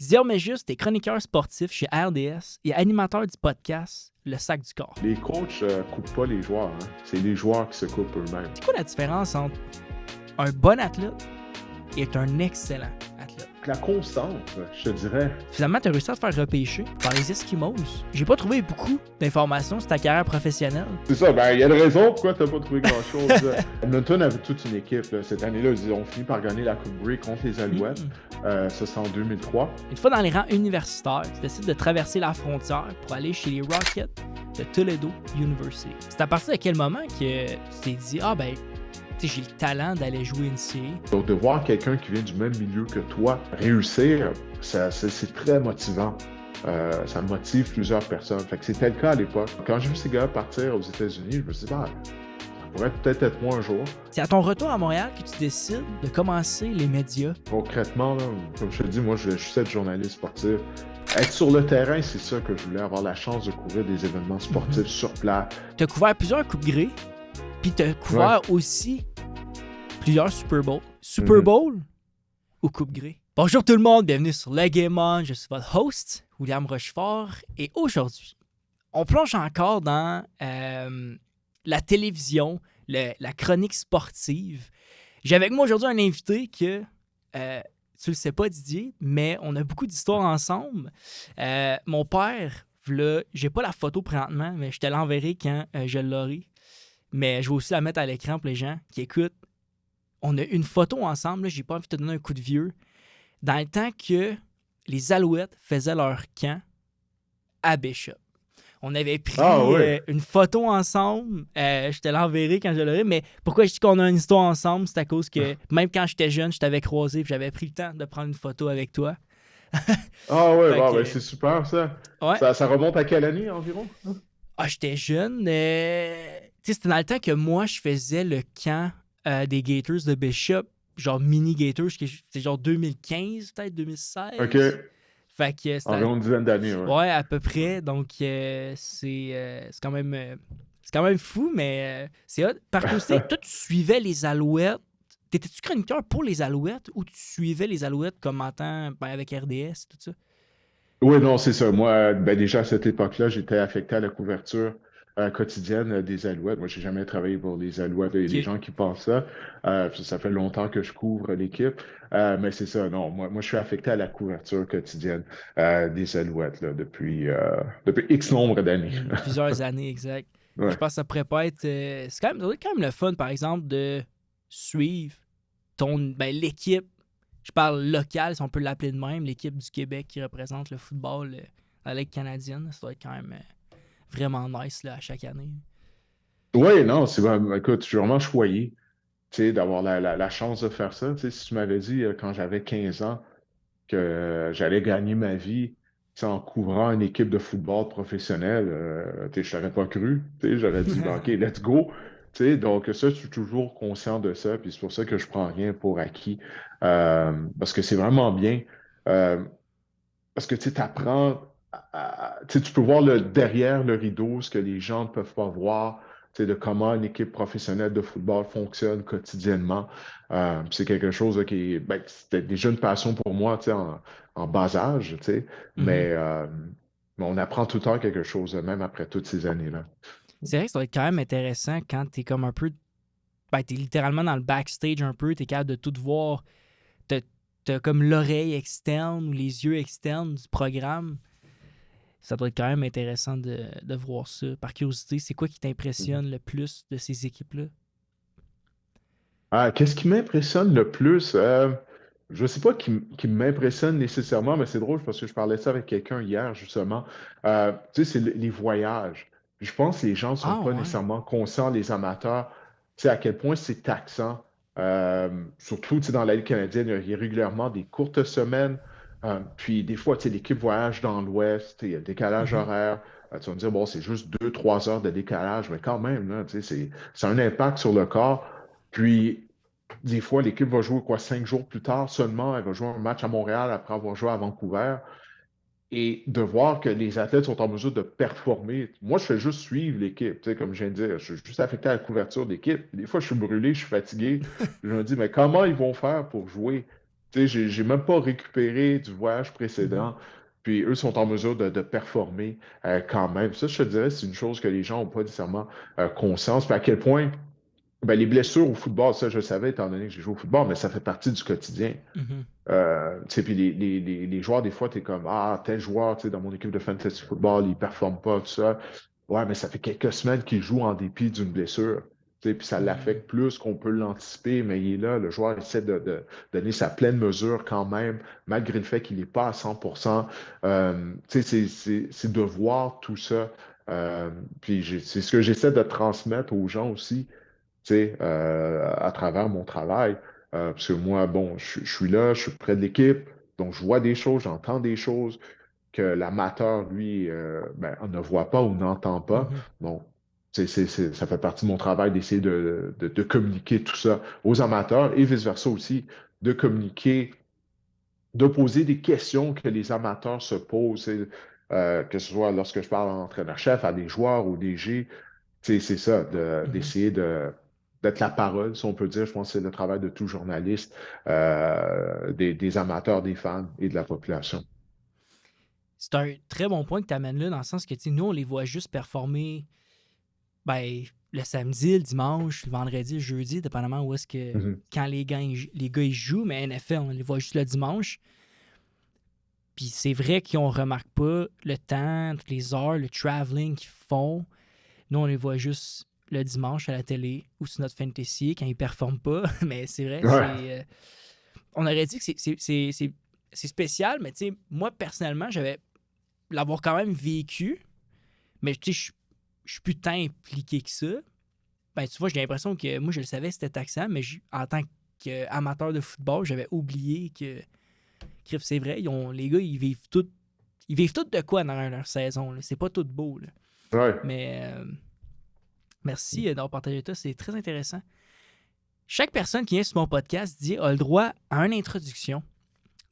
Guillaume Juste est chroniqueur sportif chez RDS et animateur du podcast Le Sac du Corps. Les coachs coupent pas les joueurs, hein. C'est les joueurs qui se coupent eux-mêmes. C'est quoi la différence entre un bon athlète et un excellent athlète? La constance, je te dirais. Finalement, tu as réussi à te faire repêcher par les Eskimos. J'ai pas trouvé beaucoup d'informations sur ta carrière professionnelle. C'est ça, il y a une raison pourquoi tu n'as pas trouvé grand-chose. Edmonton avait toute une équipe. Là. Cette année-là, ils ont fini par gagner la Coupe Grey contre les Alouettes. Ça, c'est en 2003. Une fois dans les rangs universitaires, tu décides de traverser la frontière pour aller chez les Rockets de Toledo University. C'est à partir de quel moment que tu t'es dit « Ah ben, j'ai le talent d'aller jouer une série. » Donc, de voir quelqu'un qui vient du même milieu que toi réussir, c'est très motivant. Ça motive plusieurs personnes. Fait que c'était le cas à l'époque. Quand j'ai vu ces gars partir aux États-Unis, je me suis dit, ça pourrait peut-être être moi un jour. C'est à ton retour à Montréal que tu décides de commencer les médias. Concrètement, là, comme je te dis, moi, je suis journaliste sportif. Être sur le terrain, c'est ça que je voulais, avoir la chance de couvrir des événements sportifs sur place. Tu as couvert plusieurs Coupes Grey, puis tu as couvert aussi plusieurs Super Bowl. Super Bowl ou Coupe Grey? Bonjour tout le monde, bienvenue sur Le Game On. Je suis votre host, William Rochefort, et aujourd'hui, on plonge encore dans la télévision, la chronique sportive. J'ai avec moi aujourd'hui un invité que, tu le sais pas Didier, mais on a beaucoup d'histoires ensemble. Mon père, j'ai pas la photo présentement, mais je te l'enverrai quand je l'aurai. Mais je vais aussi la mettre à l'écran pour les gens qui écoutent. On a une photo ensemble, là, j'ai pas envie de te donner un coup de vieux. Dans le temps que les Alouettes faisaient leur camp à Bishop. On avait pris une photo ensemble. Je te l'enverrai quand je l'aurai. Mais pourquoi je dis qu'on a une histoire ensemble? C'est à cause que même quand j'étais jeune, je t'avais croisé et j'avais pris le temps de prendre une photo avec toi. C'est super ça. Ouais. Ça remonte à quelle année environ? J'étais jeune. C'était dans le temps que moi, je faisais le camp des Gators de Bishop. Genre mini Gators, c'était genre 2015, peut-être 2016. OK. Fait que environ une dizaine d'années, ouais. Ouais, à peu près. Donc, c'est quand même fou, mais c'est hot. Par contre, toi, tu suivais les Alouettes. T'étais-tu chroniqueur pour les Alouettes ou tu suivais les Alouettes comme en temps avec RDS, tout ça? Oui, non, c'est ça. Moi, déjà à cette époque-là, j'étais affecté à la couverture quotidienne des Alouettes. Moi, j'ai jamais travaillé pour les Alouettes. Il y a des gens qui pensent ça. Ça fait longtemps que je couvre l'équipe. Mais c'est ça, non. Moi, je suis affecté à la couverture quotidienne des Alouettes là, depuis X nombre d'années. Plusieurs années, exact. Ouais. Je pense que ça pourrait pas être... ça doit être quand même le fun, par exemple, de suivre l'équipe. Je parle locale, si on peut l'appeler de même, l'équipe du Québec qui représente le football à la Ligue canadienne. Ça doit être quand même vraiment nice là, à chaque année. Oui, non, écoute, je suis vraiment choyé d'avoir la chance de faire ça. Si tu m'avais dit quand j'avais 15 ans que j'allais gagner ma vie en couvrant une équipe de football professionnelle, je t'aurais pas cru. J'aurais dit, OK, let's go. Donc ça, je suis toujours conscient de ça, puis c'est pour ça que je prends rien pour acquis. Parce que c'est vraiment bien. Parce que tu apprends, tu peux voir derrière le rideau ce que les gens ne peuvent pas voir, de comment une équipe professionnelle de football fonctionne quotidiennement. C'est quelque chose là, c'était déjà une passion pour moi en bas âge, mais on apprend tout le temps quelque chose, même après toutes ces années-là. C'est vrai que ça va être quand même intéressant quand t'es comme un peu... t'es littéralement dans le backstage un peu, t'es capable de tout voir. T'as comme l'oreille externe ou les yeux externes du programme. Ça doit être quand même intéressant de voir ça. Par curiosité, c'est quoi qui t'impressionne le plus de ces équipes-là? Qu'est-ce qui m'impressionne le plus? Je ne sais pas qui m'impressionne nécessairement, mais c'est drôle parce que je parlais de ça avec quelqu'un hier, justement. C'est les voyages. Je pense que les gens ne sont pas nécessairement conscients, les amateurs, à quel point c'est taxant. Surtout dans la Ligue canadienne, il y a régulièrement des courtes semaines. Puis des fois, l'équipe voyage dans l'Ouest, il y a le décalage horaire. Tu vas me dire, bon, c'est juste 2, 3 heures de décalage, mais quand même, là, c'est un impact sur le corps. Puis, des fois, l'équipe va jouer 5 jours plus tard seulement. Elle va jouer un match à Montréal après avoir joué à Vancouver. Et de voir que les athlètes sont en mesure de performer. Moi, je fais juste suivre l'équipe. Comme je viens de dire, je suis juste affecté à la couverture d'équipe. Des fois, je suis brûlé, je suis fatigué. Je me dis, mais comment ils vont faire pour jouer Tu sais, j'ai même pas récupéré du voyage Mhm, précédent. Puis eux sont en mesure de performer quand même. Ça, je te dirais, c'est une chose que les gens n'ont pas nécessairement conscience. Puis à quel point ben, les blessures au football, ça, je le savais étant donné que j'ai joué au football, mais ça fait partie du quotidien. mhm, Tu sais, puis les joueurs, des fois, tu es comme, ah, tel joueur, tu sais, dans mon équipe de fantasy football, il performe pas, tout ça. Ouais, mais ça fait quelques semaines qu'il joue en dépit d'une blessure. Tu sais, puis ça mhm, l'affecte plus qu'on peut l'anticiper, mais il est là, le joueur essaie de donner sa pleine mesure quand même, malgré le fait qu'il n'est pas à 100%. Tu sais, c'est de voir tout ça. Euh, puis c'est ce que j'essaie de transmettre aux gens aussi, tu sais, à travers mon travail. Parce que moi, bon, je suis là, je suis près de l'équipe, donc je vois des choses, j'entends des choses que l'amateur, lui, ben, ne voit pas ou n'entend pas. mhm, Donc, ça fait partie de mon travail d'essayer de communiquer tout ça aux amateurs et vice-versa aussi, de communiquer, de poser des questions que les amateurs se posent, que ce soit lorsque je parle à l'entraîneur-chef, à des joueurs, au DG, c'est ça, mhm. d'essayer d'être la parole, si on peut dire. Je pense que c'est le travail de tout journaliste, des amateurs, des fans et de la population. C'est un très bon point que tu amènes là, dans le sens que, tu sais, nous, on les voit juste performer, ben, le samedi, le dimanche, le vendredi, le jeudi, dépendamment où est-ce que, Mhm. quand les gars ils jouent, mais NFL, on les voit juste le dimanche. Puis c'est vrai qu'on remarque pas le temps, toutes les heures, le traveling qu'ils font. Nous, on les voit juste le dimanche à la télé ou sur notre fantasy quand ils performent pas. Mais c'est vrai, Ouais. on aurait dit que c'est spécial, mais tu sais, moi, personnellement, j'avais l'avoir quand même vécu, mais tu sais, je suis plus tant impliqué que ça. Ben, tu vois, j'ai l'impression que moi, je le savais, c'était taxant, mais en tant qu'amateur de football, j'avais oublié que, crif, c'est vrai, les gars, ils vivent tout de quoi dans leur saison. Là. C'est pas tout beau. Là. Ouais. Mais merci d'avoir partagé ça. C'est très intéressant. Chaque personne qui vient sur mon podcast dit a le droit à une introduction.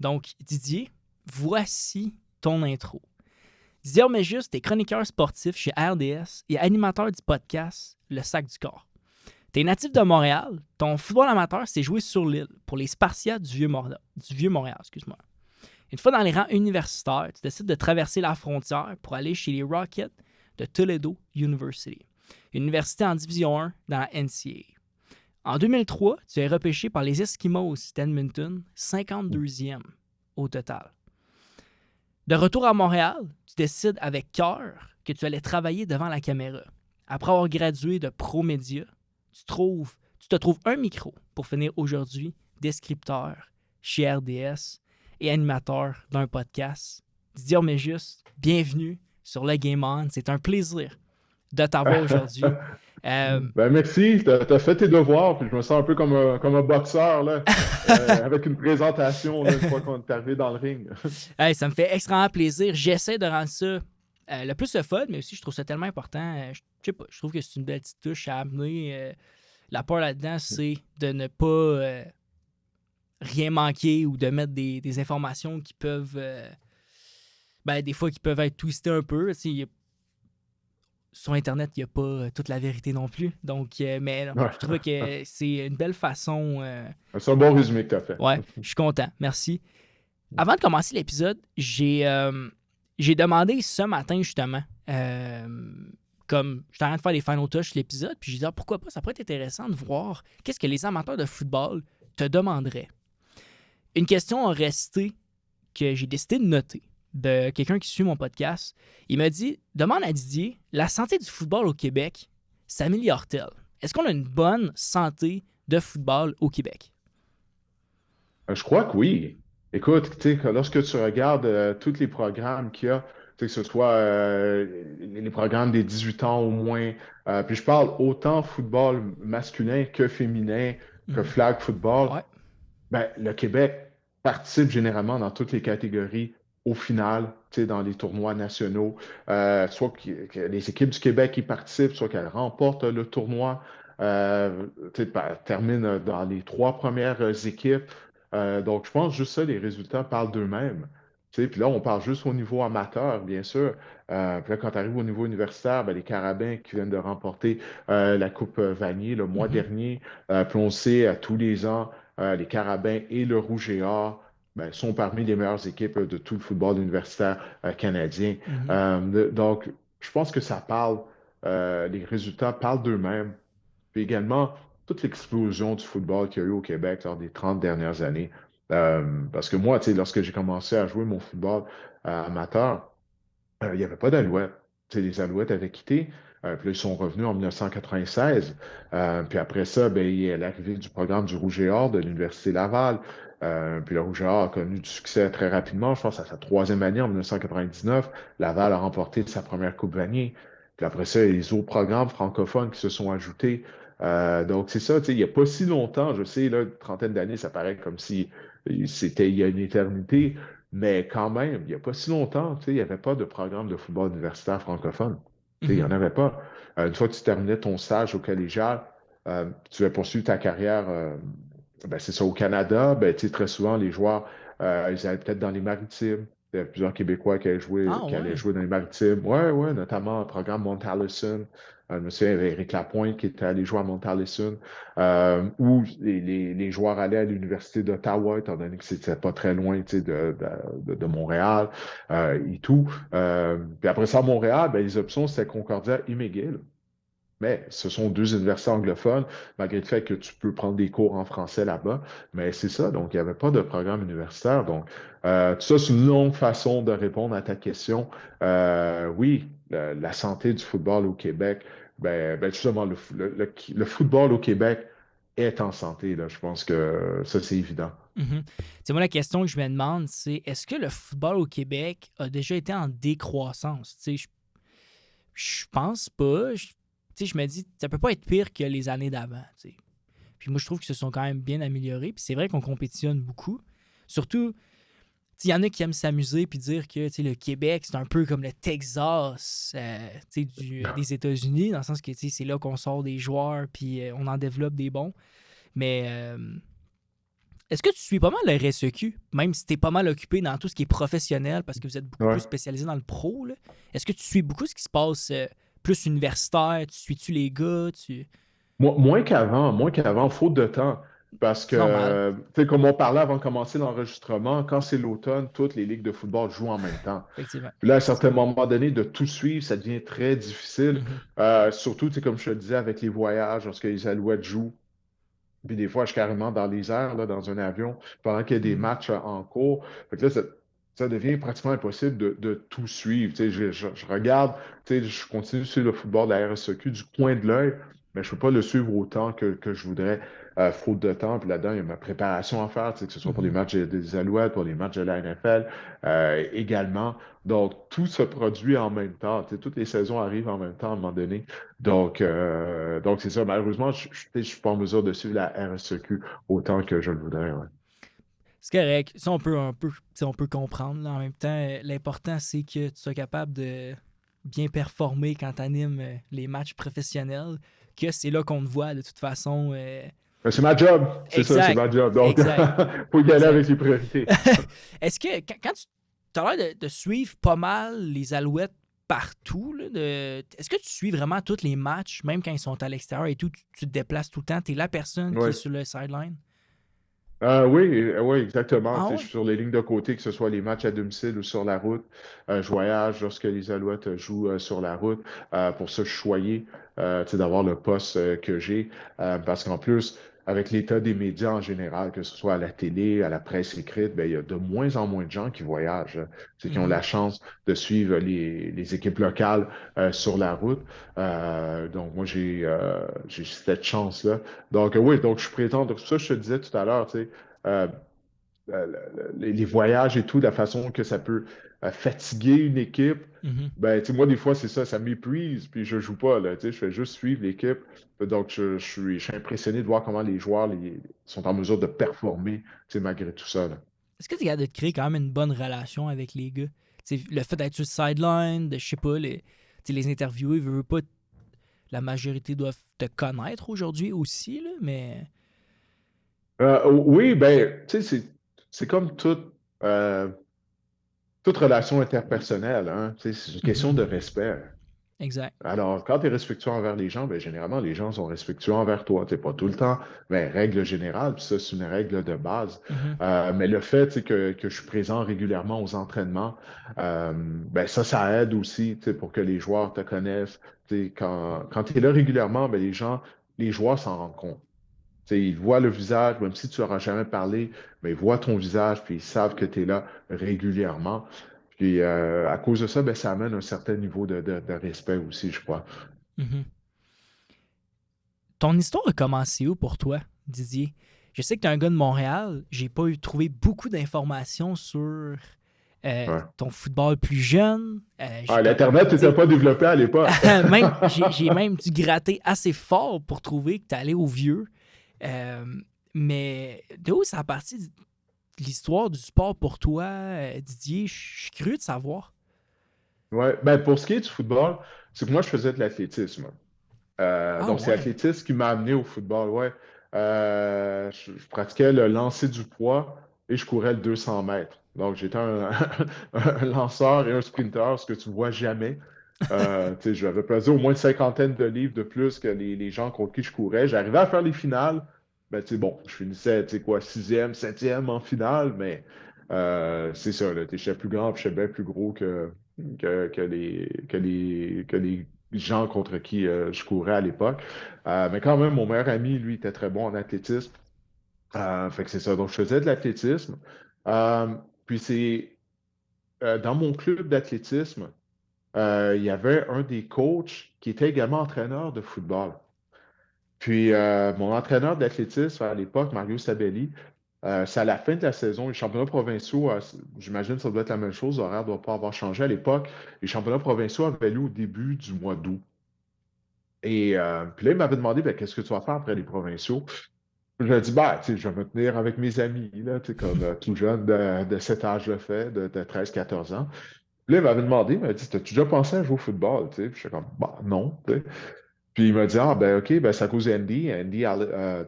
Donc, Didier, voici ton intro. Didier Orméjus, t'es chroniqueur sportif chez RDS et animateur du podcast Le Sac du Corps. T'es natif de Montréal. Ton football amateur s'est joué sur l'île pour les Spartiates du Vieux-Montréal. Excuse-moi. Une fois dans les rangs universitaires, tu décides de traverser la frontière pour aller chez les Rockets de Toledo University, une université en Division 1 dans la NCAA. En 2003, tu es repêché par les Eskimos d'Edmonton, 52e au total. De retour à Montréal, tu décides avec cœur que tu allais travailler devant la caméra. Après avoir gradué de ProMédia, tu te trouves un micro pour finir aujourd'hui descripteur chez RDS et animateur d'un podcast. Didier Orméjus, bienvenue sur le Game On. C'est un plaisir de t'avoir aujourd'hui. Euh, Ben merci, t'as fait tes devoirs, puis je me sens un peu comme un boxeur, là, avec une présentation, là, une fois qu'on est arrivé dans le ring. hey, ça me fait extrêmement plaisir. J'essaie de rendre ça le plus le fun, mais aussi je trouve ça tellement important. Je sais pas, je trouve que c'est une belle petite touche à amener. La peur là-dedans, c'est de ne pas rien manquer ou de mettre des informations qui peuvent, ben, des fois, qui peuvent être twistées un peu. Sur Internet, il n'y a pas toute la vérité non plus. Donc, mais non, Ouais. je trouve que c'est une belle façon. C'est un bon résumé que tu as fait. Ouais, je suis content. Merci. Avant de commencer l'épisode, j'ai demandé ce matin, justement, comme j'étais en train de faire les final touches de l'épisode, puis j'ai dit, ah, pourquoi pas, ça pourrait être intéressant de voir qu'est-ce que les amateurs de football te demanderaient. Une question a resté que j'ai décidé de noter de quelqu'un qui suit mon podcast. Il m'a dit, demande à Didier, la santé du football au Québec s'améliore-t-elle? Est-ce qu'on a une bonne santé de football au Québec? Je crois que oui. Écoute, tu sais, lorsque tu regardes tous les programmes qu'il y a, tu sais, que ce soit les programmes des 18 ans au moins, puis je parle autant football masculin que féminin, que Mhm. flag football, Ouais. ben, le Québec participe généralement dans toutes les catégories au final, tu sais, dans les tournois nationaux. Soit que les équipes du Québec qui participent, soit qu'elles remportent le tournoi, tu sais, ben, terminent dans les trois premières équipes. Donc, je pense juste ça, les résultats parlent d'eux-mêmes. Tu sais, puis là, on parle juste au niveau amateur, bien sûr. Puis là, quand tu arrives au niveau universitaire, ben, les Carabins qui viennent de remporter la Coupe Vanier le mois Mhm. dernier, puis on sait à tous les ans les Carabins et le Rouge et Or ben, sont parmi les meilleures équipes de tout le football universitaire canadien. Mhm. Donc, je pense que ça parle, les résultats parlent d'eux-mêmes. Puis également, toute l'explosion du football qu'il y a eu au Québec lors des 30 dernières années. Parce que moi, tu sais, lorsque j'ai commencé à jouer mon football amateur, il n'y avait pas d'Alouettes. Tu sais, les Alouettes avaient quitté. Puis là, ils sont revenus en 1996. Puis après ça, ben, il y a l'arrivée du programme du Rouge et Or de l'Université Laval. Puis le Rouge et Or a connu du succès très rapidement. Je pense à sa troisième année, en 1999. Laval a remporté sa première Coupe Vanier. Puis après ça, il y a les autres programmes francophones qui se sont ajoutés. Donc, c'est ça, tu sais, il n'y a pas si longtemps, je sais, là, une trentaine d'années, ça paraît comme si c'était il y a une éternité. Mais quand même, il n'y a pas si longtemps, tu sais, il n'y avait pas de programme de football universitaire francophone. Tu sais, il n'y Mhm. en avait pas. Une fois que tu terminais ton stage au collégial, tu vas poursuivre ta carrière, ben, c'est ça, au Canada, ben, tu sais, très souvent, les joueurs, ils allaient peut-être dans les maritimes. Il y avait plusieurs Québécois Ah qui allaient ouais. jouer dans les maritimes. Ouais, ouais, notamment le programme Mount Allison. Je me souviens, il y avait Éric Lapointe qui était allé jouer à Mount Allison, où les joueurs allaient à l'Université d'Ottawa, étant donné que c'était pas très loin, tu sais, de Montréal et tout. Puis après ça, à Montréal, ben, les options, c'était Concordia et McGill. Mais ce sont deux universités anglophones, malgré le fait que tu peux prendre des cours en français là-bas. Mais c'est ça, donc il n'y avait pas de programme universitaire. Donc, tout ça, c'est une longue façon de répondre à ta question. Oui, la santé du football au Québec, justement, le football au Québec est en santé, là. Je pense que ça, c'est évident. Mhm. C'est moi la question que je me demande, c'est est-ce que le football au Québec a déjà été en décroissance? Tu sais, je pense pas. Tu sais, je me dis, ça peut pas être pire que les années d'avant. Tu sais. Puis moi, je trouve qu'ils se sont quand même bien améliorés. Puis c'est vrai qu'on compétitionne beaucoup. Surtout, il y en a qui aiment s'amuser puis dire que tu sais, le Québec, c'est un peu comme le Texas tu sais, des États-Unis, dans le sens que tu sais, c'est là qu'on sort des joueurs puis on en développe des bons. Mais est-ce que tu suis pas mal le RSEQ, même si tu es pas mal occupé dans tout ce qui est professionnel parce que vous êtes beaucoup Ouais. plus spécialisé dans le pro? Là? Est-ce que tu suis beaucoup ce qui se passe plus universitaire? Tu suis-tu les gars? Moins qu'avant, faute de temps. Parce C'est normal, que, tu sais, comme on parlait avant de commencer l'enregistrement, quand c'est l'automne, toutes les ligues de football jouent en même temps. effectivement. Puis là, à un certain moment donné, de tout suivre, ça devient très difficile. Mhm. Surtout, tu sais, comme je te le disais, avec les voyages, lorsque les Alouettes jouent. Puis des fois, je suis carrément dans les airs, là, dans un avion, pendant qu'il y a des Mhm. matchs en cours. Fait que là, ça devient pratiquement impossible de tout suivre. Tu sais, je regarde, tu sais, je continue de suivre le football de la RSEQ du coin de l'œil, mais je ne peux pas le suivre autant que je voudrais, faute de temps. Puis là-dedans, il y a ma préparation à faire, tu sais, que ce soit pour les Mhm. matchs des Alouettes, pour les matchs de la NFL également. Donc, tout se produit en même temps. Tu sais, toutes les saisons arrivent en même temps à un moment donné. Donc c'est ça. Malheureusement, je suis pas en mesure de suivre la RSEQ autant que je le voudrais. Ouais. C'est correct. Ça, tu sais, on peut comprendre. Là. En même temps, l'important, c'est que tu sois capable de bien performer quand tu animes les matchs professionnels, que c'est là qu'on te voit de toute façon. Mais c'est ma job, c'est ça, c'est Exact. ma job. Donc, Exact. faut y aller Exact. avec les priorités. Est-ce que quand tu as l'air de suivre pas mal les Alouettes partout, là, est-ce que tu suis vraiment tous les matchs, même quand ils sont à l'extérieur et tout, tu te déplaces tout le temps, tu es la personne qui est Oui. sur le sideline? Oui, exactement. Tu Ah sais, je ouais? suis sur les lignes de côté, que ce soit les matchs à domicile ou sur la route. Je voyage lorsque les Alouettes jouent sur la route. Pour ça, je suis choyé tu sais, d'avoir le poste que j'ai. Parce qu'en plus, avec l'état des médias en général, que ce soit à la télé, à la presse écrite, ben, il y a de moins en moins de gens qui voyagent, c'est qui ont Mhm. la chance de suivre les équipes locales sur la route. Donc, moi, j'ai cette chance-là. Donc, oui, donc je suis présent. Donc, ça, je te disais tout à l'heure, tu sais, euh, les voyages et tout, la façon que ça peut fatiguer une équipe. Mhm. Ben, tu sais, moi, des fois, c'est ça, ça m'épuise, puis je joue pas, là, tu sais, je fais juste suivre l'équipe. Donc, je suis impressionné de voir comment les joueurs sont en mesure de performer, tu sais, malgré tout ça, là. Est-ce que tu es capable de te créer quand même une bonne relation avec les gars? T'sais, le fait d'être sur le sideline, de, je sais pas, les interviewer, veux pas, la majorité doivent te connaître aujourd'hui aussi, là, mais. Oui, ben, tu sais, c'est comme euh, toute relation interpersonnelle, hein, tu sais, c'est une question Mhm. de respect. Exact. Alors, quand tu es respectueux envers les gens, ben, généralement, les gens sont respectueux envers toi. Tu pas tout le temps, mais règle générale, puis ça, c'est une règle de base. Mhm. Mais le fait tu sais, que je suis présent régulièrement aux entraînements, ben, ça aide aussi tu sais, pour que les joueurs te connaissent. Tu sais, quand tu es là régulièrement, ben, les joueurs s'en rendent compte. Tu sais, ils voient le visage, même si tu leur as jamais parlé, mais ils voient ton visage, puis ils savent que tu es là régulièrement. Puis à cause de ça, ben, ça amène un certain niveau de respect aussi, je crois. Mhm. Ton histoire a commencé où pour toi, Didier? Je sais que tu es un gars de Montréal. J'ai pas eu trouvé beaucoup d'informations sur Ouais. ton football plus jeune. Ah, l'Internet Tu n'était pas développé à l'époque. sais, même, j'ai même dû gratter assez fort pour trouver que tu allé au vieux. Euh, mais de où ça a parti l'histoire du sport pour toi, Didier? Je suis curieux de savoir. Ouais. Ben, pour ce qui est du football, c'est que moi, je faisais de l'athlétisme. Ah Donc, c'est ouais. l'athlétisme qui m'a amené au football, ouais. Je pratiquais le lancer du poids et je courais le 200 mètres. Donc, j'étais un lanceur et un sprinter, ce que tu vois jamais. Tu sais, j'avais pesé au moins une cinquantaine de livres de plus que les gens contre qui je courais. J'arrivais à faire les finales. Ben, tu sais, bon, je finissais, tu sais quoi, sixième, septième en finale, mais c'est ça, là, j'étais plus grand, puis j'étais bien plus gros que les gens contre qui je courais à l'époque. Mais quand même, mon meilleur ami, lui, était très bon en athlétisme. Fait que c'est ça. Donc, je faisais de l'athlétisme. Euh, Puis c'est dans mon club d'athlétisme, il y avait un des coachs qui était également entraîneur de football. Puis mon entraîneur d'athlétisme à l'époque, Mario Sabelli, c'est à la fin de la saison, les championnats provinciaux, j'imagine que ça doit être la même chose, l'horaire ne doit pas avoir changé à l'époque. Les championnats provinciaux avaient lieu au début du mois d'août. Et puis là, il m'avait demandé, ben, qu'est-ce que tu vas faire après les provinciaux? Je lui ai dit, bah, tu sais, je vais me tenir avec mes amis, là, tu sais, comme tout jeune de cet âge-là fait, de 13-14 ans. Puis là, il m'avait demandé, il m'a dit, t'as-tu déjà pensé à jouer au football? Tu sais, puis j'étais comme, bah, non, tu sais. Puis il m'a dit, ah, ben, OK, ben, c'est à cause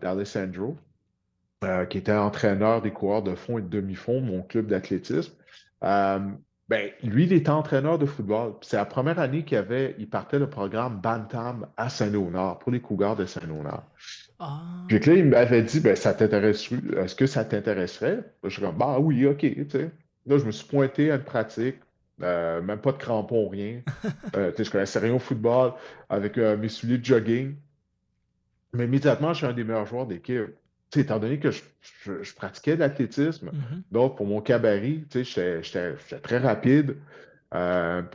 d'Alessandro, qui était entraîneur des coureurs de fond et de demi-fond, mon club d'athlétisme. Euh, ben, lui, il était entraîneur de football. Puis c'est la première année il partait le programme Bantam à Saint-Léonard, pour les Cougars de Saint-Léonard. Puis que là, Ah. il m'avait dit, ben, ça t'intéresse, est-ce que ça t'intéresserait? Je suis comme, bah oui, OK, tu sais. Là, je me suis pointé à une pratique, même pas de crampons, rien. Tu sais, je connaissais rien au football, avec mes souliers de jogging. Mais immédiatement, je suis un des meilleurs joueurs d'équipe. Tu sais, étant donné que je pratiquais de l'athlétisme, Mhm. donc pour mon gabarit, tu sais, j'étais très rapide. Puis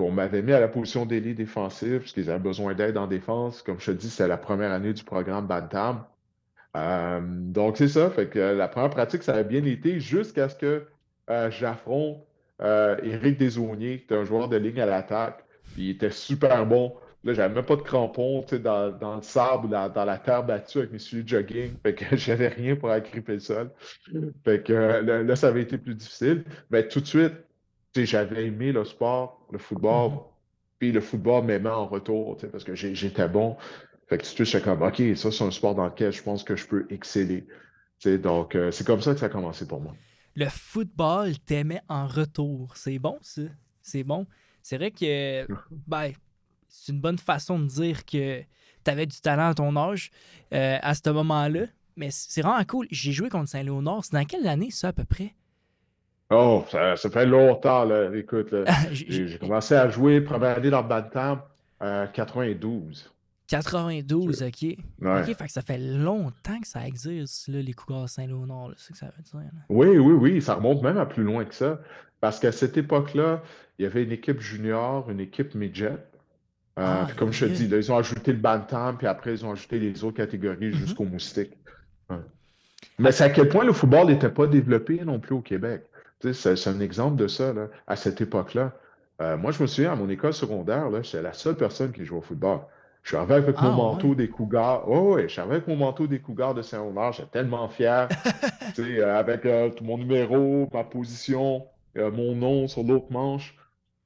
on m'avait mis à la position d'ailier défensif, parce qu'ils avaient besoin d'aide en défense. Comme je te dis, c'était la première année du programme Bantam. Donc, c'est ça. Fait que la première pratique, ça a bien été jusqu'à ce que j'affronte Éric Desaulniers, qui était un joueur de ligne à l'attaque. Puis il était super bon. Là, j'avais même pas de crampons, tu sais, dans le sable, dans la terre battue avec mes souliers de jogging. Fait que j'avais rien pour agripper le sol. Fait que là, ça avait été plus difficile. Mais tout de suite, tu sais, j'avais aimé le sport, le football. Mhm. Puis le football m'aimait en retour, tu sais, parce que j'étais bon. Fait que tout de suite, j'étais comme, OK, ça, c'est un sport dans lequel je pense que je peux exceller. Tu sais, donc, c'est comme ça que ça a commencé pour moi. Le football t'aimait en retour. C'est bon, ça. C'est bon. C'est vrai que, ben, c'est une bonne façon de dire que t'avais du talent à ton âge à ce moment-là. Mais c'est vraiment cool. J'ai joué contre Saint-Léonard. C'est dans quelle année, ça, à peu près? Oh, ça fait longtemps, là. Écoute, là, J- j'ai j- commencé à jouer première année dans le Bantam, 92. 92, OK. OK, Ouais. fait que ça fait longtemps que ça existe, là, les Cougars Saint-Léonard. C'est ça que ça veut dire, là. Oui, oui, oui, ça remonte même à plus loin que ça. Parce qu'à cette époque-là, il y avait une équipe junior, une équipe midget. Puis comme je te Aïe, dis, aïe. là, ils ont ajouté le Bantam, puis après, ils ont ajouté les autres catégories Mhm. jusqu'au moustique. Ouais. Mais Fait que- c'est à quel point le football n'était pas développé non plus au Québec. Tu sais, c'est un exemple de ça, là, à cette époque-là. Moi, je me souviens, à mon école secondaire, là, j'étais la seule personne qui jouait au football. Je suis arrivé avec mon Ah, manteau ouais. des Cougars. Oh, oui, je suis arrivé avec mon manteau des Cougars de Saint-Omer. J'étais tellement fier. Tu sais, avec tout mon numéro, ma position, mon nom sur l'autre manche.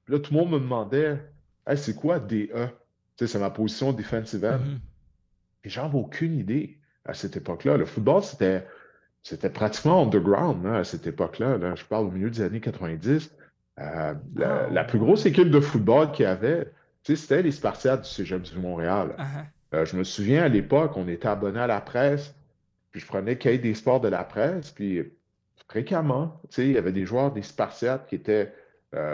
Puis là, tout le monde me demandait, hey, c'est quoi DE? Tu sais, c'est ma position defensive end. Mhm. Et j'en avais aucune idée à cette époque-là. Le football, c'était pratiquement underground à cette époque-là. Là. Je parle au milieu des années 90. Ah, La plus grosse ouais. équipe de football qu'il y avait, Tu sais, c'était les Spartiates du Cégep du Montréal. Uh-huh. Je me souviens à l'époque, on était abonné à la presse, puis je prenais le cahier des sports de la presse, puis fréquemment, tu sais, il y avait des joueurs des Spartiates qui étaient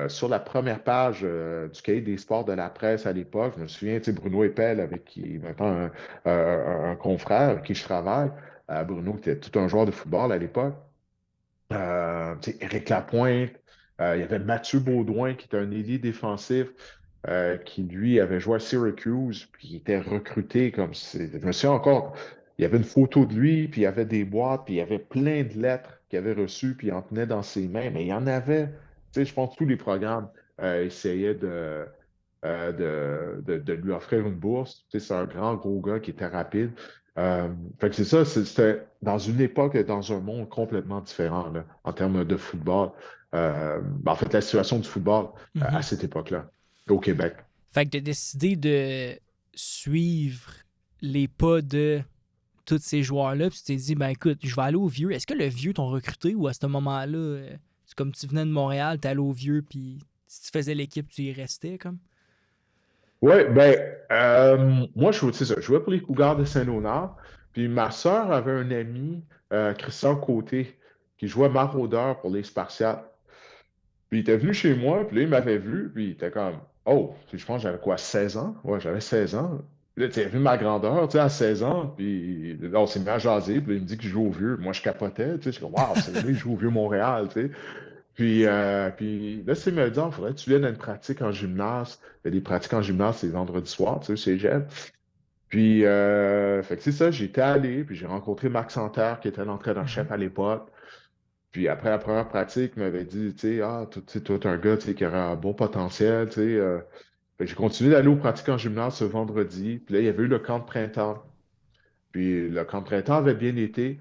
sur la première page du cahier des sports de la presse à l'époque. Je me souviens, tu sais, Bruno Eppel, avec qui maintenant un confrère avec qui je travaille. Bruno était tout un joueur de football à l'époque. Tu sais, Éric Lapointe, il y avait Mathieu Baudouin, qui était un ailier défensif, qui lui avait joué à Syracuse, puis il était recruté comme c'est. Je me souviens encore, il y avait une photo de lui, puis il y avait des boîtes, puis il y avait plein de lettres qu'il avait reçues, puis il en tenait dans ses mains, mais il y en avait. Tu sais, je pense que tous les programmes essayaient de lui offrir une bourse. Tu sais, c'est un grand, gros gars qui était rapide. Euh, Fait que c'est ça, c'était dans une époque, dans un monde complètement différent là, en termes de football. En fait, la situation du football à Mhm. cette époque-là, au Québec. Fait que tu as décidé de suivre les pas de tous ces joueurs-là, puis tu t'es dit, ben écoute, je vais aller au vieux. Est-ce que le vieux t'ont recruté ou à ce moment-là, c'est comme tu venais de Montréal, t'es allé au vieux, puis si tu faisais l'équipe, tu y restais comme? Oui, ben, moi, c'est ça, je jouais pour les Cougars de Saint-Léonard, puis ma sœur avait un ami, Christian Côté, qui jouait maraudeur pour les Spartiates. Puis il était venu chez moi, puis là, il m'avait vu, puis il était comme, oh, puis je pense que j'avais quoi, 16 ans? Ouais, j'avais 16 ans. Puis là, tu sais, il a vu ma grandeur, tu sais, à 16 ans, puis là, on s'est mis à jaser, puis là, il me dit que je joue au vieux. Moi, je capotais, tu sais, je suis comme, waouh, c'est vrai, il joue au vieux Montréal, tu sais. Puis là, il m'a dit, il faudrait que tu viennes à une pratique en gymnase. Il y a des pratiques en gymnase, c'est vendredi soir, tu sais, au cégep. Puis, fait que c'est ça, j'étais allé, puis j'ai rencontré Marc Santerre, qui était Mhm. l'entraîneur-chef à l'époque. Puis après la première pratique, il m'avait dit, tu sais, toi, t'es un gars, tu sais, qui aurait un bon potentiel, tu sais. Fait que j'ai continué d'aller aux pratiques en gymnase ce vendredi. Puis là, il y avait eu le camp de printemps. Puis le camp de printemps avait bien été.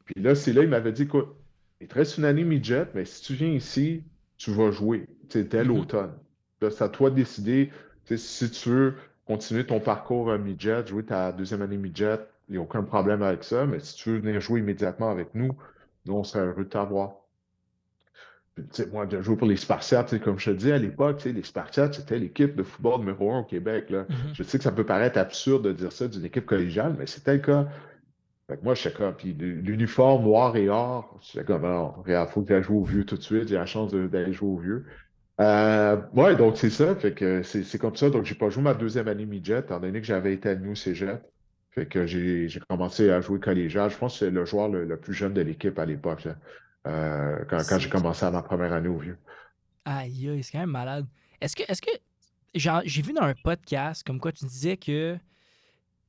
Puis là, c'est là, il m'avait dit, écoute, il te reste une année midget, mais si tu viens ici, tu vas jouer, tu sais, dès Mhm. l'automne. Là, c'est à toi de décider, tu sais, si tu veux continuer ton parcours midget, jouer ta deuxième année midget, il n'y a aucun problème avec ça. Mais si tu veux venir jouer immédiatement avec nous, nous, on serait heureux de t'avoir. Puis, tu sais, moi, de jouer pour les Spartiates, tu sais, comme je te dis à l'époque, tu sais, les Spartiates, c'était l'équipe de football numéro un au Québec, là. Mhm. Je sais que ça peut paraître absurde de dire ça d'une équipe collégiale, mais c'était le cas. Fait que moi, j'étais comme, puis l'uniforme noir et or, j'étais comme, non, regarde, faut que j'aille jouer au vieux tout de suite, j'ai la chance d'aller jouer au vieux. Ouais, donc c'est ça, fait que c'est comme ça. Donc, j'ai pas joué ma deuxième année midget, étant donné que j'avais été admis au cégep. Fait que j'ai commencé à jouer collégial. Je pense que c'est le joueur le plus jeune de l'équipe à l'époque, là, quand j'ai C'est... commencé à ma première année au vieux. Aïe, aïe, c'est quand même malade. Est-ce que j'ai vu dans un podcast comme quoi tu disais que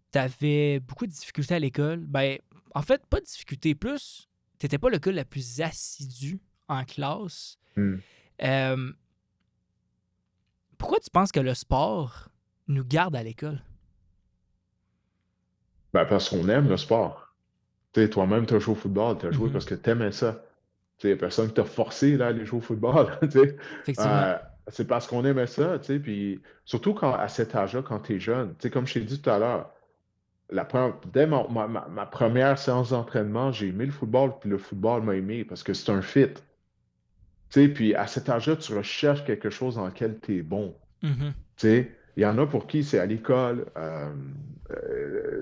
t'avais beaucoup de difficultés à l'école? Ben, en fait, pas de difficultés, plus, t'étais pas le gars le plus assidu en classe. Hmm. Euh, Pourquoi tu penses que le sport nous garde à l'école? Ben, parce qu'on aime le sport. Tu sais, toi-même, tu as joué au football, tu as joué Mhm. parce que tu aimais ça. Il n'y a personne qui t'a forcé là, à aller jouer au football. Tu sais. Effectivement. Euh, c'est parce qu'on aimait ça, tu sais, puis surtout à cet âge-là, quand tu es jeune. Tu sais, comme je t'ai dit tout à l'heure, dès ma première séance d'entraînement, j'ai aimé le football, puis le football m'a aimé parce que c'est un fit. Tu sais, puis à cet âge-là, tu recherches quelque chose dans lequel tu es bon. Mhm. Tu sais, il y en a pour qui c'est à l'école, tu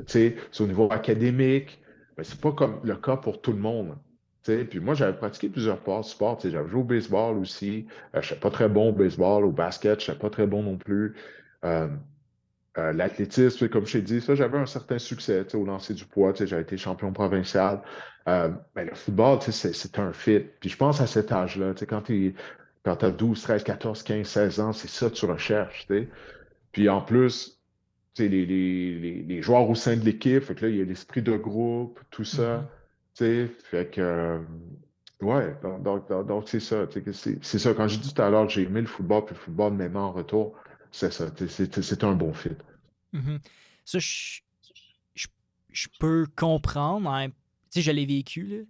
sais, c'est au niveau académique, mais c'est pas comme le cas pour tout le monde. Tu sais, puis moi, j'avais pratiqué plusieurs sports. Tu sais, j'avais joué au baseball aussi. Je ne suis pas très bon au baseball, au basket, je ne suis pas très bon non plus. Euh, L'athlétisme, tu sais, comme je t'ai dit, ça, j'avais un certain succès, tu sais, au lancer du poids. Tu sais, j'ai été champion provincial. Mais le football, tu sais, c'est un fit. Puis je pense à cet âge-là, tu sais, quand tu as 12, 13, 14, 15, 16 ans, c'est ça que tu recherches, tu sais. Puis en plus, tu sais, les joueurs au sein de l'équipe, fait que là, il y a l'esprit de groupe, tout Mhm. ça. Tu sais, fait que, ouais, donc c'est ça. Tu sais, c'est ça. Quand j'ai dit tout à l'heure que j'ai aimé le football, puis le football m'aimait en retour, c'est ça. C'est un bon fit. Mhm. Ça, je- je peux comprendre. Tu sais, je l'ai vécu, là.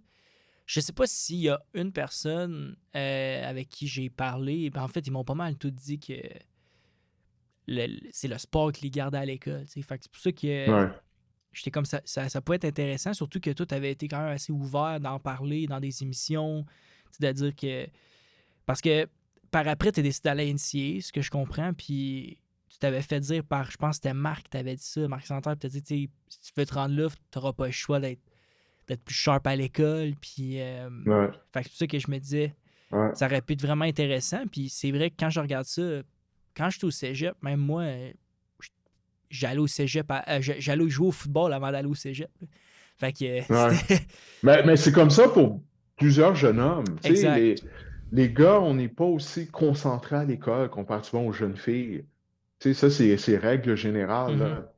Je sais pas s'il y a une personne avec qui j'ai parlé. Ben, en fait, ils m'ont pas mal tout dit que c'est le sport qui les gardait à l'école. Tu sais. Fait que c'est pour ça que Ouais. j'étais comme ça peut être intéressant, surtout que toi, tu avais été quand même assez ouvert d'en parler dans des émissions. C'est-à-dire que. Parce que par après, tu as décidé d'aller à NCA, ce que je comprends, puis tu t'avais fait dire par, je pense que c'était Marc qui t'avait dit ça, Marc Santerre, puis t'as dit, tu sais, si tu veux te rendre là, t'auras pas le choix d'être plus sharp à l'école, puis Ouais, fait que c'est pour ça que je me disais, ouais, ça aurait pu être vraiment intéressant, puis c'est vrai que quand je regarde ça, quand j'étais au cégep, même moi, j'allais au cégep, j'allais jouer au football avant d'aller au cégep, là. Fait que ouais. c'était Mais c'est comme ça pour plusieurs jeunes hommes. Tu sais, exact. les gars, on n'est pas aussi concentrés à l'école comparativement aux jeunes filles. Tu sais, ça, c'est règle générale, Mhm, là.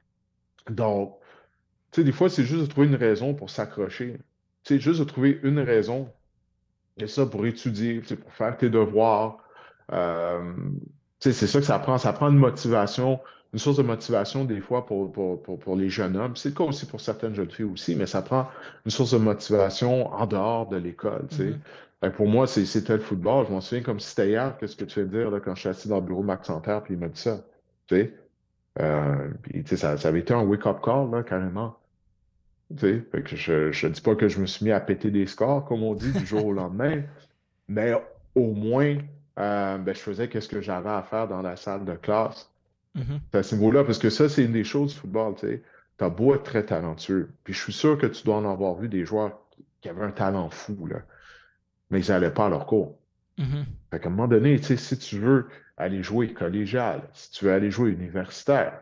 Donc, tu sais, des fois, c'est juste de trouver une raison pour s'accrocher. Tu sais, juste de trouver une raison. Et ça, pour étudier, tu sais, pour faire tes devoirs. Euh, tu sais, c'est ça que ça prend. Ça prend une motivation, une source de motivation des fois pour les jeunes hommes. C'est le cas aussi pour certaines jeunes filles aussi, mais ça prend une source de motivation en dehors de l'école, tu sais. mhm. Fait que pour moi, c'était le football. Je m'en souviens comme si c'était hier, qu'est-ce que tu viens de dire là, quand je suis assis dans le bureau de Max Santerre, puis il m'a dit ça. Tu sais. Puis, tu sais, ça avait été un wake-up call, là, carrément. Tu sais. Fait que je dis pas que je me suis mis à péter des scores, comme on dit, du jour au lendemain, mais au moins, ben, je faisais qu'est-ce que j'avais à faire dans la salle de classe. Mhm. C'est à ce niveau-là, parce que ça, c'est une des choses du football, tu sais. T'as beau être très talentueux, puis je suis sûr que tu dois en avoir vu des joueurs qui avaient un talent fou, là, mais ils n'allaient pas à leur cours. Mhm. Fait qu'à un moment donné, tu sais, si tu veux aller jouer collégial, si tu veux aller jouer universitaire,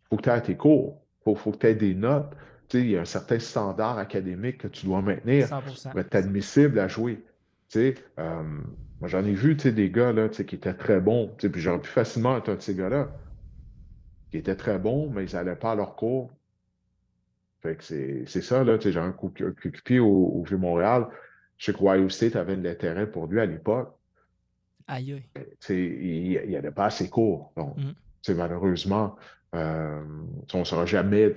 faut que tu aies tes cours, faut que tu aies des notes. Tu sais, il y a un certain standard académique que tu dois maintenir 100%. pour être admissible à jouer. Tu sais, moi, j'en ai vu, tu sais, des gars, là, tu sais, qui étaient très bons. Tu sais, puis j'aurais pu facilement être un de ces gars-là, qui étaient très bons, mais ils n'allaient pas à leur cours. Fait que c'est ça, là. Tu sais, j'ai un coéquipier au Vieux-Montréal. Je sais que Ohio State avait de l'intérêt pour lui à l'époque. Aïe aïe. Tu sais, il n'allait pas à ses cours. Donc, Mhm. tu sais, malheureusement, on ne saura jamais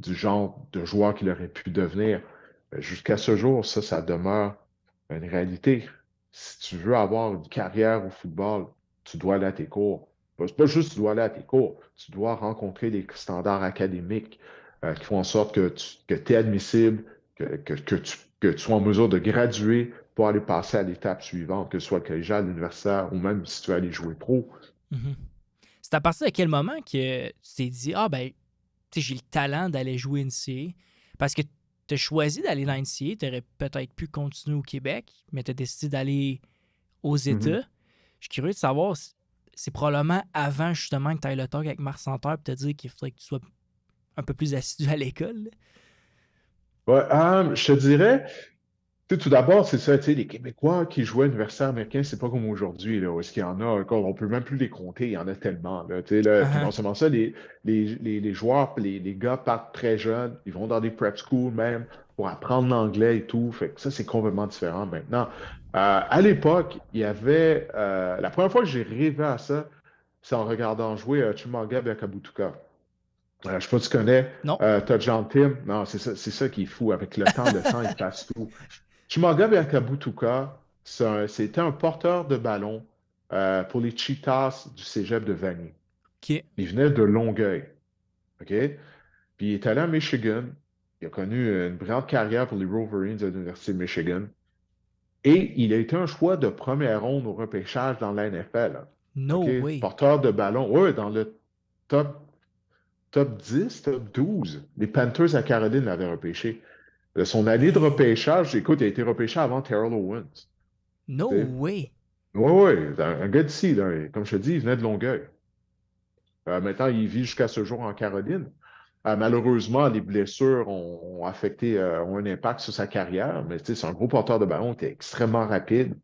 du genre de joueur qu'il aurait pu devenir. Jusqu'à ce jour, ça demeure une réalité. Si tu veux avoir une carrière au football, tu dois aller à tes cours. C'est pas juste que tu dois aller à tes cours, tu dois rencontrer des standards académiques qui font en sorte que tu es admissible, que tu sois en mesure de graduer pour aller passer à l'étape suivante, que ce soit le collégial, l'universitaire ou même si tu veux aller jouer pro. Mhm. C'est à partir de quel moment que tu t'es dit, ah ben, tu sais, j'ai le talent d'aller jouer NCA? Parce que tu as choisi d'aller dans NCA, tu aurais peut-être pu continuer au Québec, mais tu as décidé d'aller aux Mhm. États. Je suis curieux de savoir, c'est probablement avant justement que tu ailles le talk avec Marc Santerre et te dire qu'il faudrait que tu sois un peu plus assidu à l'école, là. Ouais, je te dirais, tu sais, tout d'abord, c'est ça, tu sais, les Québécois qui jouaient à l'universitaire américain, c'est pas comme aujourd'hui, là, où est-ce qu'il y en a encore, on peut même plus les compter, il y en a tellement, là, tu sais, là, puis Ah, non seulement ça, les joueurs, puis les gars partent très jeunes, ils vont dans des prep schools même pour apprendre l'anglais et tout, fait que ça, c'est complètement différent maintenant. À l'époque, il y avait, la première fois que j'ai rêvé à ça, c'est en regardant jouer Chumanga Biakabutuka. Je sais pas si tu connais, non. t'as John Tim, non, c'est ça qui est fou, avec le temps, il passe tout. Chimanga Biakabutuka, c'était un porteur de ballon pour les Cheetahs du cégep de Vanier. OK. Il venait de Longueuil. OK? Puis il est allé à Michigan. Il a connu une brillante carrière pour les Wolverines de l'Université de Michigan. Et il a été un choix de première ronde au repêchage dans la NFL. No OK? way. Porteur de ballon. Oui, dans le top, top 10, top 12. Les Panthers à Caroline l'avaient repêché. Son année de Hey, repêchage, écoute, il a été repêché avant Terrell Owens. no Tu sais. way. Oui, oui, un gars d'ici, là. Comme je te dis, il venait de Longueuil. Maintenant, il vit jusqu'à ce jour en Caroline. Malheureusement, les blessures ont affecté, ont un impact sur sa carrière, mais tu sais, c'est un gros porteur de ballon, il était extrêmement rapide.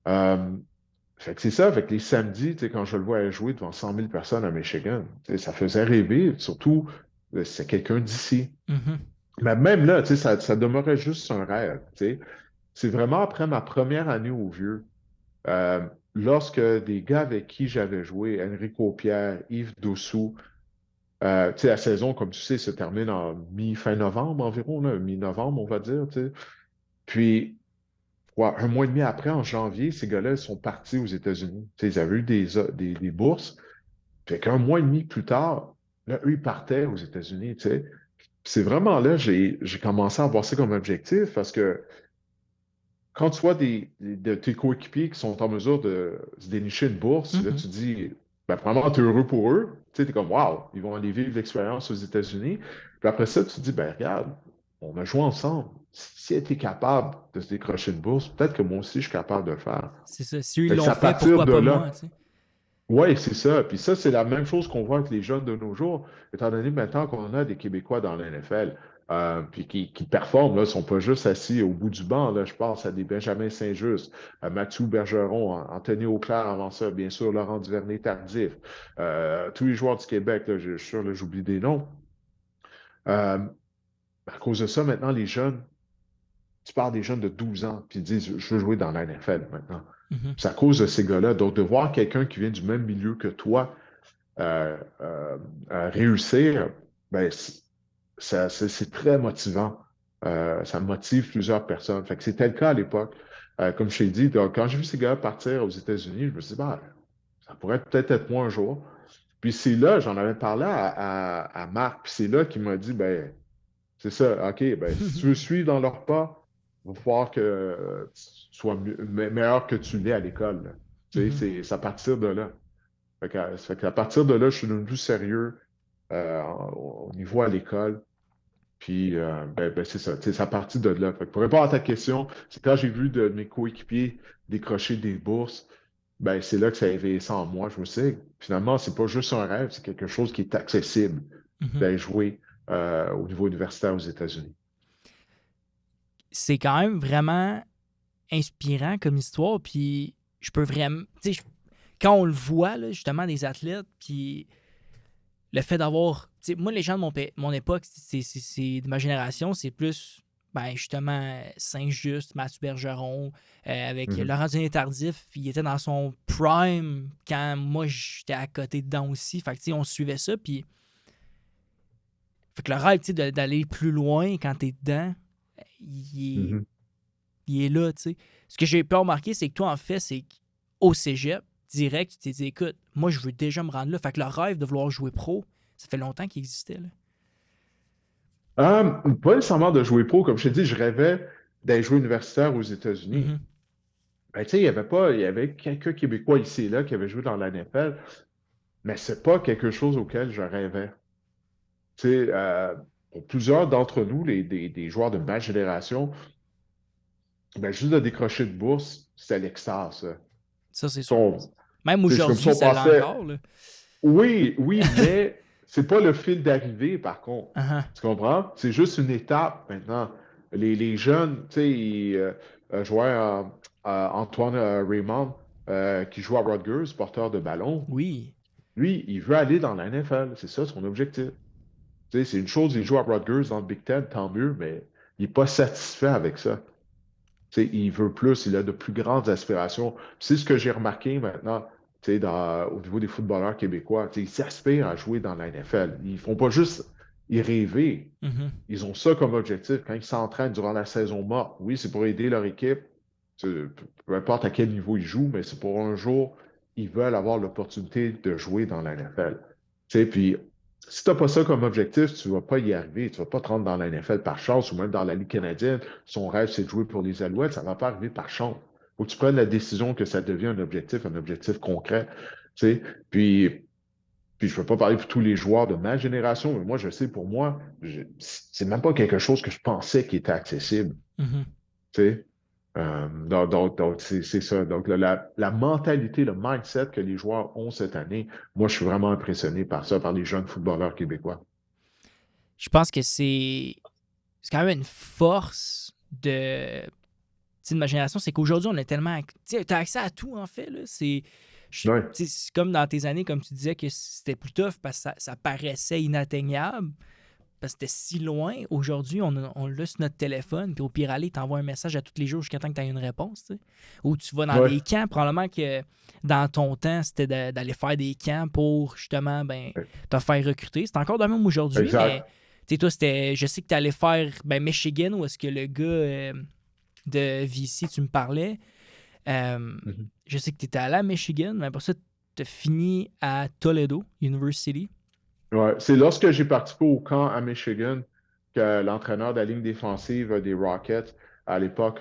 Euh, Fait que c'est ça, fait que les samedis, tu sais, quand je le vois jouer devant 100 000 personnes à Michigan, tu sais, ça faisait rêver, surtout, c'est quelqu'un d'ici. Mhm. Mais même là, tu sais, ça demeurait juste un rêve, tu sais. C'est vraiment après ma première année au Vieux. Lorsque des gars avec qui j'avais joué, Enrico Pierre, Yves Dossou, tu sais, la saison, comme tu sais, se termine en mi-fin novembre environ, là, mi-novembre, on va dire, tu sais. Puis, ouais, un mois et demi après, en janvier, ces gars-là ils sont partis aux États-Unis. Tu sais, ils avaient eu des bourses. Fait qu'un mois et demi plus tard, là, eux, ils partaient aux États-Unis, tu sais. Puis c'est vraiment là, j'ai commencé à avoir ça comme objectif parce que quand tu vois de tes coéquipiers qui sont en mesure de se dénicher une bourse, là, Mhm. tu dis, vraiment, t'es heureux pour eux. Tu sais, t'es comme, waouh, ils vont aller vivre l'expérience aux États-Unis. Puis après ça, tu te dis, ben regarde, on a joué ensemble. Si elle était capable de se décrocher une bourse, peut-être que moi aussi, je suis capable de le faire. C'est ça. Si eux, ils Fait que c'est l'ont à fait, partir pourquoi de pas là. moi, tu sais? Oui, c'est ça. Puis ça, c'est la même chose qu'on voit avec les jeunes de nos jours, étant donné maintenant qu'on a des Québécois dans la NFL, puis qui performent, là, sont pas juste assis au bout du banc. Là, je pense à des Benjamin Saint-Just, à Mathieu Bergeron, Anthony Auclair avant ça, bien sûr, Laurent Duvernay-Tardif, tous les joueurs du Québec, là, je suis sûr, là, j'oublie des noms. Euh, à cause de ça, maintenant, les jeunes, tu parles des jeunes de 12 ans, puis ils disent, je veux jouer dans la NFL maintenant. Mhm. C'est à cause de ces gars-là. Donc, de voir quelqu'un qui vient du même milieu que toi, euh, euh, réussir, ben, c'est très motivant. Ça motive plusieurs personnes. Fait que c'était le cas à l'époque. Comme je t'ai dit, donc, quand j'ai vu ces gars partir aux États-Unis, je me suis dit, bah, ça pourrait peut-être être moi un jour. Puis c'est là, j'en avais parlé à Marc, puis c'est là qu'il m'a dit, ben, c'est ça, OK, ben, si tu veux suivre dans leurs pas, il va falloir que tu sois meilleur que tu l'es à l'école, là. Tu Mhm. sais, c'est à partir de là. Ça fait qu'à partir de là, je suis devenu plus sérieux au niveau à l'école. Puis, ben, c'est ça. C'est à partir de là. Fait que pour répondre à ta question, c'est quand j'ai vu de mes coéquipiers décrocher des bourses, ben, c'est là que ça a éveillé ça en moi. Je me suis dit, finalement, c'est pas juste un rêve, c'est quelque chose qui est accessible Mhm. d'aller jouer au niveau universitaire aux États-Unis. C'est quand même vraiment inspirant comme histoire, puis je peux vraiment... Tu sais, quand on le voit, là, justement, des athlètes, puis le fait d'avoir... Tu sais, moi, les gens de mon époque, de ma génération, c'est plus, ben, justement, Saint-Just, Mathieu Bergeron, avec Mhm. Laurent Duvernay-Tardif, il était dans son prime quand moi, j'étais à côté dedans aussi. Fait que, tu sais, on suivait ça, puis... Fait que le rêve, tu sais, d'aller plus loin quand t'es dedans, il est, Mhm. il est là, tu sais. Ce que j'ai pu remarquer, c'est que toi, en fait, c'est qu'au cégep, direct, tu t'es dit, écoute, moi, je veux déjà me rendre là. Fait que le rêve de vouloir jouer pro, ça fait longtemps qu'il existait, là. Pas nécessairement de jouer pro, comme je t'ai dit, je rêvais d'aller jouer universitaire aux États-Unis. Mhm. Ben, tu sais, il y avait quelques Québécois ici et là qui avaient joué dans la NFL, mais c'est pas quelque chose auquel je rêvais. Tu sais, pour plusieurs d'entre nous, des joueurs de ma génération, ben, juste de décrocher de bourse, c'était l'extase, ça. Ça, c'est Tu sais, sûr. Même c'est comme ça, aujourd'hui, on ça l'a pensait, encore, là. oui, oui, mais c'est pas le fil d'arrivée, par contre. Uh-huh. Tu comprends? C'est juste une étape maintenant. Les jeunes, tu sais, je vois Antoine Raymond, qui joue à Rutgers, porteur de ballon. Oui. Lui, il veut aller dans la NFL. C'est ça son objectif. Tu sais, c'est une chose, il joue à Rutgers dans le Big Ten, tant mieux, mais il n'est pas satisfait avec ça. Tu sais, il veut plus, il a de plus grandes aspirations. C'est ce que j'ai remarqué maintenant, tu sais, au niveau des footballeurs québécois. Tu sais, ils aspirent à jouer dans la NFL. Ils ne font pas juste y rêver. Mhm. Ils ont ça comme objectif. Quand ils s'entraînent durant la saison morte, oui, c'est pour aider leur équipe. Peu importe à quel niveau ils jouent, mais c'est pour un jour, ils veulent avoir l'opportunité de jouer dans la NFL. Tu sais, puis, si tu n'as pas ça comme objectif, tu ne vas pas y arriver. Tu ne vas pas te rendre dans la NFL par chance ou même dans la Ligue canadienne. Son rêve, c'est de jouer pour les Alouettes. Ça ne va pas arriver par chance. Il faut que tu prennes la décision que ça devient un objectif concret. Tu sais, puis je ne peux pas parler pour tous les joueurs de ma génération, mais moi, je sais pour moi, c'est même pas quelque chose que je pensais qui était accessible. Mhm. Tu sais? Donc, c'est ça. Donc, la mentalité, le mindset que les joueurs ont cette année, moi, je suis vraiment impressionné par ça, par les jeunes footballeurs québécois. Je pense que c'est quand même une force de ma génération, c'est qu'aujourd'hui, on a tellement. Tu as accès à tout, en fait. Là. Ouais, C'est comme dans tes années, comme tu disais, que c'était plus tough parce que ça paraissait inatteignable, parce que c'était si loin. Aujourd'hui, on l'a sur notre téléphone, puis au pire aller, t'envoies un message à tous les jours jusqu'à temps que tu aies une réponse. Tu sais. Ou tu vas dans ouais, des camps, probablement que dans ton temps, c'était d'aller faire des camps pour justement ben, te faire recruter. C'est encore de même aujourd'hui, mais exact. tu sais, toi, je sais que tu allais faire ben, Michigan, où est-ce que le gars de VC, tu me parlais. Euh, Mhm. je sais que tu étais allé à Michigan, mais après ça, tu as fini à Toledo University. Ouais. C'est lorsque j'ai participé au camp à Michigan que l'entraîneur de la ligne défensive des Rockets, à l'époque,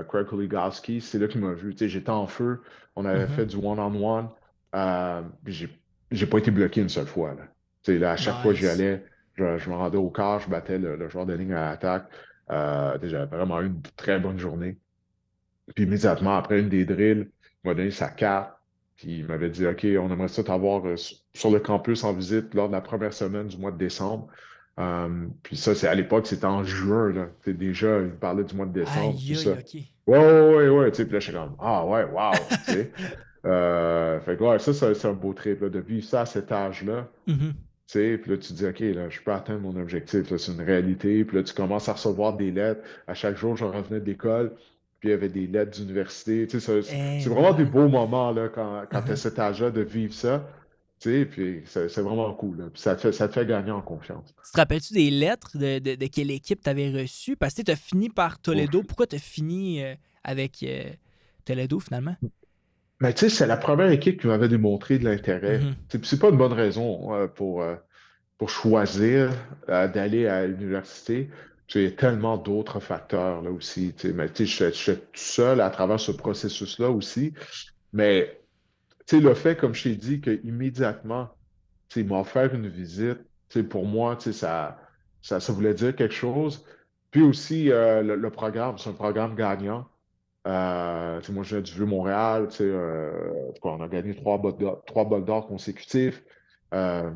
Craig Kuligowski, c'est là qu'il m'a vu. Tu sais, j'étais en feu. On avait Mhm. fait du one-on-one. Puis j'ai pas été bloqué une seule fois. Là. Tu sais, là, à chaque fois que j'y Nice. allais, je me rendais au quart, je battais le joueur de ligne à l'attaque. J'avais vraiment eu une très bonne journée. Puis immédiatement, après une des drills, il m'a donné sa carte. Puis il m'avait dit, OK, on aimerait ça t'avoir sur le campus en visite lors de la première semaine du mois de décembre. Puis ça, c'est à l'époque, c'était en juin, là. Déjà, il me parlait du mois de décembre, tout Aïe, ça. aïe, ok. Ouais, ouais, ouais, ouais. Tu sais, puis là, je suis comme, ah ouais, wow, tu sais. Fait que ouais, ça, c'est un beau trip, là, de vivre ça à cet âge-là. Mhm. Tu sais, puis là, tu te dis, OK, là, je peux atteindre mon objectif, là, c'est une réalité. Puis là, tu commences à recevoir des lettres. À chaque jour, je revenais de l'école, puis il y avait des lettres d'université. Tu sais, Eh, c'est vraiment des malade. beaux moments, là, quand tu as Mhm. cet âge-là de vivre ça. Tu sais, puis c'est vraiment cool, là. Puis ça te fait gagner en confiance. Tu te rappelles-tu des lettres de quelle équipe tu avais reçu? Parce que tu as fini par Toledo. Ouf. Pourquoi tu as fini avec Toledo finalement? Mais tu sais, c'est la première équipe qui m'avait démontré de l'intérêt. Mhm. Tu sais, puis c'est pas une bonne raison pour choisir d'aller à l'université. Tu sais, il y a tellement d'autres facteurs là aussi. Tu sais, mais tu sais, j'étais tout seul à travers ce processus-là aussi. Mais tu sais, le fait, comme je t'ai dit, qu'immédiatement, tu sais, il m'a offert une visite, tu sais, pour moi, tu sais, ça voulait dire quelque chose. Puis aussi, le programme, c'est un programme gagnant. Tu sais, moi, je viens du Vieux-Montréal, tu sais, en tout cas, on a gagné trois bols d'or consécutifs. Euh,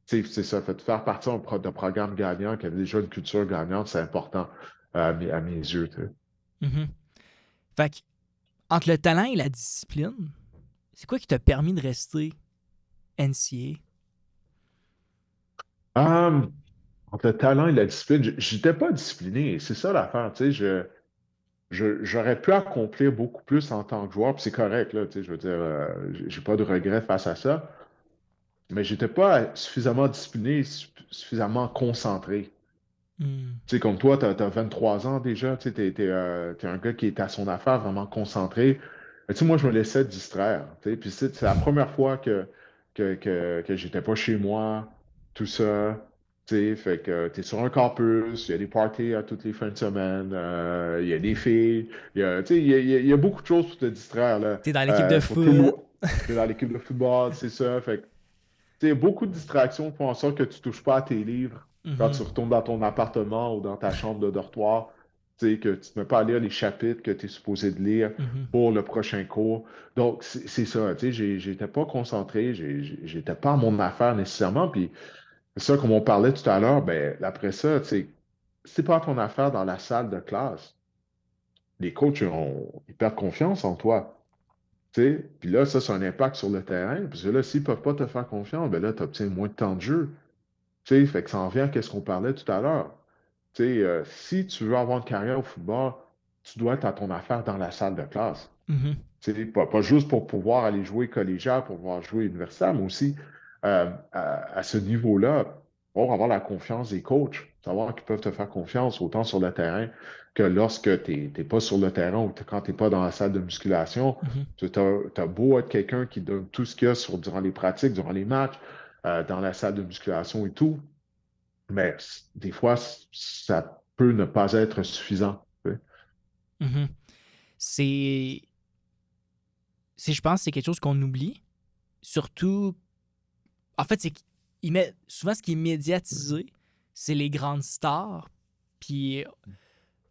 tu sais, c'est ça, fait de faire partie d'un programme gagnant qui avait déjà une culture gagnante, c'est important à mes yeux. Tu sais. Mhm. Fait que, entre le talent et la discipline, c'est quoi qui t'a permis de rester NCA? Euh, Entre le talent et la discipline, j'étais pas discipliné, c'est ça l'affaire, tu sais, j'aurais pu accomplir beaucoup plus en tant que joueur, puis c'est correct, là, tu sais, je veux dire, j'ai pas de regrets face à ça, mais j'étais pas suffisamment discipliné, suffisamment concentré. Hmm. Tu sais, comme toi, tu as 23 ans déjà, tu sais, t'es un gars qui est à son affaire, vraiment concentré. Mais tu sais, moi, je me laissais distraire, tu sais, puis c'est la première fois que j'étais pas chez moi, tout ça, tu sais, fait que tu es sur un campus, il y a des parties à toutes les fins de semaine, il y a des filles, tu sais, il y a beaucoup de choses pour te distraire, là. T'es dans l'équipe de Faut tout foot. t'es dans l'équipe de football, c'est ça, fait que tu sais, beaucoup de distractions font en sorte que tu ne touches pas à tes livres quand Mhm. tu retournes dans ton appartement ou dans ta chambre de dortoir. Tu sais, que tu ne mets pas à lire les chapitres que tu es supposé de lire Mhm. pour le prochain cours. Donc, c'est ça. Tu sais, j'étais pas concentré, j'étais pas à mon affaire nécessairement. Puis, c'est ça, comme on parlait tout à l'heure, ben, après ça, tu sais, si c'est pas à ton affaire dans la salle de classe, les coachs, ils perdent confiance en toi. Tu sais, puis là, ça a un impact sur le terrain. Parce que là, s'ils ne peuvent pas te faire confiance, ben là, tu obtiens moins de temps de jeu. Tu sais, fait que ça en vient à ce qu'on parlait tout à l'heure. Tu sais, si tu veux avoir une carrière au football, tu dois être à ton affaire dans la salle de classe. Mhm. Tu sais, pas juste pour pouvoir aller jouer collégial, pour pouvoir jouer universitaire, mais aussi à ce niveau-là, pour avoir la confiance des coachs, savoir qu'ils peuvent te faire confiance autant sur le terrain que lorsque tu n'es pas sur le terrain ou quand tu n'es pas dans la salle de musculation. Mhm. Tu as beau être quelqu'un qui donne tout ce qu'il y a durant les pratiques, durant les matchs, dans la salle de musculation et tout, mais des fois, ça peut ne pas être suffisant. Tu sais. Mhm. C'est, je pense, que c'est quelque chose qu'on oublie. Surtout, en fait, c'est qu'il met souvent ce qui est médiatisé, c'est les grandes stars. Puis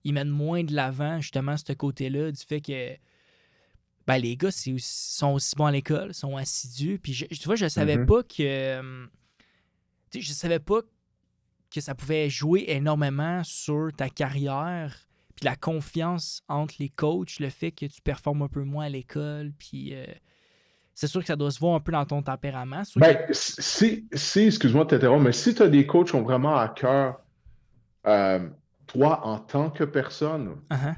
ils mettent moins de l'avant justement ce côté-là du fait que ben, les gars sont aussi bons à l'école, sont assidus. Puis tu vois, je savais Mhm. pas que tu sais, je savais pas que ça pouvait jouer énormément sur ta carrière. Puis la confiance entre les coachs, le fait que tu performes un peu moins à l'école, puis c'est sûr que ça doit se voir un peu dans ton tempérament. C'est sûr que. Ben, excuse-moi de t'interrompre, mais si tu as des coachs qui ont vraiment à cœur, euh, toi, en tant que personne, Uh-huh.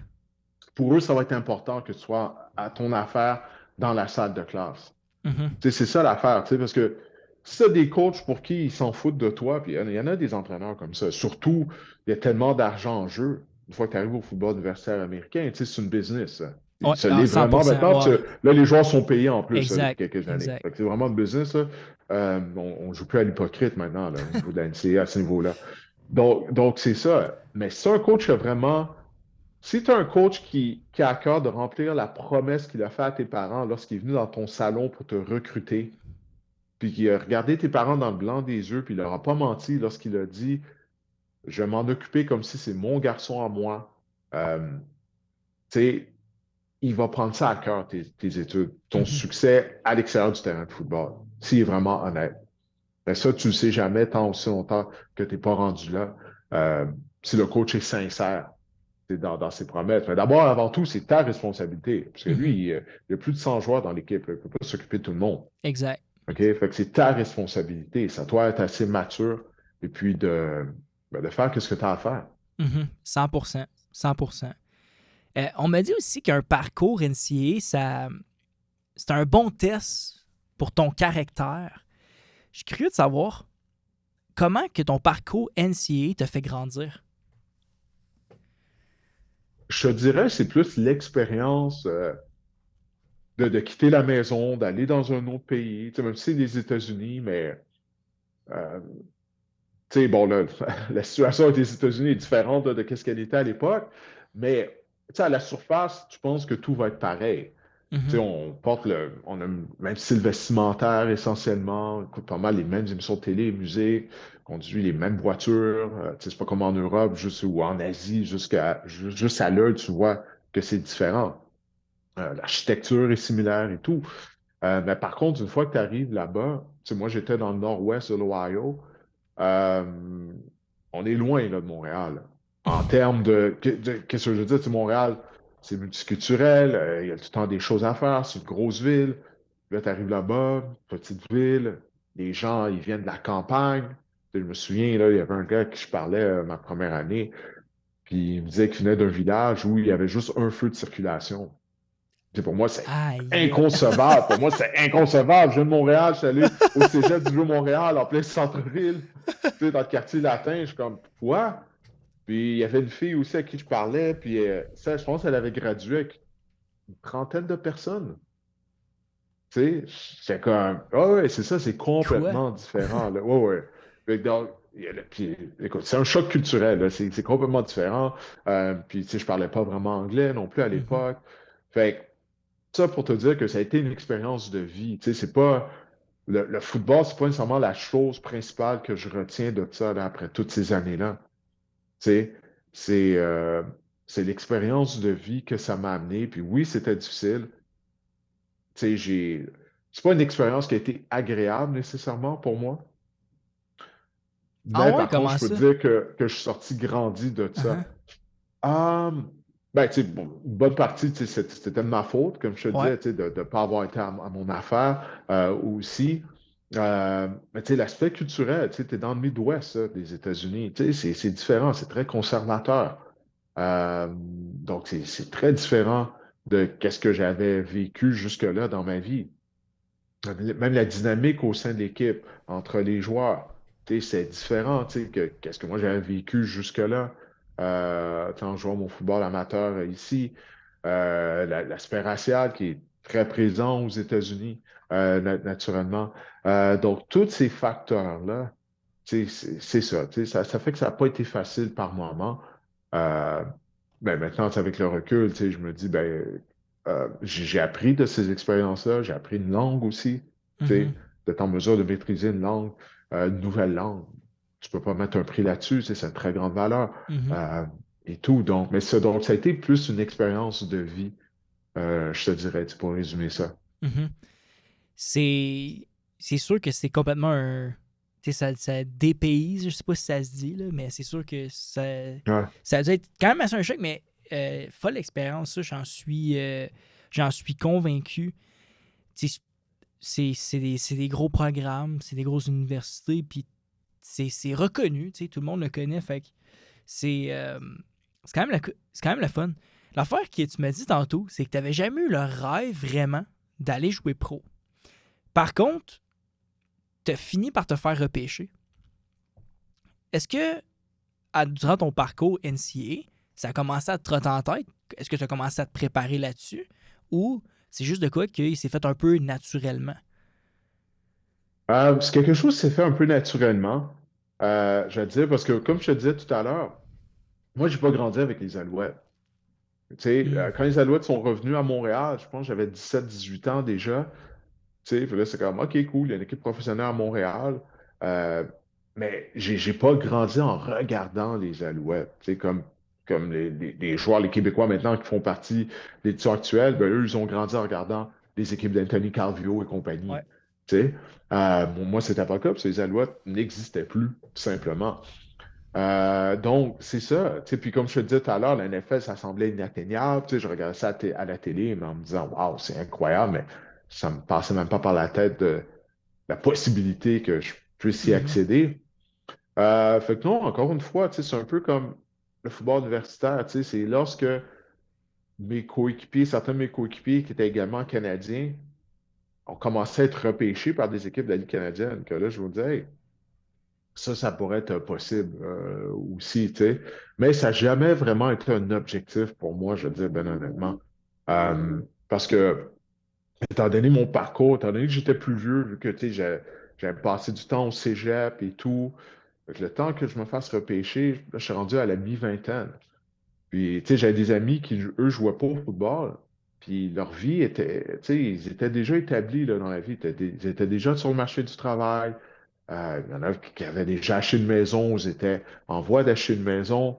pour eux, ça va être important que tu sois à ton affaire dans la salle de classe. Mhm. Tu sais, c'est ça l'affaire, tu sais, parce que si tu as des coachs pour qui ils s'en foutent de toi, puis il y en a des entraîneurs comme ça, surtout, il y a tellement d'argent en jeu. Une fois que tu arrives au football universitaire américain, tu sais, c'est une business. Ça. Ouais, Ça ah, l'est vraiment 100%. maintenant, parce Ouais. que là, les joueurs sont payés en plus là, depuis Exact. quelques années. Exact. Fait que c'est vraiment une business. Là. On ne joue plus à l'hypocrite maintenant là, au niveau de la NCAA à ce niveau-là. Donc c'est ça. Mais si un coach a vraiment si tu as un coach qui a à cœur de remplir la promesse qu'il a faite à tes parents lorsqu'il est venu dans ton salon pour te recruter, puis qui a regardé tes parents dans le blanc des yeux, puis il leur a pas menti lorsqu'il a dit, je vais m'en occuper comme si c'est mon garçon à moi. Euh, tu sais, il va prendre ça à cœur, tes études, ton Mhm. succès à l'extérieur du terrain de football, s'il est vraiment honnête. Mais ça, tu ne le sais jamais tant aussi longtemps que tu n'es pas rendu là. Euh, si le coach est sincère dans ses promesses. Mais d'abord, avant tout, c'est ta responsabilité. Parce que lui, Mhm. il y a plus de 100 joueurs dans l'équipe. Il ne peut pas s'occuper de tout le monde. Exact. OK? Fait que c'est ta responsabilité. Ça doit être assez mature et puis de faire ce que tu as à faire. Mhm. 100%. 100%. On m'a dit aussi qu'un parcours NCAA, c'est un bon test pour ton caractère. Je suis curieux de savoir comment que ton parcours NCAA te fait grandir. Je te dirais, c'est plus l'expérience de quitter la maison, d'aller dans un autre pays, tu sais, même si c'est les États-Unis, mais euh, tu sais, bon, la situation des États-Unis est différente de ce qu'elle était à l'époque, mais tu sais, à la surface, tu penses que tout va être pareil. Tu sais, Mhm. on a le même style vestimentaire essentiellement, on écoute pas mal les mêmes émissions de télé, musique, conduit les mêmes voitures. Tu sais, c'est pas comme en Europe ou en Asie, juste à l'œil, tu vois que c'est différent. L'architecture est similaire et tout. Mais par contre, une fois que tu arrives là-bas, tu sais, moi j'étais dans le nord-ouest de l'Ohio, euh, on est loin là, de Montréal. En termes qu'est-ce que je veux dire? Tu sais, Montréal, c'est multiculturel, il y a tout le temps des choses à faire, c'est une grosse ville. Là, tu arrives là-bas, petite ville, les gens, ils viennent de la campagne. Tu sais, je me souviens, là, il y avait un gars qui je parlais ma première année, puis il me disait qu'il venait d'un village où il y avait juste un feu de circulation. Pour moi, c'est Aïe. inconcevable. Pour moi, c'est inconcevable. Je viens de Montréal, je suis allé au cégep du Vieux-Montréal, en plein centre-ville, tu sais, dans le quartier latin. Je suis comme, quoi? Puis il y avait une fille aussi à qui je parlais, puis ça, je pense qu'elle avait gradué avec une trentaine de personnes. Tu sais, c'est comme, ah ouais, c'est ça, c'est Quoi? complètement différent, là. Ouais, ouais. Fait que puis, écoute, c'est un choc culturel, là. C'est complètement différent. Puis, tu sais, je parlais pas vraiment anglais non plus à Mhm. l'époque. Fait que, ça pour te dire que ça a été une expérience de vie. Tu sais, c'est pas, le football, c'est pas nécessairement la chose principale que je retiens de ça, là, après toutes ces années-là. Tu sais, c'est, euh, c'est l'expérience de vie que ça m'a amené. Puis oui, c'était difficile. Tu sais, c'est pas une expérience qui a été agréable nécessairement pour moi, Ah mais ouais, par contre, comment je peux te ça? dire que je suis sorti grandi de ça. Uh-huh. Ah, ben, tu sais, bon, une bonne partie, tu sais, c'était de ma faute, comme je te Ouais. disais, tu sais, de ne pas avoir été à mon affaire aussi. Mais tu sais, l'aspect culturel, tu sais, es dans le Midwest là, des États-Unis, tu sais, c'est différent, c'est très conservateur. Donc, c'est très différent de qu'est-ce que j'avais vécu jusque-là dans ma vie. Même la dynamique au sein de l'équipe, entre les joueurs, tu sais, c'est différent, tu sais, que qu'est-ce que moi j'avais vécu jusque-là, en jouant mon football amateur ici. L'aspect racial qui est très présent aux États-Unis, naturellement. Donc, tous ces facteurs-là, tu sais, c'est ça, tu sais, ça fait que ça n'a pas été facile par moment. Euh, ben, maintenant, tu sais, avec le recul, tu sais, je me dis, ben, j'ai appris de ces expériences-là, j'ai appris une langue aussi, tu Mhm. sais, d'être en mesure de maîtriser une langue, une nouvelle langue. Tu peux pas mettre un prix là-dessus, tu sais, c'est une très grande valeur Mhm. euh, et tout. Donc, ça a été plus une expérience de vie, je te dirais, tu sais, pour résumer ça. Mhm. C'est c'est sûr que c'est complètement un. Tu sais, ça dépayse, je sais pas si ça se dit, là, mais c'est sûr que Ouais. ça a dû être quand même assez un choc, mais folle expérience, ça, j'en suis convaincu. Tu sais, c'est des gros programmes, c'est des grosses universités, puis c'est reconnu, tu sais, tout le monde le connaît, fait que c'est c'est quand même c'est quand même le fun. L'affaire que tu m'as dit tantôt, c'est que tu n'avais jamais eu le rêve vraiment d'aller jouer pro. Par contre, tu as fini par te faire repêcher. Est-ce que, durant ton parcours NCA, ça a commencé à te trotter en tête? Est-ce que tu as commencé à te préparer là-dessus? Ou c'est juste de quoi qu'il s'est fait un peu naturellement? C'est quelque chose qui s'est fait un peu naturellement, je vais te dire, parce que comme je te disais tout à l'heure, moi, j'ai pas grandi avec les Alouettes. Tu sais, Hmm. quand les Alouettes sont revenus à Montréal, je pense que j'avais 17, 18 ans déjà. Tu sais, puis là, c'est comme, OK, cool, il y a une équipe professionnelle à Montréal. Euh, mais j'ai pas grandi en regardant les Alouettes. Tu sais, comme les joueurs, les Québécois maintenant qui font partie de l'édition actuelle, ben, eux, ils ont grandi en regardant les équipes d'Anthony Calvillo et compagnie. Ouais. Tu sais, moi, c'était pas le cas, parce que les Alouettes n'existaient plus, tout simplement. Donc, c'est ça. Tu sais, puis comme je te disais tout à l'heure, la NFL, ça semblait inatteignable. Tu sais, je regardais ça à la télé mais en me disant, waouh, c'est incroyable, mais ça me passait même pas par la tête de la possibilité que je puisse y Mhm. accéder. Fait que non, encore une fois, tu sais, c'est un peu comme le football universitaire. Tu sais, c'est lorsque mes coéquipiers, certains de mes coéquipiers qui étaient également canadiens, ont commencé à être repêchés par des équipes de la Ligue canadienne, que là, je me disais, hey, ça pourrait être possible aussi, tu sais. Mais ça n'a jamais vraiment été un objectif pour moi, je veux dire, ben honnêtement. Parce que, étant donné mon parcours, étant donné que j'étais plus vieux, vu que, tu sais, j'avais passé du temps au cégep et tout, fait que le temps que je me fasse repêcher, là, je suis rendu à la mi-vingtaine. Puis, tu sais, j'avais des amis qui, eux, jouaient pas au football. Puis leur vie était, tu sais, ils étaient déjà établis là, dans la vie. Ils étaient déjà sur le marché du travail. Il y en a qui avaient déjà acheté une maison, ils étaient en voie d'acheter une maison.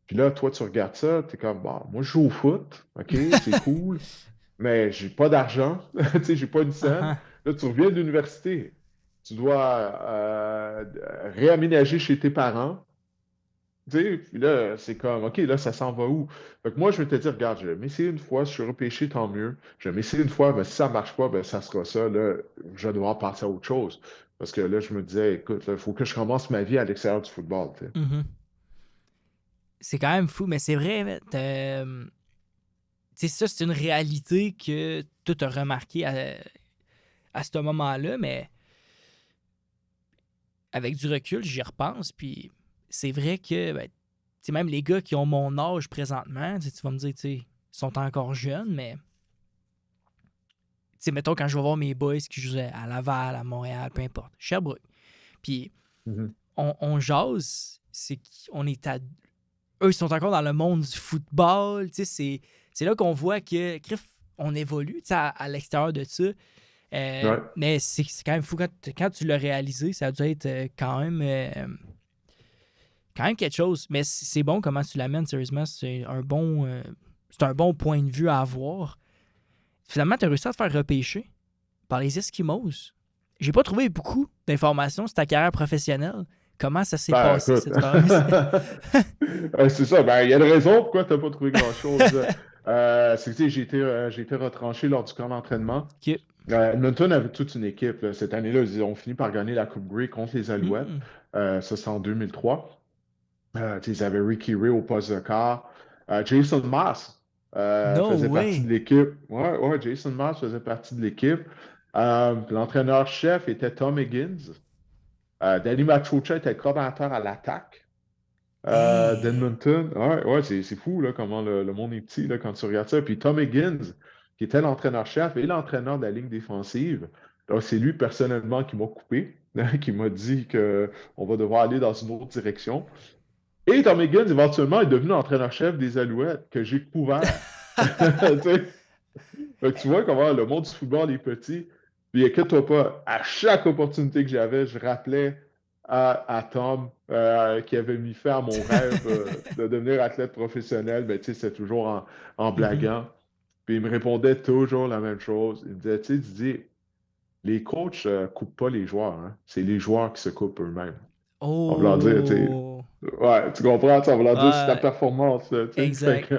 Puis là, toi, tu regardes ça, tu es comme, bon, moi, je joue au foot, OK, c'est cool, mais j'ai pas d'argent, tu sais, j'ai pas une scène. Ah, Là, tu reviens de l'université. Tu dois réaménager chez tes parents. Tu sais, puis là, c'est comme, OK, là, ça s'en va où? Fait que moi, je vais te dire, regarde, je vais m'essayer une fois, si je suis repêché, tant mieux. Je vais m'essayer une fois, mais si ça ne marche pas, ben, ça sera ça. Là, je vais devoir passer à autre chose. Parce que là, je me disais, écoute, il faut que je commence ma vie à l'extérieur du football, tu sais. mhm. C'est quand même fou, mais c'est vrai, tu sais, ça, c'est une réalité que tout a remarqué à ce moment-là, mais avec du recul, j'y repense, puis c'est vrai que, ben, tu sais, même les gars qui ont mon âge présentement, tu sais, tu vas me dire, tu sais, ils sont encore jeunes, mais, tu sais, mettons, quand je vais voir mes boys qui jouaient à Laval, à Montréal, peu importe, Sherbrooke, puis Mhm. on jase, c'est qu'on est à... Eux, ils sont encore dans le monde du football, tu sais, c'est là qu'on voit que, crif, on évolue, tu sais, à l'extérieur de ça. Ouais. Mais c'est quand même fou quand tu l'as réalisé, ça a dû être quand même quelque chose. Mais c'est bon comment tu l'amènes, sérieusement. C'est un bon point de vue à avoir. Finalement, tu as réussi à te faire repêcher par les Eskimos. J'ai pas trouvé beaucoup d'informations sur ta carrière professionnelle. Comment ça s'est Ben, passé, écoute. cette phase? C'est ça. Ben, il y a une raison pourquoi tu n'as pas trouvé grand-chose. C'est que, tu sais, j'ai été retranché lors du camp d'entraînement. Que... Edmonton avait toute une équipe, là. Cette année-là, ils ont fini par gagner la Coupe Grey contre les Alouettes. Hmm. Ça, c'est en 2003. Tu sais, ils avaient Ricky Ray au poste de quart. Jason Maas No faisait partie de way! l'équipe. Ouais, ouais, Jason Maas faisait partie de l'équipe. L'entraîneur-chef était Tom Higgins. Danny Machocha était le coordinateur à l'attaque Hey! d'Edmonton. Ouais, ouais, c'est fou là, comment le monde est petit là, quand tu regardes ça. Puis Tom Higgins, qui était l'entraîneur-chef et l'entraîneur de la ligne défensive, là, c'est lui personnellement qui m'a coupé, qui m'a dit qu'on va devoir aller dans une autre direction. Et Tom Higgins, éventuellement, est devenu entraîneur-chef des Alouettes, que j'ai couvert. Tu sais? Fait que tu vois comment le monde du football est petit. Puis inquiète-toi pas, à chaque opportunité que j'avais, je rappelais à Tom qui avait mis fin à mon rêve de devenir athlète professionnel. Ben, tu sais, c'est toujours en Mhm. blaguant. Puis il me répondait toujours la même chose. Il me disait, tu sais, Didier, les coachs coupent pas les joueurs, hein. C'est les joueurs qui se coupent eux-mêmes. En voulant dire, tu sais, Oh! ouais, tu comprends, ça, en voulant dire, c'est ta Ouais, performance, là, tu sais. exact.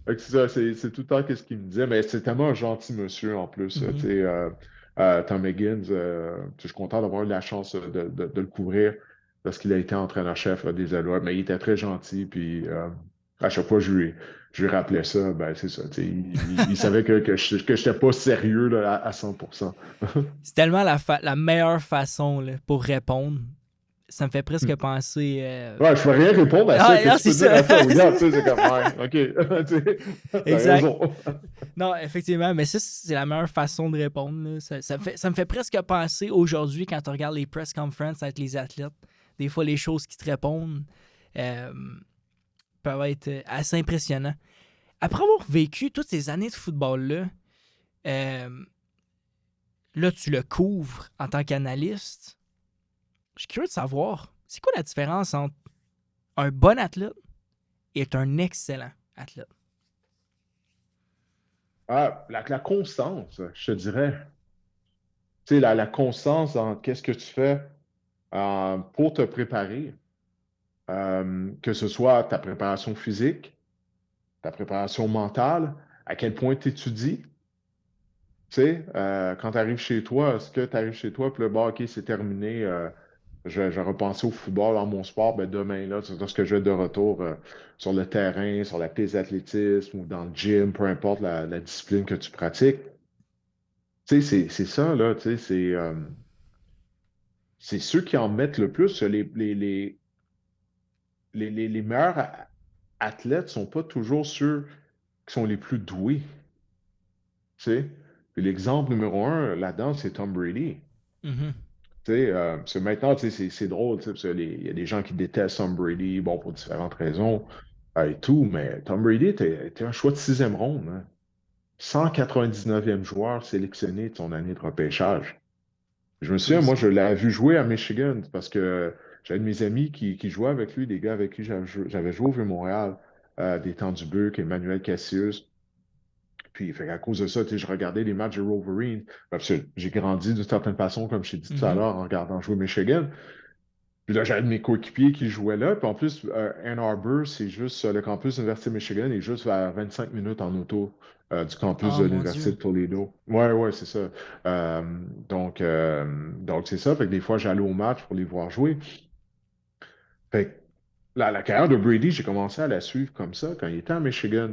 Fait que c'est ça, c'est tout le temps qu'est-ce qu'il me disait, mais c'est tellement un gentil monsieur en plus, tu Mhm. sais, Tom Higgins, je suis content d'avoir eu la chance de le couvrir parce qu'il a été entraîneur-chef des Alouettes, mais il était très gentil, puis à chaque fois je lui rappelais ça, ben c'est ça, tu sais, il savait que je n'étais pas sérieux là, à 100%. C'est tellement la meilleure façon là, pour répondre. Ça me fait presque penser. Ouais, je peux rien répondre à ça. Ah, non, Qu'est-ce que c'est tu peux dire ça. à ça? Regarde, tu sais, c'est C'est comme, ça. ouais, OK, tu sais, t'as Exact. raison. Non, effectivement, mais ça, c'est la meilleure façon de répondre. Là. Ça me fait presque penser aujourd'hui quand tu regardes les press conferences avec les athlètes. Des fois, les choses qui te répondent euh, peuvent être assez impressionnantes. Après avoir vécu toutes ces années de football-là, euh, là, tu le couvres en tant qu'analyste. Je suis curieux de savoir, c'est quoi la différence entre un bon athlète et un excellent athlète? Ah, la constance, je te dirais. Tu sais, la constance dans qu'est-ce que tu fais pour te préparer, que ce soit ta préparation physique, ta préparation mentale, à quel point tu étudies. Tu sais, quand tu arrives chez toi, est-ce que tu arrives chez toi, puis là, bon, OK, c'est terminé, je vais repenser au football, dans mon sport, ben demain, là, lorsque je vais être de retour sur le terrain, sur la piste d'athlétisme ou dans le gym, peu importe la discipline que tu pratiques. Tu sais, c'est ça, là, tu sais, c'est ceux qui en mettent le plus. Les meilleurs athlètes sont pas toujours ceux qui sont les plus doués. Tu sais. Puis l'exemple numéro un là-dedans, c'est Tom Brady. Mhm. Tu sais, parce que maintenant, tu sais, c'est drôle, tu sais, parce que il y a des gens qui détestent Tom Brady, bon, pour différentes raisons et tout, mais Tom Brady était un choix de sixième ronde, hein. 199e joueur sélectionné de son année de repêchage. Je me souviens, moi, Crazy. je l'avais vu jouer à Michigan parce que j'avais de mes amis qui jouaient avec lui, des gars avec qui j'avais joué au Vieux-Montréal, des temps du Buc, Emmanuel Cassius. Puis, fait qu'à cause de ça, tu sais, je regardais les matchs de Wolverine parce que j'ai grandi d'une certaine façon, comme je t'ai dit tout à Mhm. l'heure, en regardant jouer Michigan. Puis là, j'avais de mes coéquipiers qui jouaient là. Puis en plus, Ann Arbor, c'est juste le campus de l'Université de Michigan est juste à 25 minutes en auto du campus Oh de mon l'Université Dieu. de Toledo. Ouais, ouais, c'est ça. Euh, donc c'est ça. Fait que des fois, j'allais au match pour les voir jouer. Fait que la carrière de Brady, j'ai commencé à la suivre comme ça quand il était à Michigan.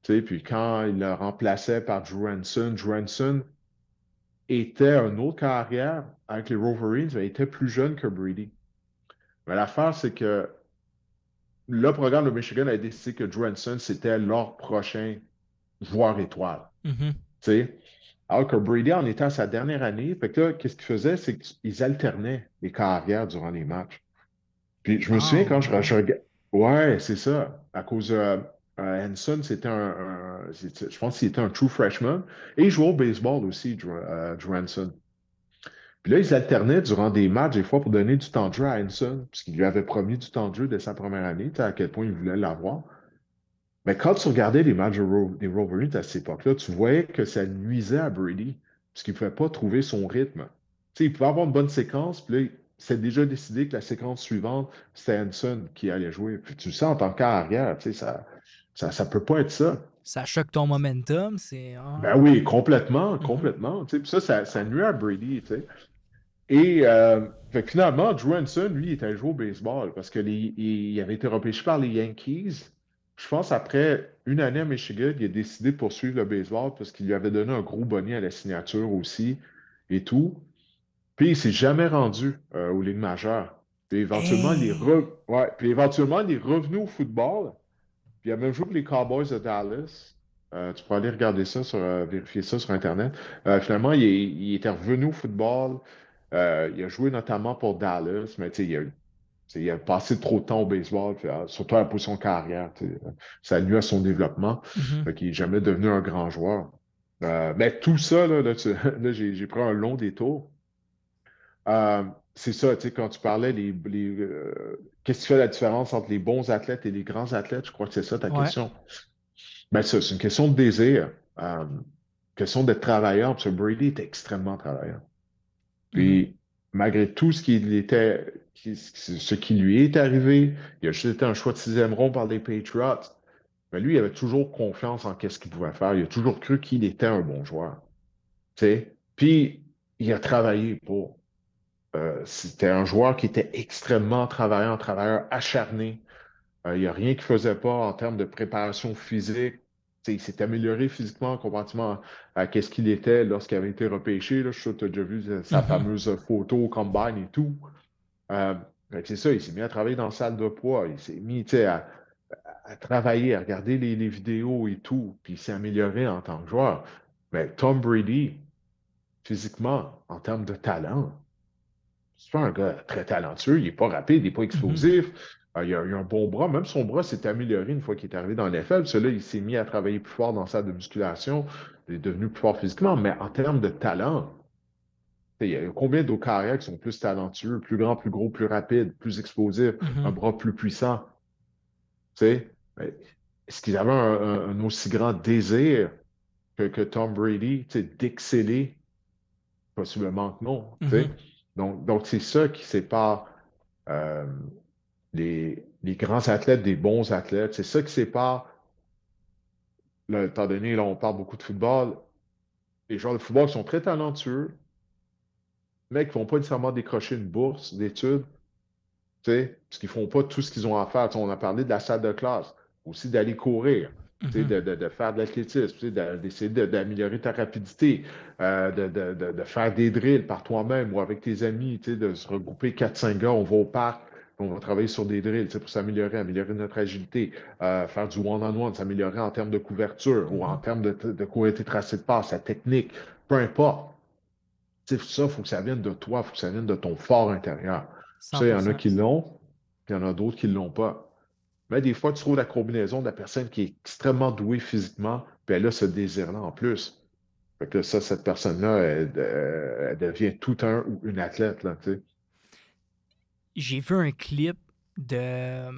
Tu sais, puis quand il le remplaçait par Drew Hansen était une autre carrière avec les Wolverines, mais il était plus jeune que Brady. Mais l'affaire, c'est que le programme de Michigan a décidé que Drew Hansen, c'était leur prochain joueur étoile. Mhm. Tu sais. Alors que Brady en était à sa dernière année, fait que là, qu'est-ce qu'ils faisaient? C'est qu'ils alternaient les carrières durant les matchs. Puis je me souviens quand Oh, je ouais. regardais. Ouais, c'est ça. À cause de Hanson, c'était je pense qu'il était un true freshman. Et il jouait au baseball aussi, Drew Hansen. Puis là, ils alternaient durant des matchs, des fois, pour donner du temps de jeu à Hanson, puisqu'il lui avait promis du temps de jeu dès sa première année, tu sais, à quel point il voulait l'avoir. Mais quand tu regardais les matchs des Wolverines à cette époque-là, tu voyais que ça nuisait à Brady, parce qu'il ne pouvait pas trouver son rythme. Tu sais, il pouvait avoir une bonne séquence, puis là, c'est déjà décidé que la séquence suivante, c'était Hanson qui allait jouer. Puis tu le sais en tant qu'arrière, tu sais, ça peut pas être ça. Ça choque ton momentum, c'est... Ben Ah. oui, complètement, Mhm. complètement. Tu sais, puis ça nuit à Brady, tu sais. Et fait que finalement, Drew Hansen, lui, il était joué au baseball parce qu'il avait été repêché par les Yankees. Je pense après une année à Michigan, il a décidé de poursuivre le baseball parce qu'il lui avait donné un gros bonnet à la signature aussi et tout. Puis il s'est jamais rendu aux Ligues majeures. Hey! Puis éventuellement, il est revenu au football. Puis il a même joué pour les Cowboys de Dallas. Tu peux aller regarder ça, vérifier ça sur Internet. Finalement, il était revenu au football. Il a joué notamment pour Dallas, mais tu sais, il a passé trop de temps au baseball, puis, surtout à la position de carrière. Tu sais, ça nuit à son développement. Mhm. Fait qu'il n'est jamais devenu un grand joueur. Mais tout ça, là, j'ai pris un long détour. Euh, c'est ça, tu sais, quand tu parlais, qu'est-ce qui fait la différence entre les bons athlètes et les grands athlètes? Je crois que c'est ça ta Ouais. question. Ben, ça, c'est une question de désir, question d'être travailleur, parce que Brady était extrêmement travailleur. Mhm. Puis, malgré tout ce qui lui est arrivé, il a juste été un choix de sixième rond par les Patriots. Mais lui, il avait toujours confiance en qu'est-ce qu'il pouvait faire. Il a toujours cru qu'il était un bon joueur. Tu sais. Puis, il a travaillé pour. C'était un joueur qui était extrêmement travaillant, un travailleur acharné. Il n'y a rien qu'il ne faisait pas en termes de préparation physique. T'sais, il s'est amélioré physiquement comparativement à ce qu'il était lorsqu'il avait été repêché. Là. Je suis sûr que tu as déjà vu sa Mhm. fameuse photo au combine et tout. Euh, fait que c'est ça, il s'est mis à travailler dans la salle de poids. Il s'est mis à travailler, à regarder les vidéos et tout. Puis il s'est amélioré en tant que joueur. Mais Tom Brady, physiquement, en termes de talent, c'est pas un gars très talentueux, il n'est pas rapide, il n'est pas Mhm. explosif. Il a un bon bras. Même son bras s'est amélioré une fois qu'il est arrivé dans l'NFL. Celui-là, il s'est mis à travailler plus fort dans sa salle de musculation. Il est devenu plus fort physiquement. Mais en termes de talent, Il y a combien d'autres carrières qui sont plus talentueux, plus grands, plus gros, plus rapides, plus explosifs, un Mhm. bras plus puissant? Tu sais? Mais est-ce qu'ils avaient un aussi grand désir que Tom Brady, tu sais, d'exceller? Possiblement que non. Tu sais? Mhm. Donc c'est ça qui sépare euh, les grands athlètes des bons athlètes. C'est ça qui sépare, là, étant donné, là, on parle beaucoup de football, les joueurs de football qui sont très talentueux, mais qui ne vont pas nécessairement décrocher une bourse d'études, tu sais, parce qu'ils ne font pas tout ce qu'ils ont à faire. Tu sais, on a parlé de la salle de classe, aussi d'aller courir, tu sais, Mhm. de faire de l'athlétisme, tu sais, d'essayer d'améliorer ta rapidité, de faire des drills par toi-même ou avec tes amis, tu sais, de se regrouper 4-5 gars, on va au parc, on va travailler sur des drills, tu sais, pour s'améliorer, améliorer notre agilité, faire du one-on-one, s'améliorer en termes de couverture ou en Mhm. termes de couverture tracée de passe, la technique, peu importe. Tu sais, ça, il faut que ça vienne de toi, il faut que ça vienne de ton fort intérieur. Ça, il y en a 100%. qui l'ont, puis il y en a d'autres qui ne l'ont pas. Mais des fois, tu trouves la combinaison de la personne qui est extrêmement douée physiquement, puis elle a ce désir-là en plus. Fait que ça, cette personne-là, elle devient tout un ou une athlète, là, tu sais. J'ai vu un clip de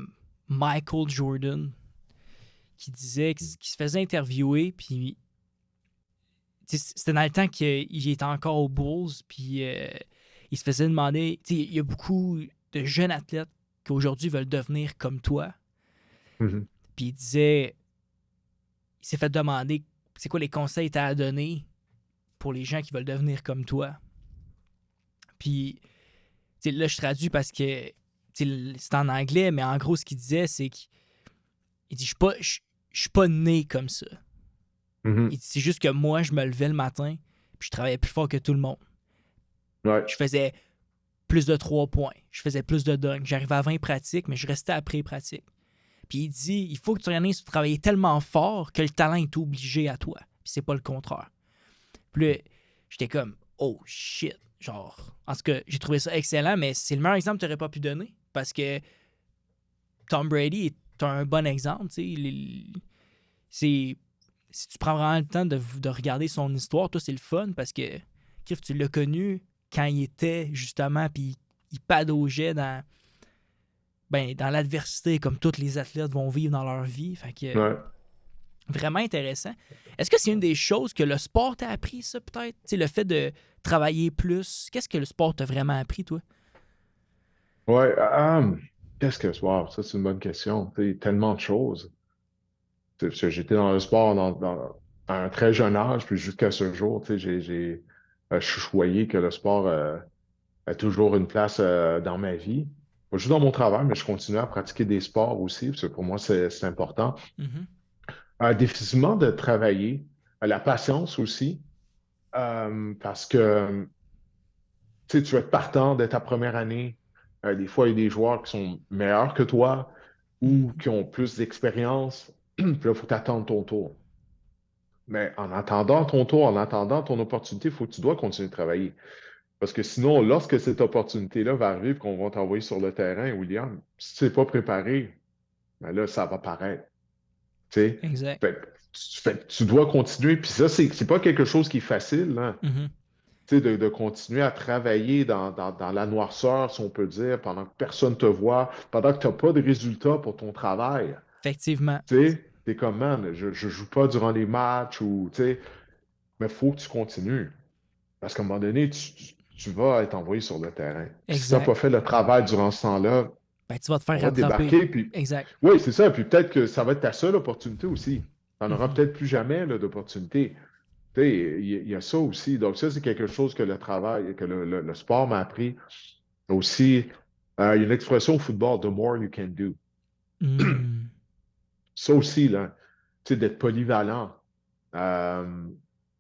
Michael Jordan qui disait qu'il se faisait interviewer, puis c'était dans le temps qu'il était encore aux Bulls, puis il se faisait demander, il y a beaucoup de jeunes athlètes qui aujourd'hui veulent devenir comme toi, Mhm. puis il s'est fait demander c'est quoi les conseils que tu as à donner pour les gens qui veulent devenir comme toi. Puis là, je traduis parce que c'est en anglais, mais en gros, ce qu'il disait, c'est qu'il dit je suis pas né comme ça. Mhm. Il dit c'est juste que moi, je me levais le matin, puis je travaillais plus fort que tout le monde. Ouais, Je faisais plus de 3 points, je faisais plus de dunks, j'arrivais à 20 pratiques, mais je restais après pratique. Puis il dit il faut que tu réunisses à travailler tellement fort que le talent est obligé à toi. Puis c'est pas le contraire. Puis là, j'étais comme oh shit. Genre, en tout cas, j'ai trouvé ça excellent, mais c'est le meilleur exemple que tu n'aurais pas pu donner. Parce que Tom Brady est un bon exemple. C'est, si tu prends vraiment le temps de regarder son histoire, toi, c'est le fun parce que Cliff, tu l'as connu quand il était justement, puis il padaugeait dans l'adversité comme tous les athlètes vont vivre dans leur vie. Fait que ouais. vraiment intéressant. Est-ce que c'est une des choses que le sport t'a appris, ça, peut-être? Tu sais, le fait de travailler plus. Qu'est-ce que le sport t'a vraiment appris, toi? Ouais, qu'est-ce que wow, ça, c'est une bonne question. Tu sais, tellement de choses. Tu sais, parce que j'étais dans le sport à un très jeune âge, puis jusqu'à ce jour, tu sais, je suis choyé que le sport a toujours une place dans ma vie. Pas juste dans mon travail, mais je continue à pratiquer des sports aussi, parce que pour moi, c'est important. Mhm. Difficilement de travailler, la patience aussi, parce que tu sais, tu vas être partant dès ta première année. Des fois, il y a des joueurs qui sont meilleurs que toi ou Mhm. qui ont plus d'expérience. Puis là, il faut t'attendre ton tour. Mais en attendant ton tour, en attendant ton opportunité, il faut que tu dois continuer de travailler. Parce que sinon, lorsque cette opportunité-là va arriver et qu'on va t'envoyer sur le terrain, William, si tu n'es pas préparé, ben là, ça va paraître. Tu sais? Exact. Tu dois continuer. Puis ça, c'est pas quelque chose qui est facile, hein. Mhm. Tu sais, de continuer à travailler dans la noirceur, si on peut dire, pendant que personne ne te voit, pendant que tu n'as pas de résultats pour ton travail. Effectivement. Tu sais, t'es comme, man, je ne joue pas durant les matchs ou, tu sais, mais il faut que tu continues. Parce qu'à un moment donné, tu vas être envoyé sur le terrain. Puis si tu n'as Exact. pas fait le travail durant ce temps-là, Ben, tu vas te faire on va te rattraper. débarquer. Puis, Exact. oui, c'est ça. Puis peut-être que ça va être ta seule opportunité aussi. Tu n'en auras Mhm. peut-être plus jamais là, d'opportunité. Tu sais, il y a ça aussi. Donc, ça, c'est quelque chose que le travail, que le sport m'a appris. Aussi, il y a une expression au football, the more you can do. Mm. Ça aussi, là, tu sais, d'être polyvalent. Euh,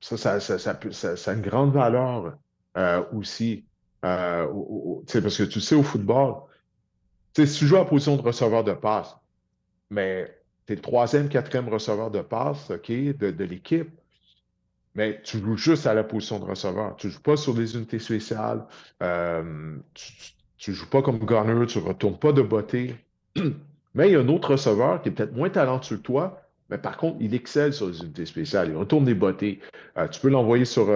ça a une grande valeur aussi. Tu sais, parce que tu sais, au football, tu sais, si tu joues en position de receveur de passe, mais tu es le troisième, quatrième receveur de passe, OK, de l'équipe, mais tu joues juste à la position de receveur. Tu ne joues pas sur des unités spéciales. Tu ne joues pas comme gunner, tu ne retournes pas de beauté. Mais il y a un autre receveur qui est peut-être moins talentueux que toi, Mais par contre, il excelle sur les unités spéciales. Il retourne des bottées. Tu peux l'envoyer sur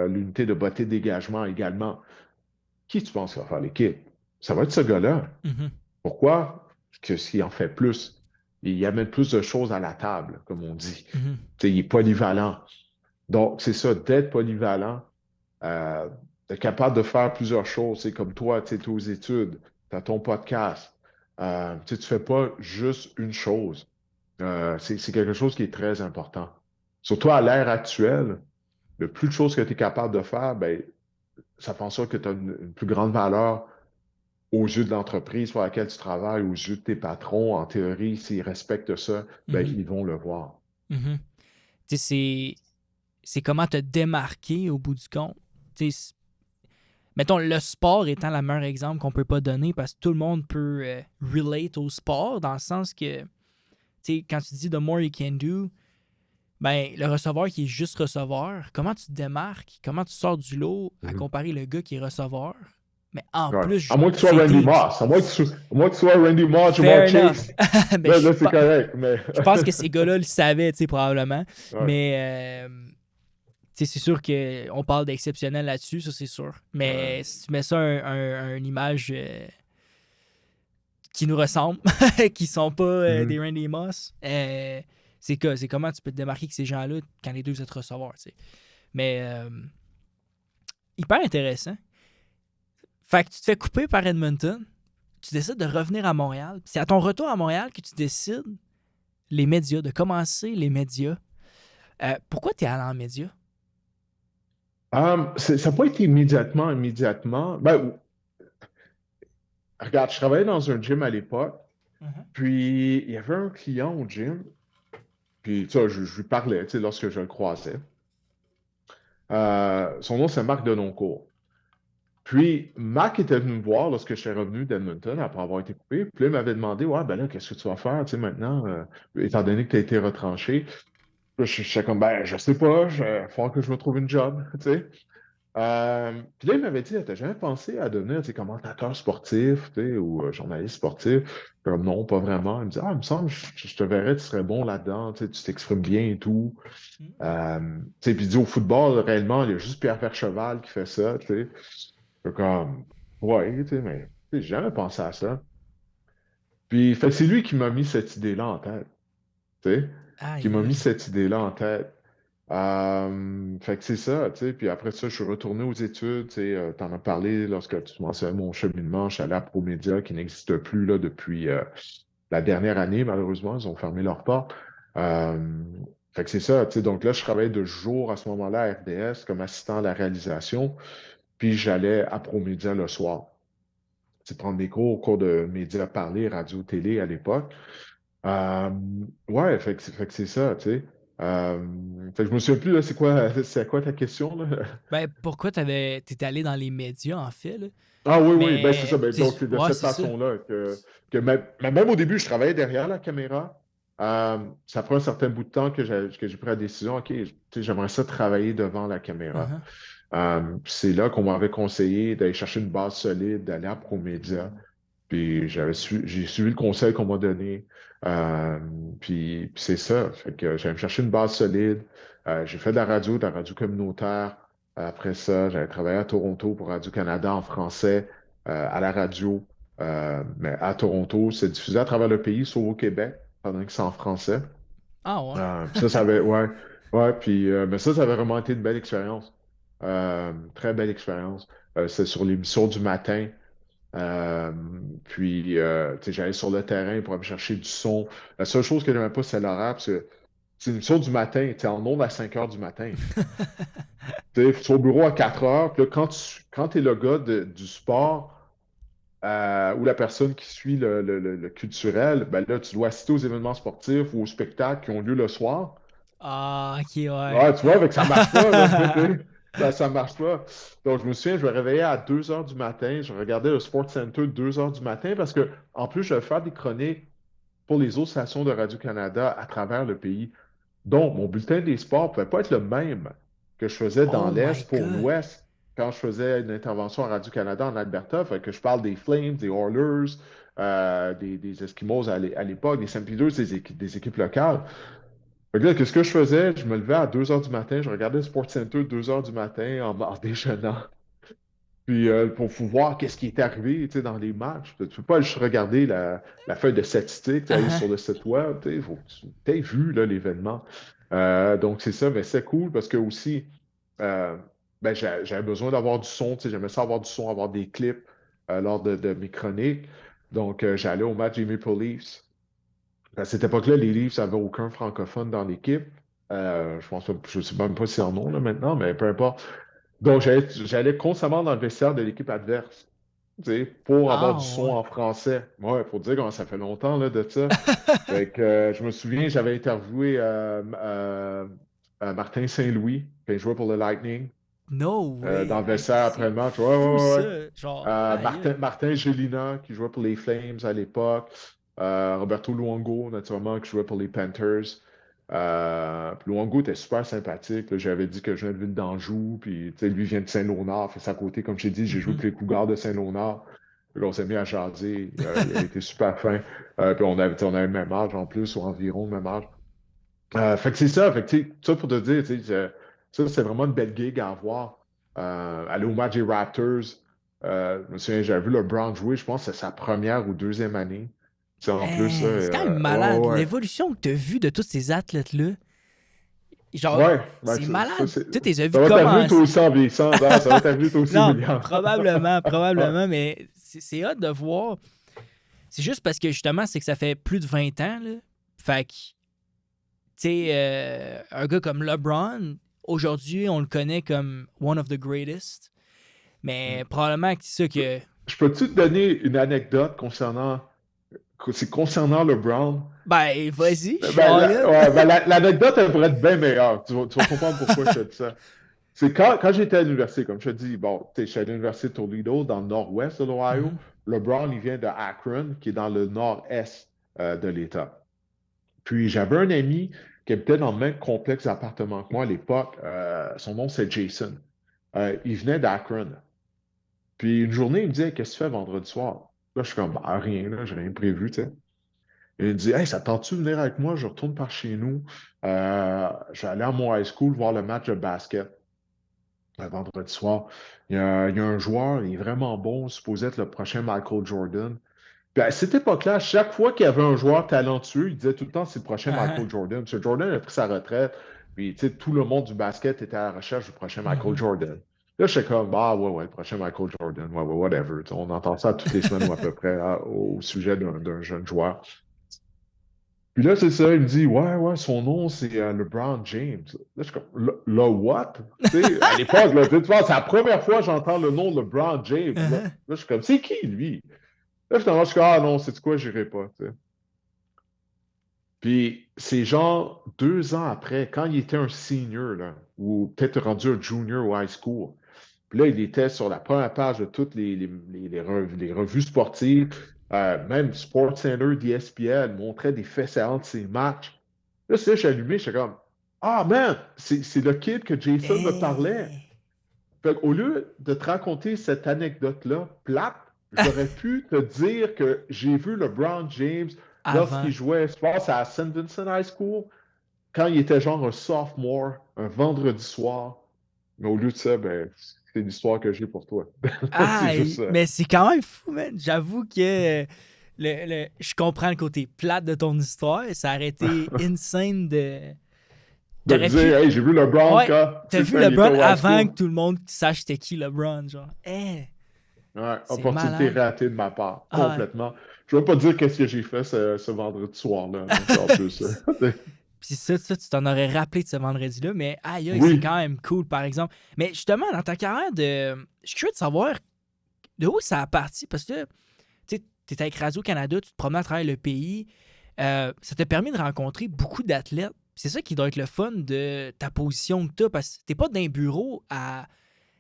l'unité de bottée de dégagement également. Qui tu penses qui va faire l'équipe? Ça va être ce gars-là. Mhm. Pourquoi? Parce que s'il en fait plus, il amène plus de choses à la table, comme on dit. Mhm. Tu sais, il est polyvalent. Donc, c'est ça, d'être polyvalent, euh, d'être capable de faire plusieurs choses. C'est comme toi, tu sais, aux études, tu as ton podcast. Tu ne fais pas juste une chose. C'est quelque chose qui est très important. Surtout à l'ère actuelle, le plus de choses que tu es capable de faire, ben, ça fait en sorte que tu as une plus grande valeur aux yeux de l'entreprise pour laquelle tu travailles, aux yeux de tes patrons. En théorie, s'ils respectent ça, ben, Mhm. ils vont le voir. Mhm. Tu sais, c'est comment te démarquer au bout du compte. Tu sais, mettons, le sport étant le meilleur exemple qu'on peut pas donner parce que tout le monde peut relate au sport dans le sens que, tu sais, quand tu dis the more you can do, ben, le receveur qui est juste receveur, comment tu te démarques, comment tu sors du lot à Mhm. comparer le gars qui est receveur, mais en Ouais. plus, À moins que tu sois c'est Randy tes. Moss. À moins que tu sois Randy Moss, Jamar Fair enough. Chase. Ben, Là, c'est correct. Mais... je pense que ces gars-là le savaient, tu sais, probablement. Ouais, Mais, tu sais, c'est sûr qu'on parle d'exceptionnel là-dessus, ça, c'est sûr. ouais. Mais si tu mets ça une image qui nous ressemblent, qui sont pas des Mhm. Randy Moss, c'est comment tu peux te démarquer avec ces gens-là quand les deux vous êtes receveurs, tu sais. Mais hyper intéressant. Fait que tu te fais couper par Edmonton, tu décides de revenir à Montréal. C'est à ton retour à Montréal que tu décides les médias, de commencer les médias. Pourquoi tu es allé en médias? Ça n'a pas été immédiatement. Ben, regarde, je travaillais dans un gym à l'époque, Mhm. puis il y avait un client au gym, puis tu sais, je lui parlais, tu sais, lorsque je le croisais. Son nom, c'est Marc Denoncourt. Puis, Marc était venu me voir lorsque je suis revenu d'Edmonton après avoir été coupé. Puis là, il m'avait demandé, ouais, ben là, qu'est-ce que tu vas faire, tu sais, maintenant, étant donné que tu as été retranché. Puis là, j'étais comme, ben, je sais pas, il va falloir que je me trouve une job, tu sais. Puis là, il m'avait dit, t'as jamais pensé à devenir, tu sais, commentateur sportif, tu sais, ou journaliste sportif? Comme non, pas vraiment. Il me dit, ah, il me semble, je te verrais, tu serais bon là-dedans, tu sais, tu t'exprimes bien et tout. Tu sais, puis il dit, au football, réellement, il y a juste Pierre Percheval qui fait ça, tu sais. Fait comme, ouais, tu sais, mais tu sais, j'ai jamais pensé à ça. Puis, fait que c'est lui qui m'a mis cette idée-là en tête, tu sais, qui Aïe, m'a mis aïe. cette idée-là en tête. Fait que c'est ça, tu sais. Puis après ça, je suis retourné aux études, tu sais. T'en as parlé lorsque tu mentionnais mon cheminement. Je suis allé à ProMédia qui n'existe plus là, depuis la dernière année, malheureusement. Ils ont fermé leurs portes. Euh, Fait que c'est ça, tu sais. Donc là, je travaillais de jour à ce moment-là à RDS comme assistant à la réalisation. Puis j'allais à ProMédia le soir. C'est prendre des cours de médias parlés, radio, télé à l'époque. Euh, ouais, fait que c'est ça, tu sais. Fait que je me souviens plus, là, c'est quoi ta question, là? Ben, pourquoi t'étais allé dans les médias, en fait, là? Ah oui, oui, ben c'est ça. Mais, Ben, donc, c'est de ouais, cette c'est ça. façon-là mais même au début, je travaillais derrière la caméra. Ça prend un certain bout de temps que j'ai pris la décision, OK, tu sais, j'aimerais ça travailler devant la caméra. Uh-huh. C'est là qu'on m'avait conseillé d'aller chercher une base solide, d'aller à ProMédia. Puis j'ai suivi le conseil qu'on m'a donné. Euh, puis c'est ça. Fait que j'allais me chercher une base solide. J'ai fait de la radio communautaire. Après ça, j'avais travaillé à Toronto pour Radio-Canada en français, à la radio. Mais à Toronto, c'est diffusé à travers le pays, sauf au Québec, pendant que c'est en français. Ah ouais. Puis ça avait, ouais, ouais, puis, mais ça avait vraiment été une belle expérience. Très belle expérience. C'est sur l'émission du matin. Euh, tu sais, j'allais sur le terrain pour me chercher du son. La seule chose que je n'aimais pas, c'est l'horaire, parce que c'est une émission du matin, tu es en ondes à 5 heures du matin. Tu es au bureau à 4 heures, puis là, quand tu es le gars du sport ou la personne qui suit le culturel, ben là, tu dois assister aux événements sportifs ou aux spectacles qui ont lieu le soir. Ah, ok, ouais. Ouais, tu vois, ça marche pas, là, tu sais, ça marche pas. Donc, je me souviens, je me réveillais à 2 heures du matin, je regardais le Sports Center 2 heures du matin parce que, en plus, je vais faire des chroniques pour les autres stations de Radio-Canada à travers le pays. Donc, mon bulletin des sports ne pouvait pas être le même que je faisais dans Oh my l'Est pour God. l'Ouest quand je faisais une intervention à Radio-Canada en Alberta. Fait que je parle des Flames, des Oilers, des Eskimos à l'époque, des St. Peters, des équipes locales. Fait que là, qu'est-ce que je faisais? Je me levais à 2 heures du matin, je regardais SportsCenter 2 heures du matin en déjeunant. Puis pour voir qu'est-ce qui était arrivé, tu sais, dans les matchs. Tu peux pas juste regarder la feuille de statistiques, aller Uh-huh. sur le site web, tu sais, faut que tu aies vu là, l'événement. Donc c'est ça, mais c'est cool parce que aussi, euh, ben, j'avais besoin d'avoir du son, tu sais, j'aimais ça avoir du son, avoir des clips lors de mes chroniques. Donc j'allais au match des Maple Leafs. À cette époque-là, les Leafs n'avaient aucun francophone dans l'équipe. Je pense pas, je sais même pas si en ont là, maintenant, mais peu importe. Donc, j'allais constamment dans le vestiaire de l'équipe adverse, tu sais, pour avoir Ah, du son ouais. en français. Ouais, faut dire comment ça fait longtemps là, de ça. Fait que, je me souviens, j'avais interviewé Martin Saint-Louis, quand il jouait pour le Lightning, No dans way. le Hey, vestiaire après c'est le match. Ouais, fou, ouais, ouais. ça. Genre, aïe, aïe. Martin Gélina, qui jouait pour les Flames à l'époque. Roberto Luongo, naturellement, qui jouait pour les Panthers. Puis Luongo était super sympathique, là. J'avais dit que je viens de ville d'Anjou, puis tu sais, lui vient de Saint-Léonard. Fait à côté, comme je t'ai dit, j'ai joué Mhm. pour les Cougars de Saint-Léonard. Puis là, on s'est mis à jaser. Il a été super fin. Puis on avait le même âge en plus, ou environ le même âge. Fait que c'est ça, fait que, tu sais, ça pour te dire, tu sais, ça, c'est vraiment une belle gig à avoir. Aller au match des Raptors, je me souviens, j'avais vu le Brown jouer, je pense que c'est sa première ou deuxième année. Tu sais, en plus, là, Hey, c'est quand même malade. ouais, L'évolution que tu as vue de tous ces athlètes-là, genre, ouais, ben, c'est malade. Tu les as vus ça va t'amener toi commencer. aussi en vieillissant, hein, ça va t'amener toi aussi, Non, William. probablement, Ouais. probablement, mais c'est hâte de voir. C'est juste parce que justement, c'est que ça fait plus de 20 ans, là. Fait que, tu sais, un gars comme LeBron, aujourd'hui, on le connaît comme one of the greatest. Mais probablement que c'est ça que. Je peux-tu te donner une anecdote concernant le Brown? Ben, vas-y, je suis Ben, all in. ouais, ben, l'anecdote, elle pourrait être bien meilleure. Tu vas comprendre pourquoi je te dis ça. C'est quand j'étais à l'université, comme je te dis, bon, tu sais, je suis à l'université de Toledo, dans le nord-ouest de l'Ohio. Mhm, LeBron, il vient de Akron, qui est dans le nord-est de l'État. Puis j'avais un ami qui habitait dans le même complexe d'appartements que moi à l'époque. Son nom, c'est Jason. Il venait d'Akron. Puis une journée, il me dit, Hey, qu'est-ce que tu fais vendredi soir? Là, je suis comme, bah, rien, là, j'ai rien prévu, tu sais. Et il me dit, Hey, ça tente-tu de venir avec moi? Je retourne par chez nous. Je vais aller à mon high school voir le match de basket vendredi soir. Il y a un joueur, il est vraiment bon, supposé être le prochain Michael Jordan. Puis à cette époque-là, à chaque fois qu'il y avait un joueur talentueux, il disait tout le temps c'est le prochain uh-huh, Michael Jordan. Parce que Jordan a pris sa retraite, puis tu sais, tout le monde du basket était à la recherche du prochain Michael mhm. Jordan. Là, j'étais comme, ah ouais, ouais, le prochain Michael Jordan, ouais, ouais, whatever. Tu sais, on entend ça toutes les semaines ou à peu près au sujet d'un jeune joueur. Puis là, c'est ça, il me dit, ouais, ouais, son nom, c'est LeBron James. Là, je suis comme, le what? Tu sais, à l'époque, là, tu vois, c'est la première fois que j'entends le nom LeBron James. Là, Uh-huh. je suis comme, c'est qui, lui? Là, finalement, je suis comme, ah non, c'est quoi, j'irai pas. Tu sais. Puis, c'est genre 2 ans après, quand il était un senior, là, ou peut-être rendu un junior au high school, puis là, il était sur la première page de toutes les revues sportives, même SportsCenter d'ESPN montrait des faits saillants de ses matchs. Là, c'est là, je suis allumé, je suis comme, ah man, c'est le kid que Jason me parlait. Hey. Fait qu'au lieu de te raconter cette anecdote-là, plate, j'aurais pu te dire que j'ai vu LeBron James lorsqu'il Avant. jouait, je pense, à St. Vincent High School, quand il était genre un sophomore, un vendredi soir. Mais au lieu de ça, ben, c'est l'histoire que j'ai pour toi. C'est Ah, juste ça. mais c'est quand même fou, man. J'avoue que je comprends le côté plate de ton histoire. Ça aurait été insane de. De me T'aurais dire, pu. hey, j'ai vu LeBron Ouais, quand, t'as tu sais, vu quand il était LeBron au high avant school. que tout le monde sache c'était qui LeBron, genre. Ouais, C'est opportunité malade. ratée de ma part, Ah, ouais. complètement. Je ne vais pas dire qu'est-ce que j'ai fait ce vendredi soir-là. Là. En plus, Puis ça, tu t'en aurais rappelé de ce vendredi-là, mais aïe, aïe, c'est oui. quand même cool, par exemple. Mais justement, dans ta carrière de. Je suis curieux de savoir de où ça a parti, parce que tu étais avec Radio-Canada, tu te promenais à travers le pays. Ça t'a permis de rencontrer beaucoup d'athlètes. C'est ça qui doit être le fun de ta position que tu as, parce que t'es pas dans un bureau à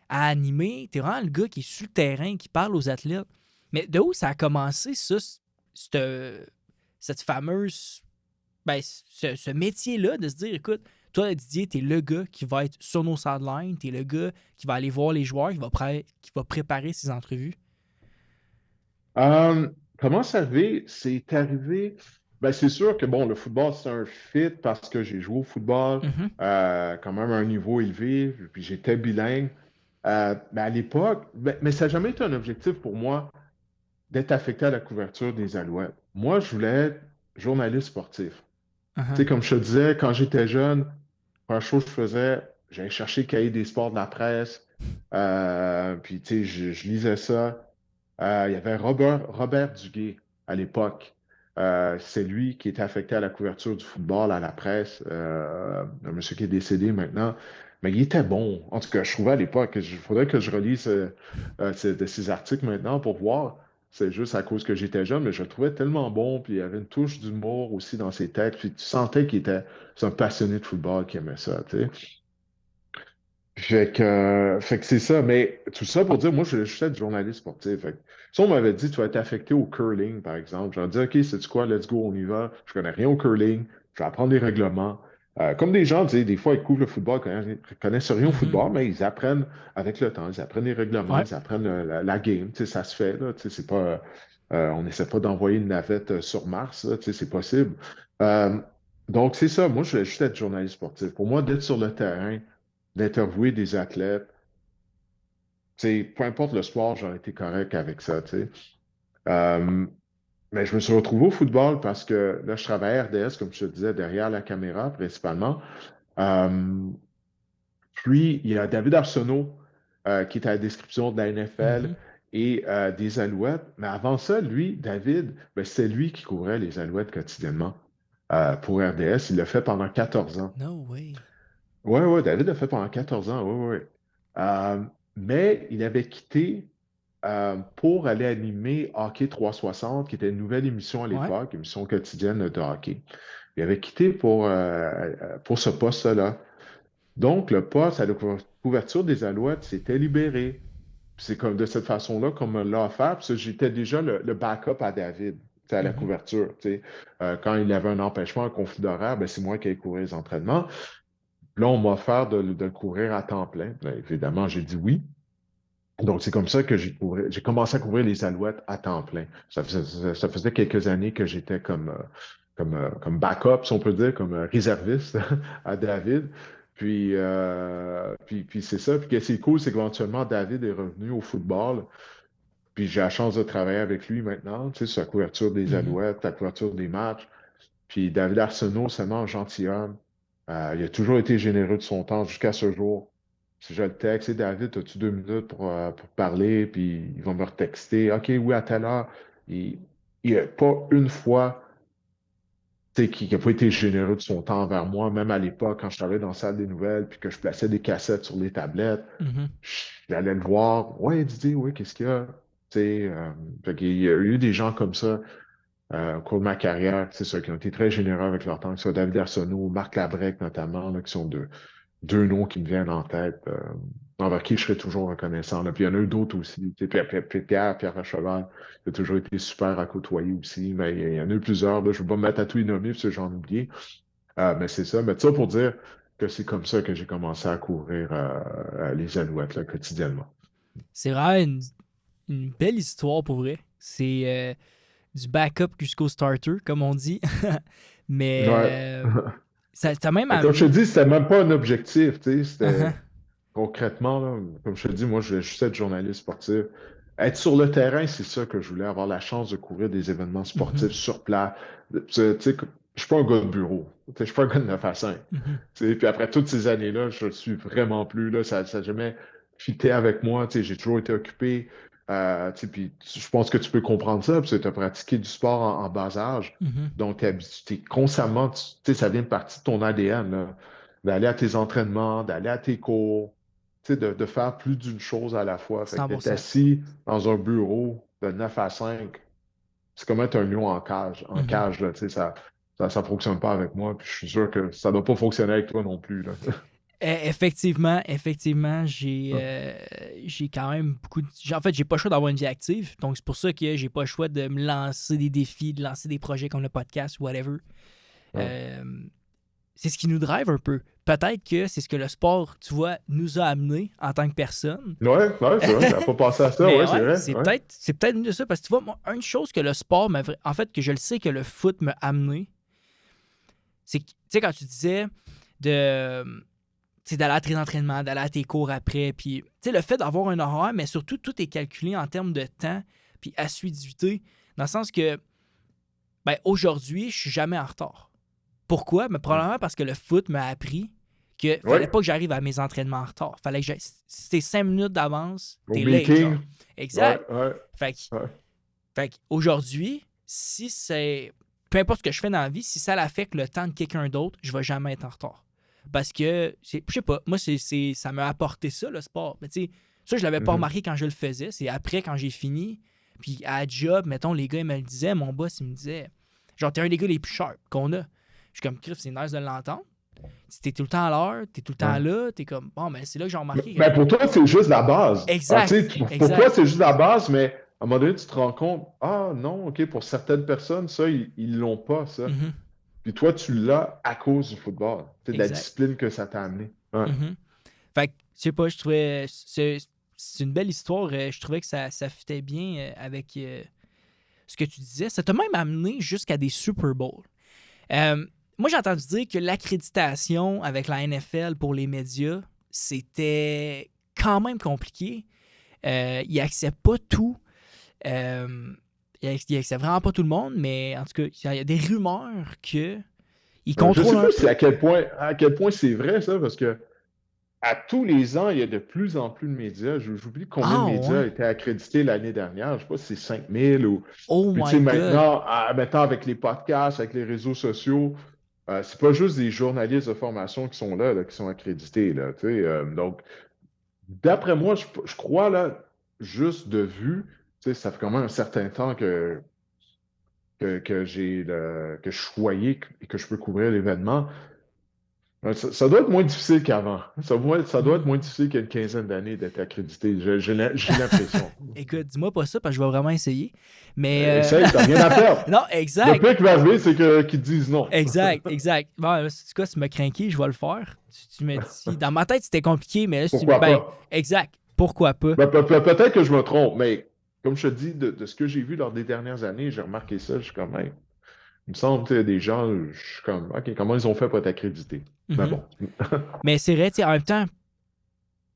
animer, t'es vraiment le gars qui est sur le terrain, qui parle aux athlètes. Mais de où ça a commencé, ça, cette fameuse ben, ce métier-là, de se dire, écoute, toi, Didier, t'es le gars qui va être sur nos sidelines, t'es le gars qui va aller voir les joueurs, qui va préparer ses entrevues. Comment ça arrivé? C'est arrivé. Ben, c'est sûr que bon, le football, c'est un fit parce que j'ai joué au football Mhm, quand même à un niveau élevé, puis j'étais bilingue. Mais à l'époque, mais ça n'a jamais été un objectif pour moi d'être affecté à la couverture des Alouettes. Moi, je voulais être journaliste sportif. Tu mhm. sais, comme je te disais, quand j'étais jeune, la première chose que je faisais, j'allais chercher le cahier des sports de la presse, puis tu sais, je lisais ça. Il y avait Robert Duguay à l'époque. C'est lui qui était affecté à la couverture du football à la presse, un monsieur qui est décédé maintenant. Mais il était bon. En tout cas, je trouvais à l'époque, il faudrait que je relise de ces articles maintenant pour voir. C'est juste à cause que j'étais jeune, mais je le trouvais tellement bon. Puis il y avait une touche d'humour aussi dans ses textes. Puis tu sentais qu'il était c'est un passionné de football qui aimait ça, tu sais. Fait que c'est ça, mais tout ça pour dire, moi, je voulais juste être journaliste sportif. Fait que, si on m'avait dit, tu vas être affecté au curling, par exemple, j'aurais dit, OK, c'est quoi, let's go, on y va. Je connais rien au curling, je vais apprendre les règlements. Comme des gens, tu sais, des fois, ils couvrent le football, ils connaissent rien au Mhm. football, mais ils apprennent avec le temps, ils apprennent les règlements, Ouais. ils apprennent la game, tu sais, ça se fait, là, tu sais, c'est pas, on n'essaie pas d'envoyer une navette sur Mars, là, tu sais, c'est possible. Euh, donc, c'est ça, moi, je voulais juste être journaliste sportif. Pour moi, d'être sur le terrain, d'interviewer des athlètes. Peu importe le sport, j'aurais été correct avec ça. Euh, mais je me suis retrouvé au football parce que là, je travaillais à RDS, comme je te disais, derrière la caméra principalement. Euh, Puis, il y a David Arsenault qui est à la description de la NFL Mhm. et des Alouettes. Mais avant ça, lui, David, ben, c'est lui qui couvrait les Alouettes quotidiennement pour RDS. Il l'a fait pendant 14 ans. No way. Oui, oui, David l'a fait pendant 14 ans, oui, oui. Euh, mais il avait quitté pour aller animer Hockey 360, qui était une nouvelle émission à Ouais. l'époque, émission quotidienne de hockey. Il avait quitté pour ce poste-là. Donc, le poste à la couverture des Alouettes s'était libéré. Puis c'est comme de cette façon-là qu'on me l'a offert, parce que j'étais déjà le backup à David, tu sais, à la Mhm. couverture. Tu sais. Quand il avait un empêchement, un conflit d'horaire, ben, c'est moi qui ai couru les entraînements. Là, on m'a offert de le courir à temps plein. Bien, évidemment, j'ai dit oui. Donc, c'est comme ça que j'ai commencé à couvrir les Alouettes à temps plein. Ça faisait quelques années que j'étais comme backup, si on peut dire, comme réserviste à David. Puis c'est ça. Puis, ce qui est cool, c'est qu'éventuellement, David est revenu au football. Puis, j'ai la chance de travailler avec lui maintenant, tu sais, sur la couverture des Mhm. Alouettes, la couverture des matchs. Puis David Arsenault, c'est vraiment un gentilhomme. Il a toujours été généreux de son temps jusqu'à ce jour. Si je le texte, et David, as-tu 2 minutes pour parler? Puis ils vont me retexter. OK, oui, à telle heure. Il n'a pas une fois tu sais, qui n'a pas été généreux de son temps envers moi, même à l'époque, quand je travaillais dans la salle des nouvelles, puis que je plaçais des cassettes sur les tablettes. Mhm. J'allais le voir. Ouais, Didier, oui, qu'est-ce qu'il y a? Tu sais, fait qu'il y a eu des gens comme ça au cours de ma carrière, c'est ça, qui ont été très généreux avec leur temps, que ce soit David Arsenault, Marc Labrec notamment, là, qui sont deux noms qui me viennent en tête, envers qui je serai toujours reconnaissant. Là. Puis il y en a eu d'autres aussi. Tu sais, Pierre Vacheval, qui a toujours été super à côtoyer aussi. Mais il y en a eu plusieurs. Là. Je ne vais pas me mettre à tout les nommer parce que j'en oublie. Mais c'est ça. Mais ça pour dire que c'est comme ça que j'ai commencé à couvrir les Alouettes là, quotidiennement. C'est vraiment une belle histoire pour vrai. C'est du backup jusqu'au starter, comme on dit. Ouais. Mais ça t'a même Mais comme je te amené. dis, c'était même pas un objectif. Tu sais, Uh-huh. c'était concrètement, là, comme je te dis, moi, je voulais juste être journaliste sportif. Être sur le terrain, c'est ça que je voulais, avoir la chance de couvrir des événements sportifs Mhm. sur place. Tu sais, je suis pas un gars de bureau. Tu sais, je suis pas un gars de 9 à 5. Mhm. Tu sais, puis après toutes ces années-là, je le suis vraiment plus. Là, ça n'a jamais fité avec moi. Tu sais, j'ai toujours été occupé. Tu sais, puis je pense que tu peux comprendre ça, parce que tu as pratiqué du sport en bas âge. Mhm. Donc, tu es constamment, tu sais, ça vient de partie de ton ADN, là, d'aller à tes entraînements, d'aller à tes cours, tu sais, de faire plus d'une chose à la fois. Fait que d'être 100%. assis dans un bureau de 9 à 5, c'est comme être un lion en Mhm. cage, là, tu sais, ça fonctionne pas avec moi, puis je suis sûr que ça doit pas fonctionner avec toi non plus, là. Effectivement, j'ai quand même beaucoup de... En fait, j'ai pas le choix d'avoir une vie active. Donc, c'est pour ça que j'ai pas le choix de me lancer des défis, de lancer des projets comme le podcast, whatever. Ouais. Euh, c'est ce qui nous drive un peu. Peut-être que c'est ce que le sport, tu vois, nous a amené en tant que personne. Ouais, c'est vrai, j'avais pas pensé à ça, Mais ouais, c'est vrai. c'est peut-être de ça, parce que tu vois, moi, une chose que le sport en fait, que je le sais que le foot m'a amené, c'est que, tu sais, quand tu disais de, tu sais, d'aller à tes entraînements, d'aller à tes cours après, puis, tu sais, le fait d'avoir un horaire, mais surtout, tout est calculé en termes de temps, puis assiduité, dans le sens que, ben, aujourd'hui, je suis jamais en retard. Pourquoi? Mais probablement parce que le foot m'a appris qu'il fallait Ouais, pas que j'arrive à mes entraînements en retard. Fallait que si t'es 5 minutes d'avance, au t'es late, genre. meeting, ouais, Exact. ouais, Fait que, ouais. fait qu'aujourd'hui, si c'est. Peu importe ce que je fais dans la vie, si ça l'affecte le temps de quelqu'un d'autre, je vais jamais être en retard. Parce que, je sais pas, moi, ça m'a apporté ça, le sport. Mais tu sais, ça, je l'avais pas Mhm. remarqué quand je le faisais. C'est après, quand j'ai fini. Puis à la job, mettons, les gars, ils me le disaient. Mon boss, il me disait, genre, t'es un des gars les plus sharp qu'on a. Je suis comme, Griff, c'est nice de l'entendre. Si t'es tout le temps à l'heure, t'es tout le temps Ouais. là, t'es comme, bon, ben c'est là que j'ai remarqué que. Ben, pour toi, c'est juste la base. Ah, tu Exact, sais, pour toi, exact. c'est juste la base, mais à un moment donné, tu te rends compte, ah non, OK, pour certaines personnes, ça, ils l'ont pas, ça. Mhm, Puis toi, tu l'as à cause du football. C'est de la exact. discipline que ça t'a amené. Ouais. Mhm. Fait que, je sais pas, je trouvais. C'est une belle histoire. Je trouvais que ça fitait bien avec ce que tu disais. Ça t'a même amené jusqu'à des Super Bowls. Moi, j'ai entendu dire que l'accréditation avec la NFL pour les médias, c'était quand même compliqué. Ils acceptent pas tout. Ils acceptent vraiment pas tout le monde, mais en tout cas, il y a des rumeurs qu'ils Je sais contrôlent pas un si peu. à quel point c'est vrai, ça, parce que à tous les ans, il y a de plus en plus de médias. J'oublie combien de Ah médias ouais? étaient accrédités l'année dernière. Je sais pas si c'est 5000 ou. Oh Puis tu my sais, God. maintenant, avec les podcasts, avec les réseaux sociaux, c'est pas juste des journalistes de formation qui sont là, qui sont accrédités, là, tu sais. Donc, d'après moi, je crois, là, juste de vue, tu sais, ça fait quand même un certain temps que je suis choyé et que je peux couvrir l'événement. Ça doit être moins difficile qu'avant. Ça doit être moins Hmm. difficile qu'il y a une quinzaine d'années d'être accrédité. J'ai l'impression. Écoute, dis-moi pas ça parce que je vais vraiment essayer. Mais Essaye, t'as rien à perdre. non, Le exact. pire qui va arriver, c'est qu'ils te disent non. Exact, exact. Bon, c'est quoi, tu m'as craqué, je vais le faire. Tu me dis. Dans ma tête, c'était compliqué, mais là, si tu me. Pourquoi Ben, pas? exact. Pourquoi pas? Peut-être que je me trompe, mais comme je te dis, de ce que j'ai vu lors des dernières années, j'ai remarqué ça, je suis comme, hey, il me semble que des gens, je suis comme, OK, comment ils ont fait pour être accrédités? Mais Mhm. bon. Mais c'est vrai, tu sais, en même temps,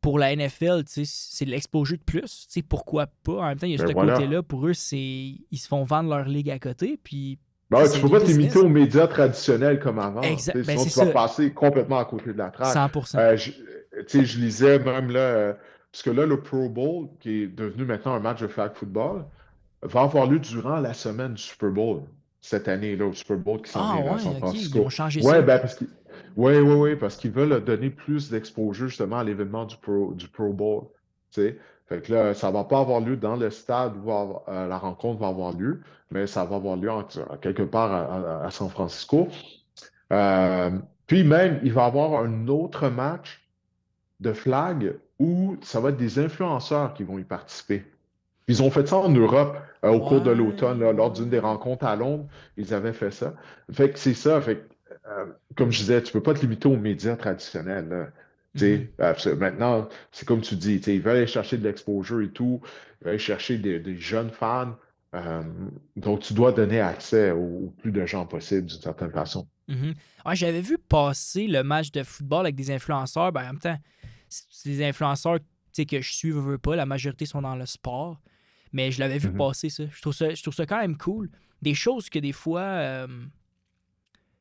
pour la NFL, tu sais, c'est de l'exposure de plus. Tu sais, pourquoi pas? En même temps, il y a Ben ce voilà. côté-là. Pour eux, c'est ils se font vendre leur ligue à côté, puis Ben tu sais, ouais, tu c'est peux du pas te limiter business. aux médias traditionnels comme avant. Exact. Ben, Sinon, c'est tu vas ça. passer complètement à côté de la traque. 100%. Tu sais, je lisais même là, parce que là, le Pro Bowl, qui est devenu maintenant un match de flag football, va avoir lieu durant la semaine du Super Bowl cette année, là, au Super Bowl qui s'en Ah vient là, à ouais, San ok, ils ont Francisco. changé Ouais, ça. ben parce qu'ils veulent donner plus d'exposure justement à l'événement du Pro Bowl. Tu sais. Fait que là, ça va pas avoir lieu dans le stade où la rencontre va avoir lieu, mais ça va avoir lieu quelque part à San Francisco. Euh, Puis même, il va y avoir un autre match de flag où ça va être des influenceurs qui vont y participer. Ils ont fait ça en Europe au cours de l'automne, Ouais, lors d'une des ouais. rencontres à Londres. Ils avaient fait ça. Fait que c'est ça. Fait que, comme je disais, tu peux pas te limiter aux médias traditionnels, là. Tu Mhm, sais, maintenant, c'est comme tu dis, tu sais, ils veulent aller chercher de l'exposure et tout, ils veulent aller chercher des jeunes fans. Euh, donc, tu dois donner accès au plus de gens possible d'une certaine façon. mhm. Ouais, j'avais vu passer le match de football avec des influenceurs. Ben, en même temps, c'est des influenceurs tu sais, que je suis, veux pas. La majorité sont dans le sport. Mais je l'avais vu Mhm. passer ça. Je trouve ça quand même cool. Des choses que des fois,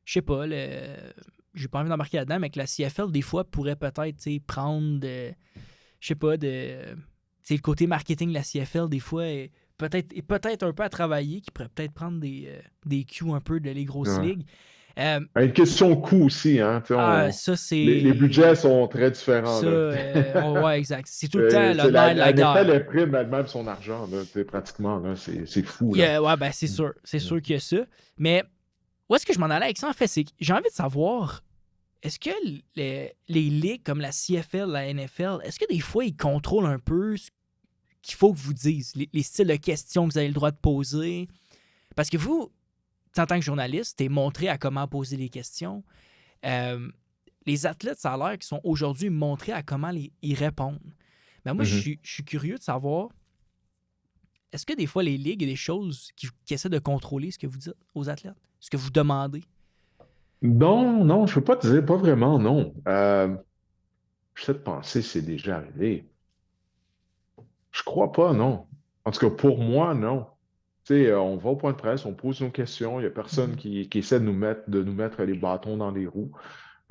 je sais pas, j'ai pas envie d'embarquer là-dedans, mais que la CFL, des fois, pourrait peut-être tu sais, prendre, je sais pas, tu sais, le côté marketing de la CFL, des fois, est peut-être un peu à travailler, qui pourrait peut-être prendre des cues un peu de les grosses Ouais. ligues. Euh, Une question de coût aussi, hein. Tu sais, Ça, les budgets c'est. sont très différents, Ça, là. ouais, exact. C'est tout le temps Tu le sais, nerf de la la NFL guerre. imprime elle-même son argent, là, tu sais, pratiquement, là. C'est fou, là. Ouais, ben, c'est sûr. C'est sûr qu'il y a ça. Mais où est-ce que je m'en allais avec ça, en fait, c'est que j'ai envie de savoir, est-ce que les ligues comme la CFL, la NFL, est-ce que des fois, ils contrôlent un peu ce qu'il faut que vous disiez, les styles de questions que vous avez le droit de poser? Parce que vous, en tant que journaliste, t'es montré à comment poser les questions. Euh, les athlètes, ça a l'air qu'ils sont aujourd'hui montrés à comment y répondre. Mais moi, Mhm. je suis curieux de savoir, est-ce que des fois, les ligues, il y a des choses qui essaient de contrôler ce que vous dites aux athlètes, ce que vous demandez? Non, non, je peux pas te dire, pas vraiment, non. J'essaie de penser si c'est déjà arrivé. Je crois pas, non. En tout cas, pour moi, non. Tu sais, on va au point de presse, on pose nos questions, il n'y a personne Mhm, qui essaie de nous mettre les bâtons dans les roues,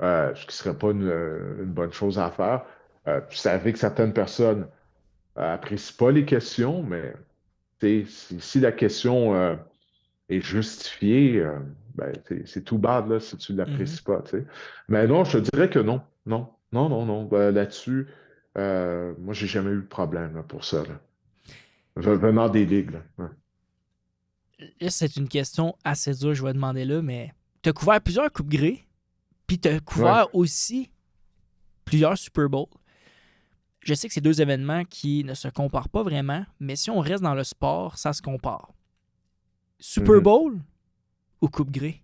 ce qui serait pas une bonne chose à faire. Vous savez que certaines personnes apprécient pas les questions, mais tu sais, si la question est justifiée, ben, c'est tout bad là, si tu ne mhm. l'apprécies pas, tu sais. Mais non, je te dirais que non. Non, non, non, non. Là-dessus, moi, j'ai jamais eu de problème là, pour ça. Là. Venant des ligues. Là. Ouais. Là, c'est une question assez dure, je vais demander là, mais tu as couvert plusieurs Coupes Grey, puis tu as Ouais. couvert aussi plusieurs Super Bowls. Je sais que c'est deux événements qui ne se comparent pas vraiment, mais si on reste dans le sport, ça se compare. Super Mhm. Bowl ou Coupe Grey?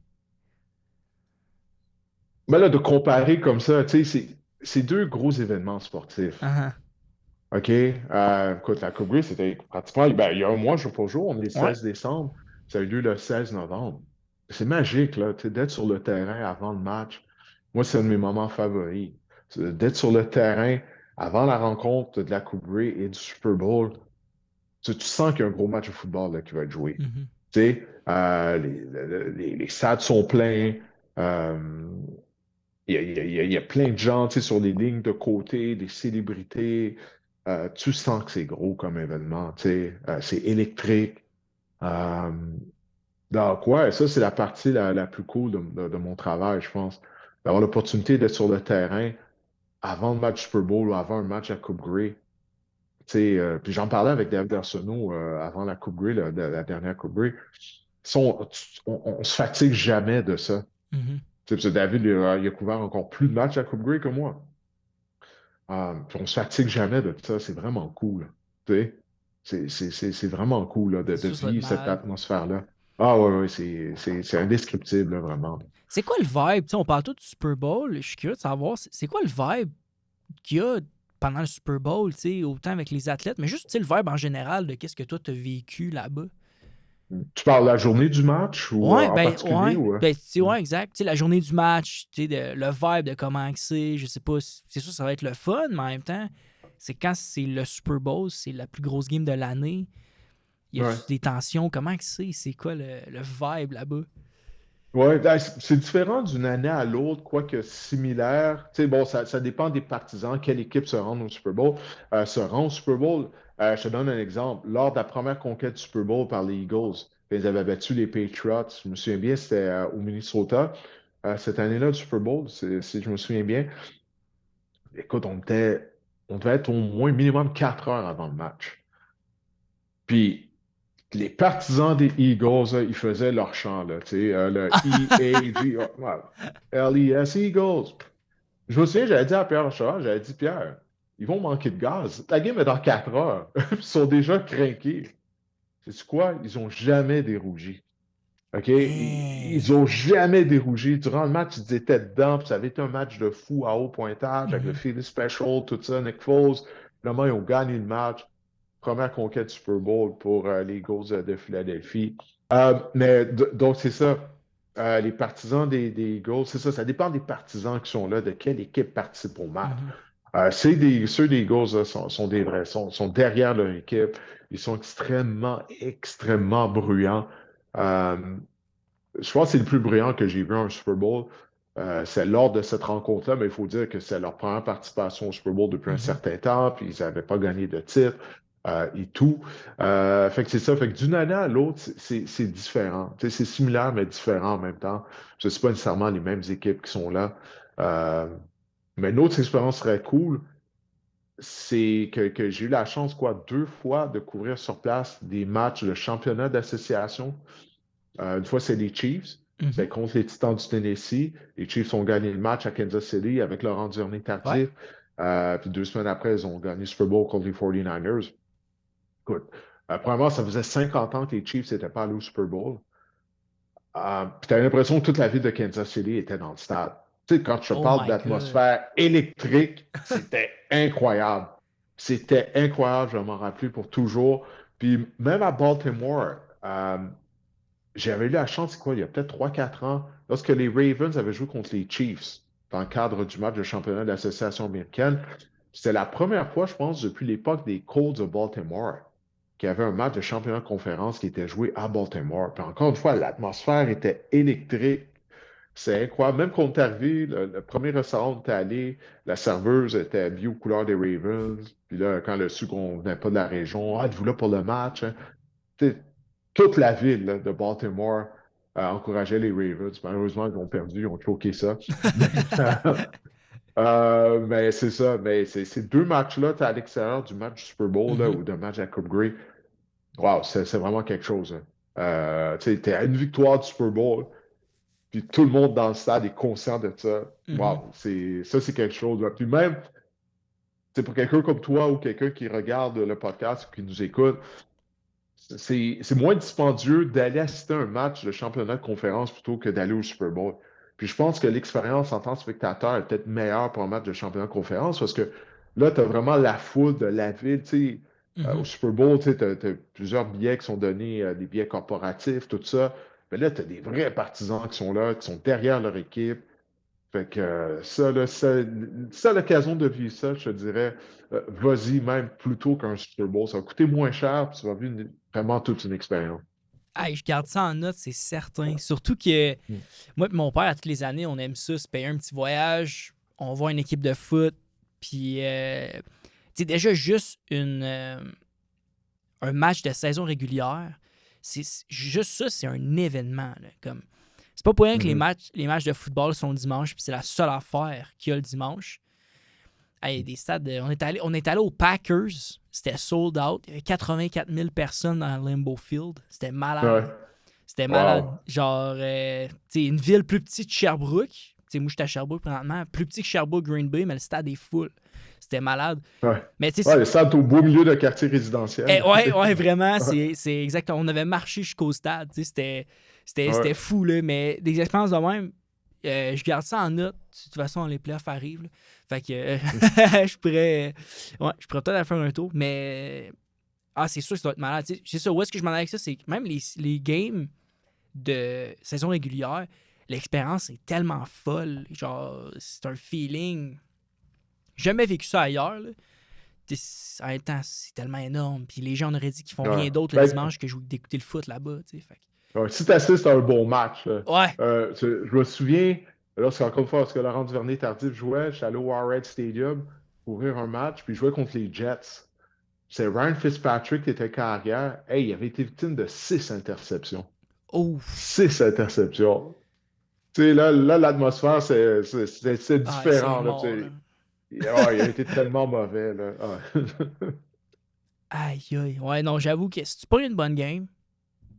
Mais là, de comparer comme ça, tu sais, c'est deux gros événements sportifs. Ah, OK? Écoute, la Coupe Grey, c'était pratiquement, ben, il y a un mois, jour pour jour, on est le ah. Ouais. 16 décembre. Ça a eu lieu le 16 novembre. C'est magique, là, tu sais, d'être sur le terrain avant le match. Moi, c'est un de mes moments favoris. D'être sur le terrain avant la rencontre de la Coupe Grey et du Super Bowl. Tu sens qu'il y a un gros match de football là, qui va être joué. Mhm, Tu sais, les stades sont pleins. Euh, il y a plein de gens, tu sais, sur les lignes de côté, des célébrités. Tu sens que c'est gros comme événement, tu sais. C'est électrique. Euh, donc, ouais, ça, c'est la partie la plus cool de mon travail, je pense. D'avoir l'opportunité d'être sur le terrain avant le match Super Bowl ou avant un match à Coupe Grey. Tu sais, puis j'en parlais avec David Arsenault avant la Coupe Grey, la dernière Coupe Grey. On se fatigue jamais de ça. mhm. Tu sais, parce que David, il a couvert encore plus de matchs à Coupe Grey que moi. Puis on se fatigue jamais de ça. C'est vraiment cool. Tu sais, c'est vraiment cool là, C'est de sûr, ça va être vivre cette malade. atmosphère-là. Ah ouais, ouais, c'est indescriptible, là, vraiment. C'est quoi le vibe? T'sais, on parle tout du Super Bowl. Je suis curieux de savoir, c'est quoi le vibe qu'il y a pendant le Super Bowl, t'sais, autant avec les athlètes, mais juste t'sais, le vibe en général de qu'est-ce que toi, t'as vécu là-bas? Tu parles de la journée du match ou en particulier Ouais. ou Ben, ouais, exact. T'sais, la journée du match, le vibe de comment que c'est, je sais pas, c'est sûr ça va être le fun, mais en même temps, c'est quand c'est le Super Bowl, c'est la plus grosse game de l'année. Y a ouais. des tensions? Comment que c'est? C'est quoi le vibe là-bas? Ouais, ben, c'est différent d'une année à l'autre, quoique similaire. Tu sais, bon, ça dépend des partisans, quelle équipe se rend au Super Bowl. Se rend au Super Bowl, je te donne un exemple. Lors de la première conquête du Super Bowl par les Eagles, quand ils avaient battu les Patriots, je me souviens bien, c'était au Minnesota. Cette année-là, le Super Bowl, si je me souviens bien, écoute, on devait être au moins minimum 4 heures avant le match. Puis, les partisans des Eagles, là, ils faisaient leur chant, là, tu sais, le E-A-G, ouais, L-E-S Eagles. Je me souviens, j'avais dit à Pierre Charles, j'avais dit, Pierre, ils vont manquer de gaz. La game est dans 4 heures. Ils sont déjà craqués. C'est quoi? Ils ont jamais dérougi. OK? Ils Hein. ont jamais dérougi. Durant le match, ils étaient dedans, puis ça avait été un match de fou à haut pointage avec le Mhm, Philly Special, tout ça, Nick Foles. Finalement, ils ont gagné le match. Première conquête du Super Bowl pour les Eagles de Philadelphie. Donc, c'est ça. Les partisans des Eagles, c'est ça. Ça dépend des partisans qui sont là, de quelle équipe participe au match. mhm, Ceux des Eagles là, sont des vrais, sont derrière leur équipe. Ils sont extrêmement, extrêmement bruyants. Euh, je pense que c'est le plus bruyant que j'ai vu à un Super Bowl. C'est lors de cette rencontre-là, mais il faut dire que c'est leur première participation au Super Bowl depuis un mhm, certain temps, puis ils n'avaient pas gagné de titre et tout. Fait que c'est ça. Fait que d'une année à l'autre, c'est différent. Tu sais, c'est similaire, mais différent en même temps. Ce n'est pas nécessairement les mêmes équipes qui sont là. Euh, mais une autre expérience très cool, c'est que j'ai eu la chance, quoi, 2 fois de couvrir sur place des matchs de championnat d'association. Une fois, c'est les Chiefs. mhm. C'était contre les Titans du Tennessee. Les Chiefs ont gagné le match à Kansas City avec Laurent Duvernay Ouais. tardif. Puis 2 semaines après, ils ont gagné le Super Bowl contre les 49ers. Écoute, premièrement, ça faisait 50 ans que les Chiefs n'étaient pas allés au Super Bowl. Puis tu as l'impression que toute la ville de Kansas City était dans le stade. Tu sais, quand je te Oh parle my God. d'atmosphère électrique, c'était incroyable. C'était incroyable, je vais m'en rappeler pour toujours. Puis même à Baltimore, j'avais eu la chance, c'est quoi, il y a peut-être 3 4 ans, lorsque les Ravens avaient joué contre les Chiefs dans le cadre du match de championnat de l'Association américaine. C'était la première fois, je pense, depuis l'époque des Colts de Baltimore, qu'il y avait un match de championnat de conférence qui était joué à Baltimore. Puis encore une fois, l'atmosphère était électrique. C'est incroyable. Même quand on est arrivé, le premier restaurant où on était allé, la serveuse était habillée aux couleurs des Ravens. Puis là, quand elle a su qu'on venait pas de la région, ah, êtes-vous là pour le match? Hein? Tu toute la ville là, de Baltimore encourageait les Ravens. Malheureusement, ils ont perdu, ils ont choqué ça. Mais c'est ça. Mais ces deux matchs-là, tu à l'extérieur du match du Super Bowl là, Mhm, ou de match à Coupe Grey, wow, c'est vraiment quelque chose. Hein. Tu es à une victoire du Super Bowl. Puis tout le monde dans le stade est conscient de ça. mhm. Wow, ça, c'est quelque chose. Là. Puis même, c'est pour quelqu'un comme toi ou quelqu'un qui regarde le podcast ou qui nous écoute, c'est moins dispendieux d'aller assister à un match de championnat de conférence plutôt que d'aller au Super Bowl. Puis je pense que l'expérience en tant que spectateur est peut-être meilleure pour un match de championnat de conférence parce que là, tu as vraiment la foule de la ville. Tu sais, au Mhm. Super Bowl, tu as plusieurs billets qui sont donnés, des billets corporatifs, tout ça. Mais là, tu as des vrais partisans qui sont là, qui sont derrière leur équipe. Fait que ça, là, ça, l'occasion de vivre ça, je te dirais, vas-y même plutôt qu'un Super Bowl. Ça va coûter moins cher, puis tu vas vivre vraiment toute une expérience. Hey, je garde ça en note, c'est certain. Surtout que Mm. moi et mon père, à toutes les années, on aime ça, se payer un petit voyage, on voit une équipe de foot, puis tu sais, déjà juste un match de saison régulière, juste ça, c'est un événement. Là, comme, c'est pas pour rien que Mhm. les matchs de football sont le dimanche, puis c'est la seule affaire qu'il y a le dimanche. Hey, des stades, on est allé aux Packers, c'était sold out, il y avait 84 000 personnes dans Limbeau Field, c'était malade. Ouais. C'était malade. Wow. Genre, tu sais, une ville plus petite que Sherbrooke. Tu sais, moi, j'étais à Sherbrooke présentement. Plus petit que Sherbrooke, Green Bay, mais le stade est full. C'était malade. Ouais. Mais tu sais, Ouais, les stades au beau milieu de quartier résidentiel. ouais, vraiment, Ouais. c'est exactement. On avait marché jusqu'au stade. Tu sais, c'était Ouais. fou, là. Mais des expériences de même, je garde ça en note. De toute façon, les playoffs arrivent. Là. Fait que je pourrais peut-être aller faire un tour. Mais, c'est sûr que ça doit être malade. Tu sais, c'est ça. Où est-ce que je m'en allais avec ça? C'est que même les games de saison régulière, l'expérience est tellement folle. Genre, c'est un feeling. J'ai jamais vécu ça ailleurs. Là. En même temps, c'est tellement énorme. Puis les gens on aurait dit qu'ils font Ouais. rien d'autre le Ben, dimanche que d'écouter le foot là-bas. Fait ouais, si tu assistes à un bon match, ouais. je me souviens, lorsqu'encore une fois, lorsque Laurent Duvernay-Tardif jouait, j'étais allé au Arrowhead Stadium pour ouvrir un match, puis il jouait contre les Jets. C'est Ryan Fitzpatrick qui était carrière. Hey, il avait été victime de 6 interceptions. Ouf. 6 interceptions. Tu sais, là, l'atmosphère, c'est C'est différent, là, tu mort, là. sais. Ah, il a été tellement mauvais, là. Ah. Aïe, aïe. Ouais, non, j'avoue que si tu prends une bonne game,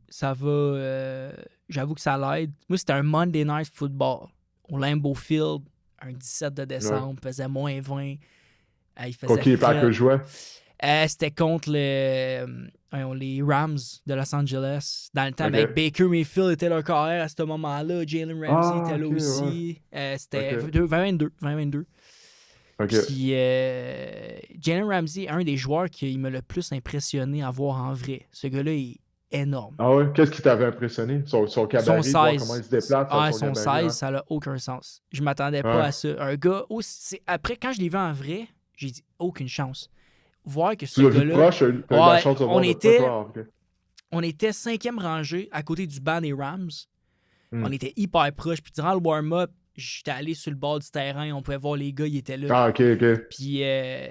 ça va. J'avoue que ça l'aide. Moi, c'était un Monday Night Football au Lambeau Field, un 17 de Ouais. décembre, il faisait -20. Il faisait OK, frais. Packers jouait. C'était contre les Rams de Los Angeles. Dans le temps, avec OK. Baker Mayfield était leur carrière à ce moment-là. Jalen Ramsey Ah, était là OK, ouais. aussi. C'était OK. 2022. OK. Puis Jalen Ramsey est un des joueurs qui m'a le plus impressionné à voir en vrai. Ce gars-là est énorme. Ah ouais? Qu'est-ce qui t'avait impressionné? Son Son gabarit, de voir comment 16. il se déplace à son Son gabarit, 16, ouais. ça n'a aucun sens. Je m'attendais pas Ouais. à ça. Un gars aussi. Après, quand je l'ai vu en vrai, j'ai dit aucune chance. Voir que Tu ce l'as vu de gars-là. proche, tu as eu la Ouais, chance de on voir de proche. Ouais, était, OK. on était cinquième rangée à côté du banc des Rams. On Hmm. était hyper proche. Puis durant le warm-up, j'étais allé sur le bord du terrain. On pouvait voir les gars, ils étaient là. Ah, OK, OK. Puis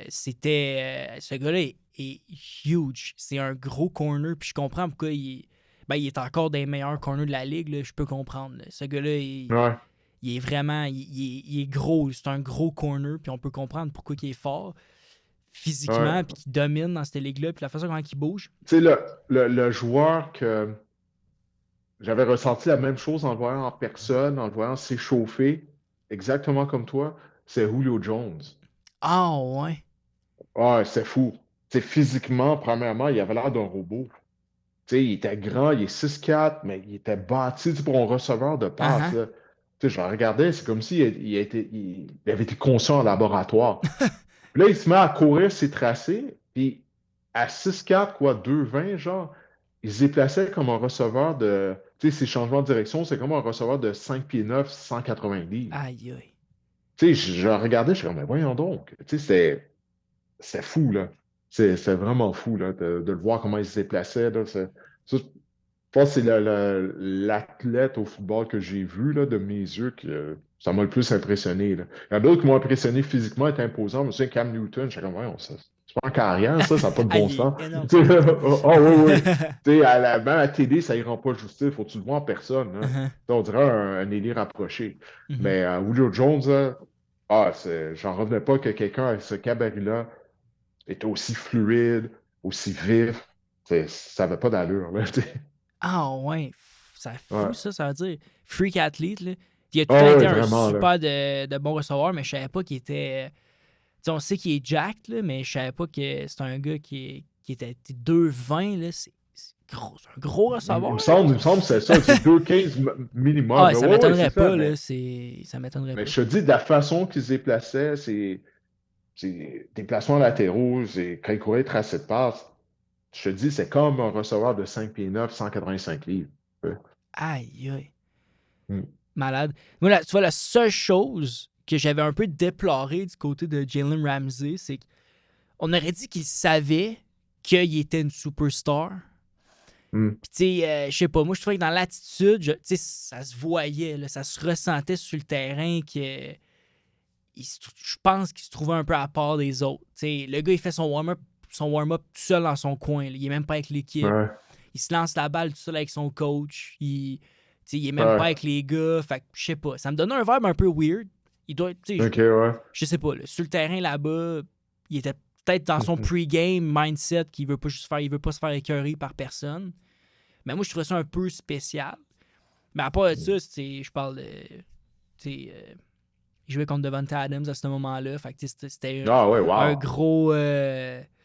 c'était. Ce gars-là est huge. C'est un gros corner. Puis je comprends pourquoi il est encore des meilleurs corners de la ligue. Là, je peux comprendre. Là. Ce gars-là, Ouais. il est vraiment. Il est gros. C'est un gros corner. Puis on peut comprendre pourquoi il est fort Ouais. physiquement. Puis qu'il domine dans cette ligue-là. Puis la façon comment il bouge. Tu sais, le joueur que j'avais ressenti la même chose en le voyant en personne, en le voyant s'échauffer, exactement comme toi, c'est Julio Jones. Ah ouais. Ah, c'est fou. Tu sais, physiquement, premièrement, il avait l'air d'un robot. Tu sais, il était grand, il est 6'4", mais il était bâti tu sais, pour un receveur de passe, Uh-huh. là. Tu sais, je le regardais, c'est comme s'il il avait été conçu en laboratoire. Puis là, il se met à courir ses tracés, puis à 6-4 quoi, 2-20 genre, il se déplaçait comme un receveur de. Tu sais, ses changements de direction, c'est comme un receveur de 5 pieds 9, 180 livres. Aïe, aïe. Tu sais, je le regardais, je suis comme, mais voyons donc. Tu sais, c'est fou, là. C'est vraiment fou, là, de le voir comment il se déplaçait, là. Je pense que c'est l'athlète au football que j'ai vu, là, de mes yeux, que ça m'a le plus impressionné, là. Il y en a d'autres qui m'ont impressionné physiquement, est imposant. Je me souviens, Cam Newton, j'étais comme, voyons, c'est pas en carrière, ça n'a pas de Ah, bon il est sens. énorme, Tu Cam sais, Newton. oh, oui, oui. Tu sais, même à la télé, ça y rend pas justice. Faut que tu le vois en personne, hein. Uh-huh. On dirait un ailier rapproché. Mhm. Mais Julio Jones, là, j'en revenais pas que quelqu'un avec ce gabarit-là était aussi fluide, aussi vif. Ça n'avait pas d'allure, là. Tu sais. Ah ouais, c'est fou Ouais. ça veut dire freak athlete là. Il a tout le temps Ah été ouais, un vraiment, là. super de bon receveur, mais je savais pas qu'il était. Tu sais, on sait qu'il est jacked, là, mais je savais pas que c'est un gars qui était 2,20 là. C'est un gros receveur, là. Il me semble que c'est ça, c'est 2,15 minimum, Ah, là. ça Ouais, ouais, c'est m'étonnerait ça, pas, là. Ça m'étonnerait mais pas. je te dis, de la façon qu'il se déplaçait, c'est déplacements latéraux, quand il courait tracé de passe, je te dis, c'est comme un receveur de 5 pieds 9, 185 livres. Ouais. Aïe, aïe. Mm. Malade. Moi, là, tu vois, la seule chose que j'avais un peu déplorée du côté de Jalen Ramsey, c'est qu'on aurait dit qu'il savait qu'il était une superstar. Mm. Puis, tu sais, je sais pas, moi, je trouvais que dans l'attitude, tu sais, ça se voyait, là, ça se ressentait sur le terrain que je pense qu'il se trouvait un peu à part des autres. Tu sais, le gars, il fait son warm-up tout seul dans son coin. Là. Il est même pas avec l'équipe. Ouais, Il se lance la balle tout seul avec son coach. Tu sais, il est même pas ouais. avec les gars. Fait que, je sais pas. Ça me donnait un vibe un peu weird. Il doit, tu sais, Ok, ouais. je sais pas, là, sur le terrain là-bas, il était peut-être dans son pre-game mindset qu'il veut pas il veut pas se faire écœurer par personne. Mais moi, je trouvais ça un peu spécial. Mais à part de ça, je parle de. Tu sais, il jouait contre Devante Adams à ce moment-là. Fait que c'était Ah ouais, un wow. gros.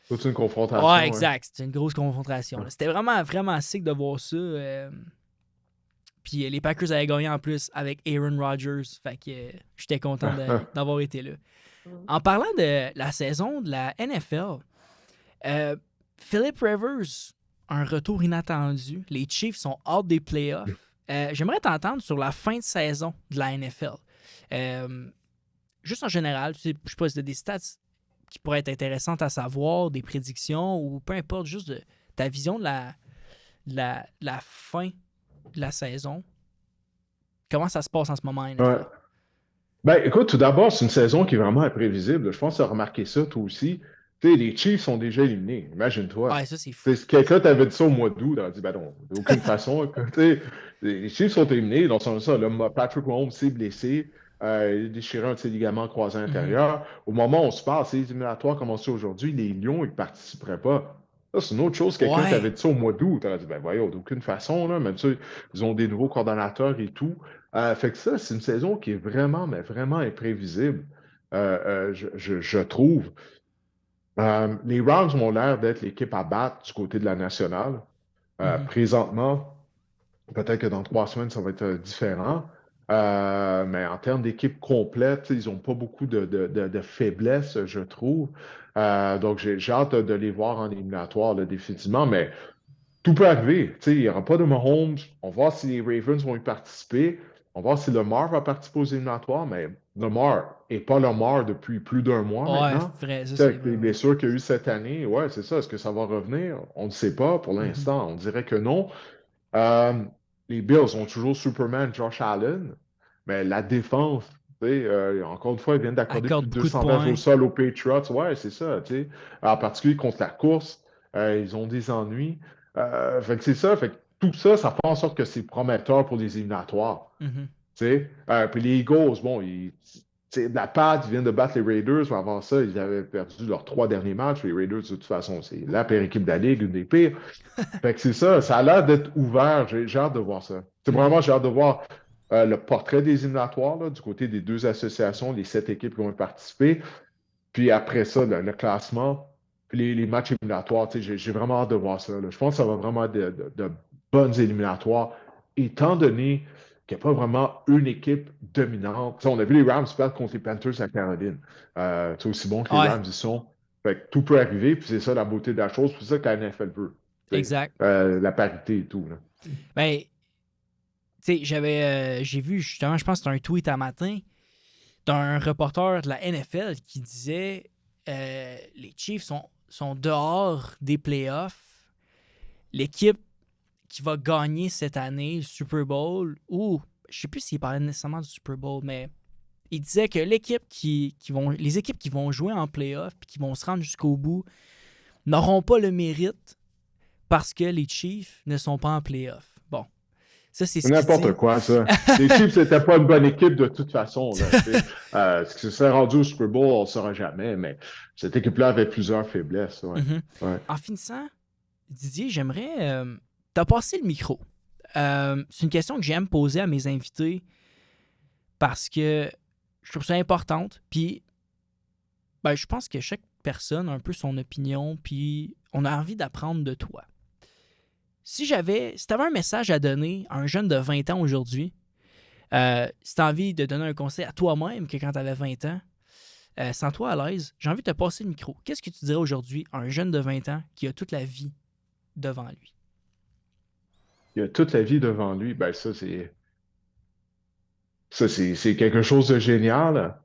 Toute une Ouais, confrontation, ouais. exact. C'était une grosse confrontation. Là. C'était vraiment, vraiment sick de voir ça. Puis les Packers avaient gagné en plus avec Aaron Rodgers. Fait que j'étais content d'avoir été là. En parlant de la saison de la NFL, Philip Rivers, un retour inattendu. Les Chiefs sont hors des playoffs. J'aimerais t'entendre sur la fin de saison de la NFL. Juste en général, je sais pas si tu as des stats qui pourraient être intéressantes à savoir, des prédictions ou peu importe, juste ta vision de la fin de la saison. Comment ça se passe en ce moment en Ouais. NFL? Ben, écoute, tout d'abord, c'est une saison qui est vraiment imprévisible. Je pense que tu as remarqué ça, toi aussi. Tu sais, les Chiefs sont déjà éliminés. Imagine-toi. Ouais, ça, c'est Tu fou. sais, si quelqu'un t'avait dit ça au mois d'août, t'aurais dit, ben non, d'aucune façon. Tu sais, les Chiefs sont éliminés. Donc, c'est ça. Là, Patrick Mahomes s'est blessé. Il a déchiré un de ses ligaments croisés Mhm. intérieurs. Au moment où on se parle, c'est éliminatoire commencé aujourd'hui. Les Lions, ils ne participeraient pas. Ça, c'est une autre chose. Quelqu'un t'avait Ouais. dit ça au mois d'août. T'aurais dit, ben voyons, d'aucune façon. Là. Même ça, ils ont des nouveaux coordonnateurs et tout. Fait que ça, c'est une saison qui est vraiment, mais vraiment imprévisible, je trouve. Les Rams ont l'air d'être l'équipe à battre du côté de la nationale. Mhm. Présentement, peut-être que dans 3 semaines, ça va être différent. Mais en termes d'équipe complète, ils n'ont pas beaucoup de faiblesses, je trouve. Donc, j'ai hâte de les voir en éliminatoire, là, définitivement. Mais tout peut arriver. Tu sais, il n'y aura pas de Mahomes. On va voir si les Ravens vont y participer. On va voir si Lamar va participer aux éliminatoires. Mais Lamar n'est pas Lamar depuis plus d'un mois Ouais, maintenant. vrai, ça, Tu sais, c'est avec les vrai, ouais. blessures qu'il y a eu cette année, ouais, c'est ça. Est-ce que ça va revenir? On ne sait pas pour Mhm. l'instant. On dirait que non. Euh, les Bills ont toujours Superman Josh Allen. Mais la défense, tu sais, encore une fois, ils viennent d'accorder plus Accorde de beaucoup de 200 verges au points. sol aux Patriots. Ouais, c'est ça. Tu sais. En particulier contre la course, ils ont des ennuis. Fait que c'est ça. Fait que tout ça, ça fait en sorte que c'est prometteur pour les éliminatoires. Mhm. Tu sais. Puis les Eagles, bon, de la patte, ils viennent de battre les Raiders, mais avant ça, ils avaient perdu leurs 3 derniers matchs. Les Raiders, de toute façon, c'est la pire équipe de la Ligue, une des pires. Fait que c'est ça, ça a l'air d'être ouvert. J'ai hâte de voir ça. C'est Mhm. vraiment, j'ai hâte de voir le portrait des éliminatoires là, du côté des deux associations, les 7 équipes qui vont y participer. Puis après ça, le classement, puis les matchs éliminatoires. J'ai vraiment hâte de voir ça, là. Je pense que ça va vraiment être de bonnes éliminatoires, étant donné qu'il n'y a pas vraiment une équipe dominante. T'sais, on a vu les Rams perdre contre les Panthers à Caroline. Aussi bon que les Ouais, Rams, ils sont. Fait que tout peut arriver, puis c'est ça la beauté de la chose, c'est ça que la NFL veut. exact. La parité et tout. Là. Ben, tu sais, j'ai vu justement, je pense que c'était un tweet un matin d'un reporter de la NFL qui disait les Chiefs sont dehors des playoffs. L'équipe qui va gagner cette année le Super Bowl, ou je sais plus s'il parlait nécessairement du Super Bowl, mais il disait que les équipes qui vont jouer en playoff et qui vont se rendre jusqu'au bout n'auront pas le mérite parce que les Chiefs ne sont pas en playoff. Bon, ça c'est C'est ce qu'il n'importe dit. quoi, ça. Les Chiefs, c'était pas une bonne équipe de toute façon. Là, ce qui se serait rendu au Super Bowl, on ne le saura jamais, mais cette équipe-là avait plusieurs faiblesses. Ouais. Mhm. Ouais. En finissant, Didier, j'aimerais t'as passé le micro. C'est une question que j'aime poser à mes invités parce que je trouve ça importante. Puis, ben, je pense que chaque personne a un peu son opinion, puis on a envie d'apprendre de toi. Si tu avais un message à donner à un jeune de 20 ans aujourd'hui, si tu as envie de donner un conseil à toi-même que quand tu avais 20 ans, sens-toi à l'aise, j'ai envie de te passer le micro. Qu'est-ce que tu dirais aujourd'hui à un jeune de 20 ans qui a toute la vie devant lui? Il a toute la vie devant lui. Ben, c'est quelque chose de génial.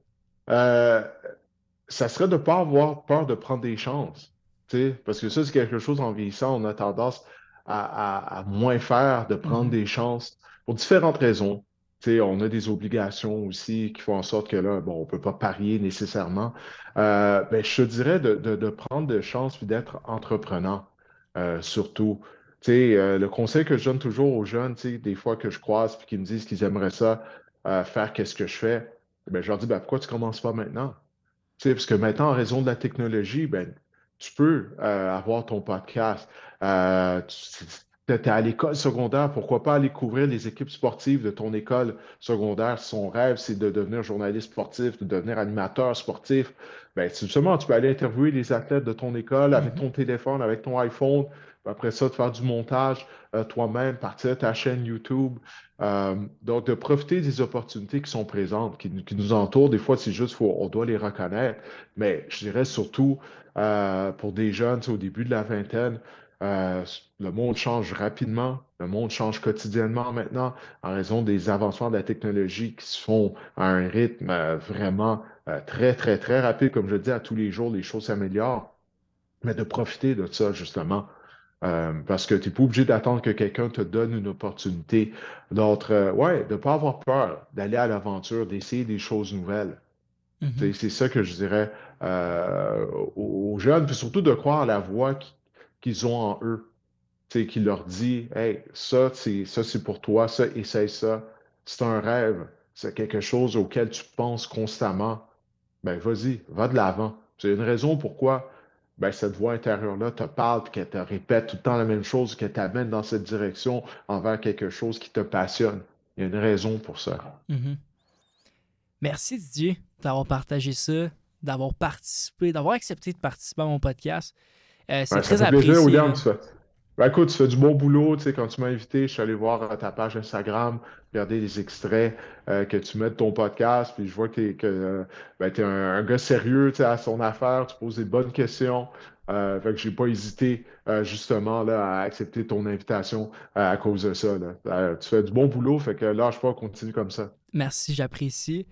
Euh, Ça serait de ne pas avoir peur de prendre des chances. Tu sais, parce que ça, c'est quelque chose en vieillissant, on a tendance à moins faire, de prendre Mhm. des chances pour différentes raisons. Tu sais, on a des obligations aussi qui font en sorte que là, bon, on ne peut pas parier nécessairement. Ben, je te dirais de prendre des chances puis d'être entreprenant, surtout. Tu sais, le conseil que je donne toujours aux jeunes, tu sais, des fois que je croise puis qu'ils me disent qu'ils aimeraient ça, faire qu'est-ce que je fais, ben, je leur dis, ben, pourquoi tu ne commences pas maintenant? Tu sais, parce que maintenant, en raison de la technologie, ben, tu peux avoir ton podcast. Tu es à l'école secondaire, pourquoi pas aller couvrir les équipes sportives de ton école secondaire? Son rêve, c'est de devenir journaliste sportif, de devenir animateur sportif. Ben, justement, tu peux aller interviewer les athlètes de ton école avec Mhm. ton téléphone, avec ton iPhone. Puis après ça, de faire du montage toi-même, partir de ta chaîne YouTube. Donc, de profiter des opportunités qui sont présentes, qui nous entourent. Des fois, c'est juste, on doit les reconnaître. Mais je dirais surtout pour des jeunes, tu sais, au début de la vingtaine, euh, le monde change rapidement. Le monde change quotidiennement maintenant en raison des avancements de la technologie qui se font à un rythme vraiment très, très, très rapide. Comme je le dis, à tous les jours, les choses s'améliorent. Mais de profiter de ça, justement. Parce que tu n'es pas obligé d'attendre que quelqu'un te donne une opportunité. Donc, ouais, de ne pas avoir peur d'aller à l'aventure, d'essayer des choses nouvelles. Mhm. C'est ça que je dirais aux jeunes, puis surtout de croire à la voix qu'ils ont en eux, qui leur dit, hey, ça, c'est pour toi, ça, essaye ça. C'est un rêve, c'est quelque chose auquel tu penses constamment. Ben, vas-y, va de l'avant. C'est une raison pourquoi ben, cette voix intérieure-là te parle, puis qu'elle te répète tout le temps la même chose, qu'elle t'amène dans cette direction envers quelque chose qui te passionne. Il y a une raison pour ça. Mhm. Merci Didier d'avoir partagé ça, d'avoir participé, d'avoir accepté de participer à mon podcast. C'est Ouais, ça très fait plaisir, apprécié, William. là. Ben, écoute, tu fais du bon boulot. Tu sais, quand tu m'as invité, je suis allé voir ta page Instagram, regarder les extraits que tu mets de ton podcast, puis je vois que t'es un gars sérieux, tu sais, à son affaire, tu poses des bonnes questions. Fait que j'ai pas hésité justement là, à accepter ton invitation à cause de ça. Là. Tu fais du bon boulot, fait que lâche pas, continue comme ça. Merci, j'apprécie.